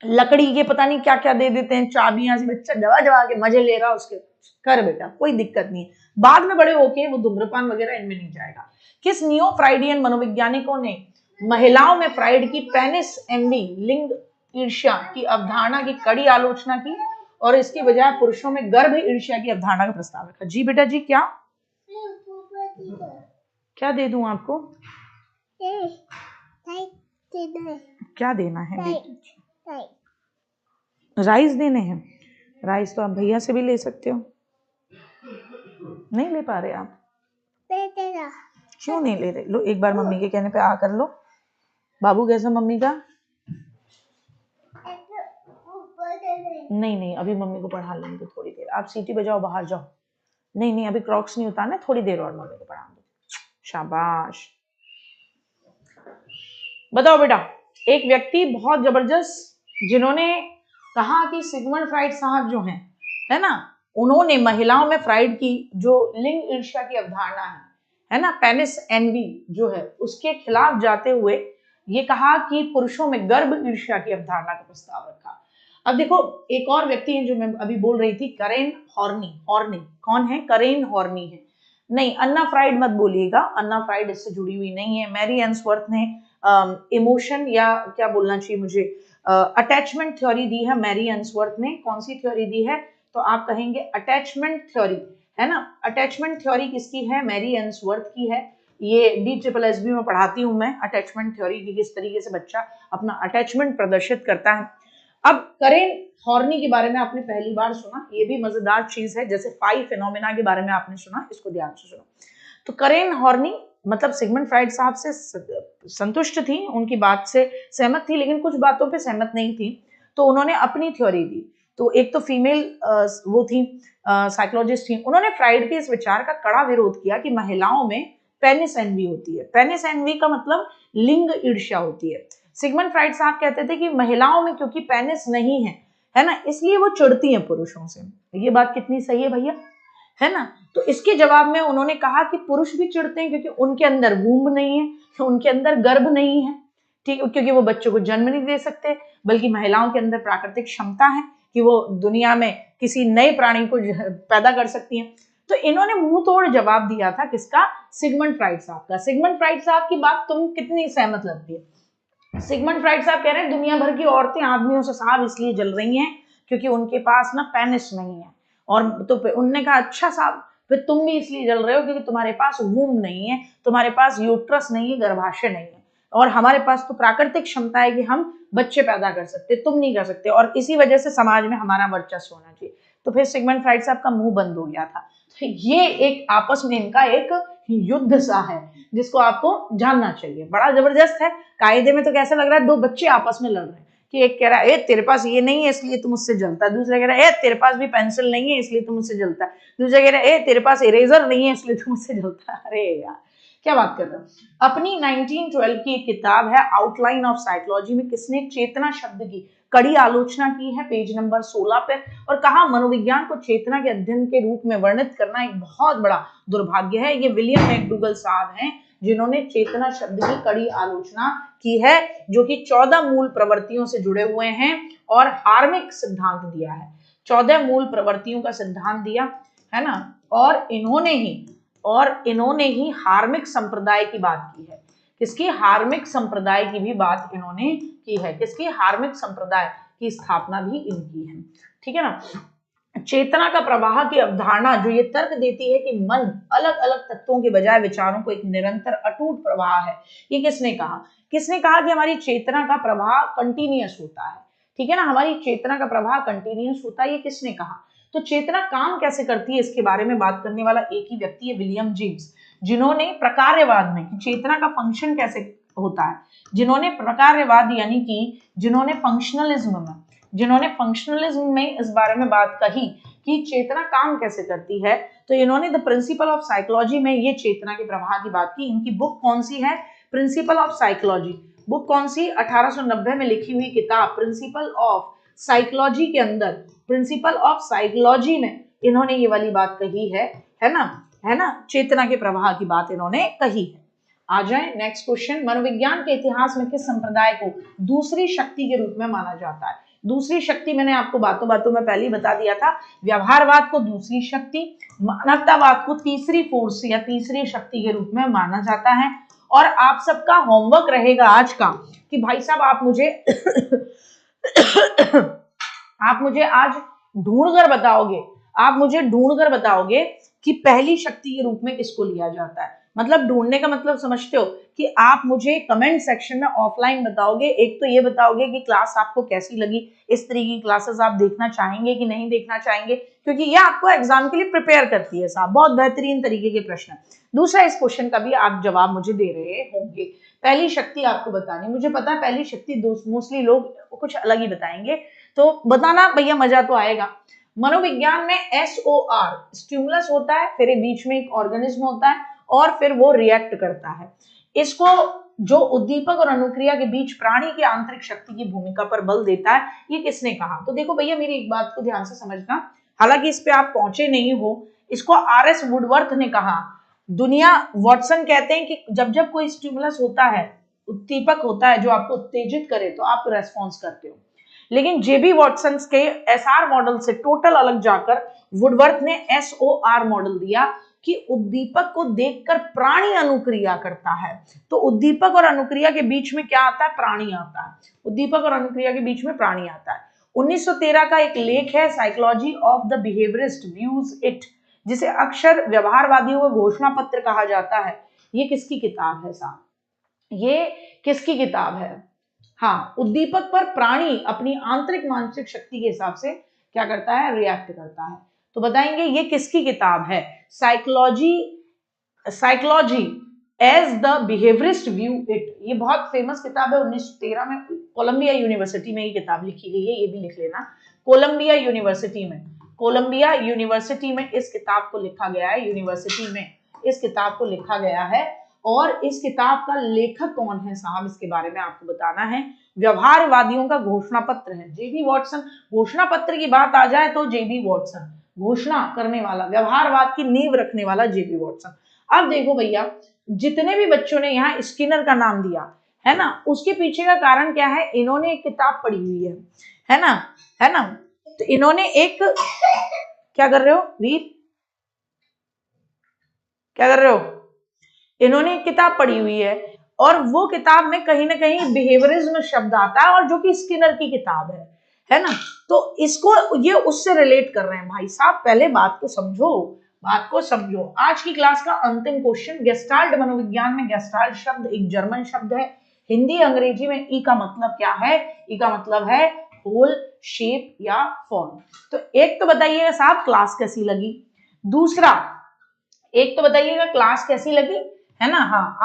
A: लकड़ी के पता नहीं क्या क्या दे देते हैं, चाबियां से, बच्चा दबा दबा के मजे ले रहा, उसके कर बेटा, कोई दिक्कत नहीं है। बाद में बड़े होके वो धूम्रपान वगैरह इनमें नहीं जाएगा। किस नियो फ्राइडियन मनोवैज्ञानिकों ने महिलाओं में फ्राइड की पेनिस एनवी, लिंग ईर्ष्या की अवधारणा की कड़ी आलोचना की और इसके बजाय पुरुषों में गर्भ ईर्ष्या की अवधारणा का प्रस्ताव रखा? जी बेटा जी, क्या दे दूं आपको? क्या देना है? राइस देने हैं? राइस तो आप भैया से भी ले सकते हो। नहीं ले पा रहे आप? क्यों नहीं ले रहे? लो एक बार मम्मी के कहने पे आ कर लो। बाबू कैसा मम्मी का? नहीं अभी मम्मी को पढ़ा लेंगे तो थोड़ी देर, आप सीटी बजाओ, बाहर जाओ। नहीं अभी क्रॉक्स नहीं उतारने, थोड़ी देर और मम्मी को पढ़ा दो। शाबाश। बताओ बेटा, एक व्यक्ति बहुत जबरदस्त, जिन्होंने कहा कि सिगमंड फ्राइड साहब जो हैं, है ना, उन्होंने महिलाओं में फ्राइड की जो लिंग ईर्ष्या की अवधारणा है ना, पेनिस एनवी जो है, उसके खिलाफ जाते हुए ये कहा कि पुरुषों में गर्भ ईर्ष्या की अवधारणा का प्रस्ताव रखा। अब देखो एक और व्यक्ति है जो मैं अभी बोल रही थी, करेन हॉर्नी। कौन है? करेन हॉर्नी है। नहीं, अन्ना फ्राइड मत बोलिएगा, अन्ना फ्राइड इससे जुड़ी हुई नहीं है। मैरी एंसवर्थ ने इमोशन, या क्या बोलना चाहिए मुझे, अटैचमेंट थ्योरी दी है मैरी एंसवर्थ ने। कौन सी थ्योरी दी है? तो आप कहेंगे अटैचमेंट थ्योरी, है ना। अटैचमेंट थ्योरी किसकी है? मैरी एंसवर्थ की है। ये DSSB में पढ़ाती हूं मैं अटैचमेंट थ्योरी की, किस तरीके से बच्चा अपना अटैचमेंट प्रदर्शित करता है। अब करेन हॉर्नी के बारे में आपने पहली बार सुना, ये भी मजेदार चीज है। जैसे 5 फिनोमेना के बारे में आपने सुना, इसको ध्यान से सुनो। तो करेन हॉर्नी मतलब सिगमंड फ्राइड साहब से संतुष्ट थी, उनकी बात से सहमत थी, लेकिन कुछ बातों पे सहमत नहीं थी, तो उन्होंने अपनी थ्योरी दी। तो एक तो फीमेल वो थी साइकोलॉजिस्ट थी, उन्होंने फ्राइड के इस विचार का कड़ा विरोध किया कि महिलाओं में पेनिस एनवी होती है। पेनिस एनवी का मतलब लिंग ईर्ष्या होती है। सिगमंड फ्राइड साहब कहते थे कि महिलाओं में क्योंकि पेनिस नहीं है ना, इसलिए वो चिढ़ती हैं पुरुषों से। ये बात कितनी सही है भैया, है ना। तो इसके जवाब में उन्होंने कहा कि पुरुष भी चिढ़ते हैं क्योंकि उनके अंदर वूम्ब नहीं है, उनके अंदर गर्भ नहीं है, ठीक, क्योंकि वो बच्चों को जन्म नहीं दे सकते, बल्कि महिलाओं के अंदर प्राकृतिक क्षमता है कि वो दुनिया में किसी नए प्राणी को पैदा कर सकती हैं। तो इन्होंने मुंह तोड़ जवाब दिया था किसका? सिगमंड फ्राइड साहब का। सिगमंड फ्राइड साहब की बात तुम कितनी सहमत लगती है? सिगमंड फ्राइड साहब कह रहे हैं दुनिया भर की औरतें आदमियों से साहब इसलिए जल रही हैं क्योंकि उनके पास ना पेनिस नहीं है। और तो उनने कहा अच्छा साहब फिर तुम भी इसलिए जल रहे हो क्योंकि तुम्हारे पास वूम नहीं है, तुम्हारे पास यूट्रस नहीं है, गर्भाशय नहीं है, और हमारे पास तो प्राकृतिक क्षमता है कि हम बच्चे पैदा कर सकते, तुम नहीं कर सकते, और इसी वजह से समाज में हमारा वर्चस्व होना चाहिए। तो फिर सिगमंड फ्राइड साहब का मुंह बंद हो गया था। तो ये एक आपस में इनका एक युद्ध सा है जिसको आपको जानना चाहिए, बड़ा जबरदस्त है। कायदे में तो कैसा लग रहा है, दो बच्चे आपस में लड़ रहे हैं कि एक कह रहा है तेरे पास ये नहीं है इसलिए तुम मुझसे जलता है, दूसरा कह रहा है तेरे पास भी पेंसिल नहीं है इसलिए तुम मुझसे जलता है, दूसरा कह रहा है तेरे पास इरेजर नहीं है इसलिए तुम मुझसे जलता है। अरे यार क्या बात कर रहे हो। अपनी 1912 की एक किताब है आउटलाइन ऑफ साइकोलॉजी में किसने चेतना शब्द की कड़ी आलोचना की है, पेज नंबर 16 पे, और कहा मनोविज्ञान को चेतना के अध्ययन के रूप में वर्णित करना एक बहुत बड़ा दुर्भाग्य है। ये विलियम मैकडूगल साहब हैं जिन्होंने चेतना शब्द की कड़ी आलोचना की है, जो कि 14 मूल प्रवृत्तियों से जुड़े हुए हैं और हार्मिक सिद्धांत दिया है। 14 मूल प्रवृत्तियों का सिद्धांत दिया है ना, और इन्होंने ही हार्मिक संप्रदाय की बात की है। किसकी? हार्मिक संप्रदाय की भी बात इन्होंने की है। किसकी? हार्मिक संप्रदाय की स्थापना भी इनकी है, ठीक है ना। चेतना का प्रवाह की अवधारणा जो ये तर्क देती है कि मन अलग अलग तत्वों के बजाय विचारों को एक निरंतर अटूट प्रवाह है, ये किसने कहा? किसने कहा कि हमारी चेतना का प्रवाह कंटिन्यूअस होता है, ठीक है ना, हमारी चेतना का प्रवाह कंटिन्यूअस होता है, ये किसने कहा? तो चेतना काम कैसे करती है इसके बारे में बात करने वाला एक ही व्यक्ति है, विलियम जेम्स, जिन्होंने प्रकार्यवाद में चेतना का फंक्शन कैसे होता है, जिन्होंने प्रकार्यवाद यानी कि जिन्होंने फंक्शनलिज्म में इस बारे में बात कही कि चेतना काम कैसे करती है, तो इन्होंने द प्रिंसिपल ऑफ साइकोलॉजी में ये चेतना के प्रवाह की बात की। इनकी बुक कौन सी है? Principle of psychology. बुक कौन सी? 1890 में लिखी हुई किताब प्रिंसिपल ऑफ साइकोलॉजी के अंदर, प्रिंसिपल ऑफ साइकोलॉजी में इन्होंने ये वाली बात कही है ना, चेतना के प्रवाह की बात इन्होंने कही है। आ जाए नेक्स्ट क्वेश्चन, मनोविज्ञान के इतिहास में किस संप्रदाय को दूसरी शक्ति के रूप में माना जाता है? दूसरी शक्ति मैंने आपको बातों बातों में पहले ही बता दिया था, व्यवहारवाद को दूसरी शक्ति, मानवतावाद को तीसरी फोर्स या तीसरी शक्ति के रूप में माना जाता है। और आप सबका होमवर्क रहेगा आज का कि भाई साहब आप मुझे आज ढूंढ कर बताओगे कि पहली शक्ति के रूप में किसको लिया जाता है। मतलब ढूंढने का मतलब समझते हो कि आप मुझे कमेंट सेक्शन में ऑफलाइन बताओगे। एक तो ये बताओगे कि क्लास आपको कैसी लगी, इस तरीके की क्लासेस आप देखना चाहेंगे कि नहीं देखना चाहेंगे, क्योंकि ये आपको एग्जाम के लिए प्रिपेयर करती है साहब, बहुत बेहतरीन तरीके के प्रश्न। दूसरा, इस क्वेश्चन का भी आप जवाब मुझे दे रहे होंगे। पहली शक्ति आपको बतानी, मुझे पता है पहली शक्ति मोस्टली लोग कुछ अलग ही बताएंगे, तो बताना भैया, मजा तो आएगा। मनोविज्ञान में SOR स्टिमुलस होता है, फिर बीच में एक ऑर्गेनिज्म होता है और फिर वो रिएक्ट करता है। इसको जो उद्दीपक और अनुक्रिया के बीच प्राणी की आंतरिक शक्ति की भूमिका पर बल देता है, ये किसने कहा? तो देखो भैया, मेरी एक बात को ध्यान से समझना, हालांकि इस पे आप पहुंचे नहीं हो, इसको RS वुडवर्थ ने कहा। दुनिया वॉटसन कहते हैं कि जब जब कोई स्टिमुलस होता है, उद्दीपक होता है जो आपको उत्तेजित करे, तो आप रेस्पॉन्स करते हो। लेकिन JB वॉटसन के SR मॉडल से टोटल अलग जाकर वुडवर्थ ने SOR मॉडल दिया। कि उद्दीपक को देखकर प्राणी अनुक्रिया करता है। तो उद्दीपक और अनुक्रिया के बीच में क्या आता है? प्राणी आता है। उद्दीपक और अनुक्रिया के बीच में प्राणी आता है। 1913 का एक लेख है psychology of the behaviourist views it, जिसे अक्सर व्यवहारवादियों का घोषणा पत्र कहा जाता है। ये किसकी किताब है साहब? ये किसकी किताब है? हाँ, उद्दीपक पर प्राणी अपनी आंतरिक मानसिक शक्ति के हिसाब से क्या करता है? रिएक्ट करता है। तो बताएंगे ये किसकी किताब है? Psychology as the behaviourist view it. ये बहुत फेमस किताब है। 1913 में कोलंबिया यूनिवर्सिटी में ये किताब लिखी गई है। ये भी लिख लेना, कोलंबिया यूनिवर्सिटी में इस किताब को लिखा गया है। यूनिवर्सिटी में इस किताब को लिखा गया है। और इस किताब का लेखक कौन है साहब? इसके बारे में आपको बताना है। व्यवहारवादियों का घोषणा पत्र है, जेबी वॉटसन। घोषणा पत्र की बात आ जाए तो जेबी वॉटसन, घोषणा करने वाला, व्यवहारवाद की नींव रखने वाला जेबी वॉटसन। अब देखो भैया, जितने भी बच्चों ने यहाँ स्किनर का नाम दिया है ना, उसके पीछे का कारण क्या है? इन्होंने एक किताब पढ़ी हुई है ना। तो इन्होंने एक, क्या कर रहे हो वीर, क्या कर रहे हो? इन्होंने एक किताब पढ़ी हुई है और वो किताब में कहीं ना कहीं बिहेवियरिज्म शब्द आता है, और जो कि स्किनर की किताब है ना। तो इसको ये उससे रिलेट कर रहे हैं। भाई साहब पहले बात को समझो। आज की क्लास का अंतिम क्वेश्चन, गेस्टाल्ट मनोविज्ञान में गेस्टाल्ट शब्द एक जर्मन शब्द है। हिंदी अंग्रेजी में ई का मतलब क्या है? ई का मतलब है होल, शेप या फॉर्म। तो एक तो बताइएगा साहब क्लास कैसी लगी, दूसरा एक तो बताइएगा क्लास कैसी लगी, है ना। हाँ,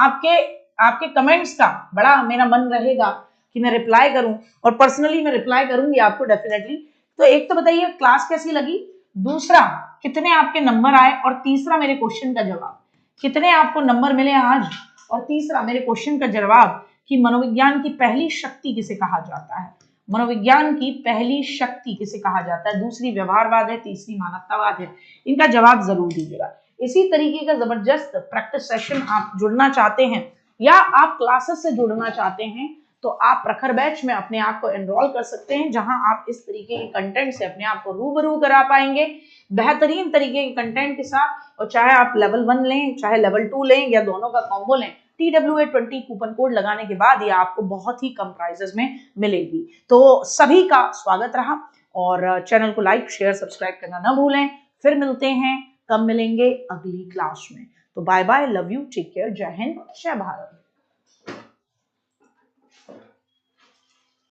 A: आपके कमेंट्स का बड़ा मेरा मन रहेगा कि मैं रिप्लाई करूं, और पर्सनली मैं रिप्लाई करूंगी आपको डेफिनेटली। तो एक तो बताइए क्लास कैसी लगी, दूसरा कितने आपके नंबर आए, और तीसरा मेरे क्वेश्चन का जवाब, कितने आपको नंबर मिले आज, और तीसरा मेरे क्वेश्चन का जवाब कि मनोविज्ञान की पहली शक्ति किसे कहा जाता है? मनोविज्ञान की पहली शक्ति किसे कहा जाता है? दूसरी व्यवहारवाद है, तीसरी मानवतावाद है। इनका जवाब जरूर दीजिएगा। इसी तरीके का जबरदस्त प्रैक्टिस सेशन आप जुड़ना चाहते हैं या आप क्लासेस से जुड़ना चाहते हैं, तो आप प्रखर बैच में अपने आप को एनरोल कर सकते हैं, जहां आप इस तरीके के कंटेंट से अपने आप को रूबरू करा पाएंगे, बेहतरीन तरीके के कंटेंट के साथ। और चाहे आप लेवल 1 लें, चाहे लेवल 2 लें, या दोनों का कॉम्बो लें, TWA20 कूपन कोड लगाने के बाद ये आपको बहुत ही कम प्राइसेस में मिलेगी। तो सभी का स्वागत रहा, और चैनल को लाइक, शेयर, सब्सक्राइब करना ना भूलें। फिर मिलते हैं, कब मिलेंगे? अगली क्लास में। तो bye bye, love you, take care, जय हिंद, जय भारत।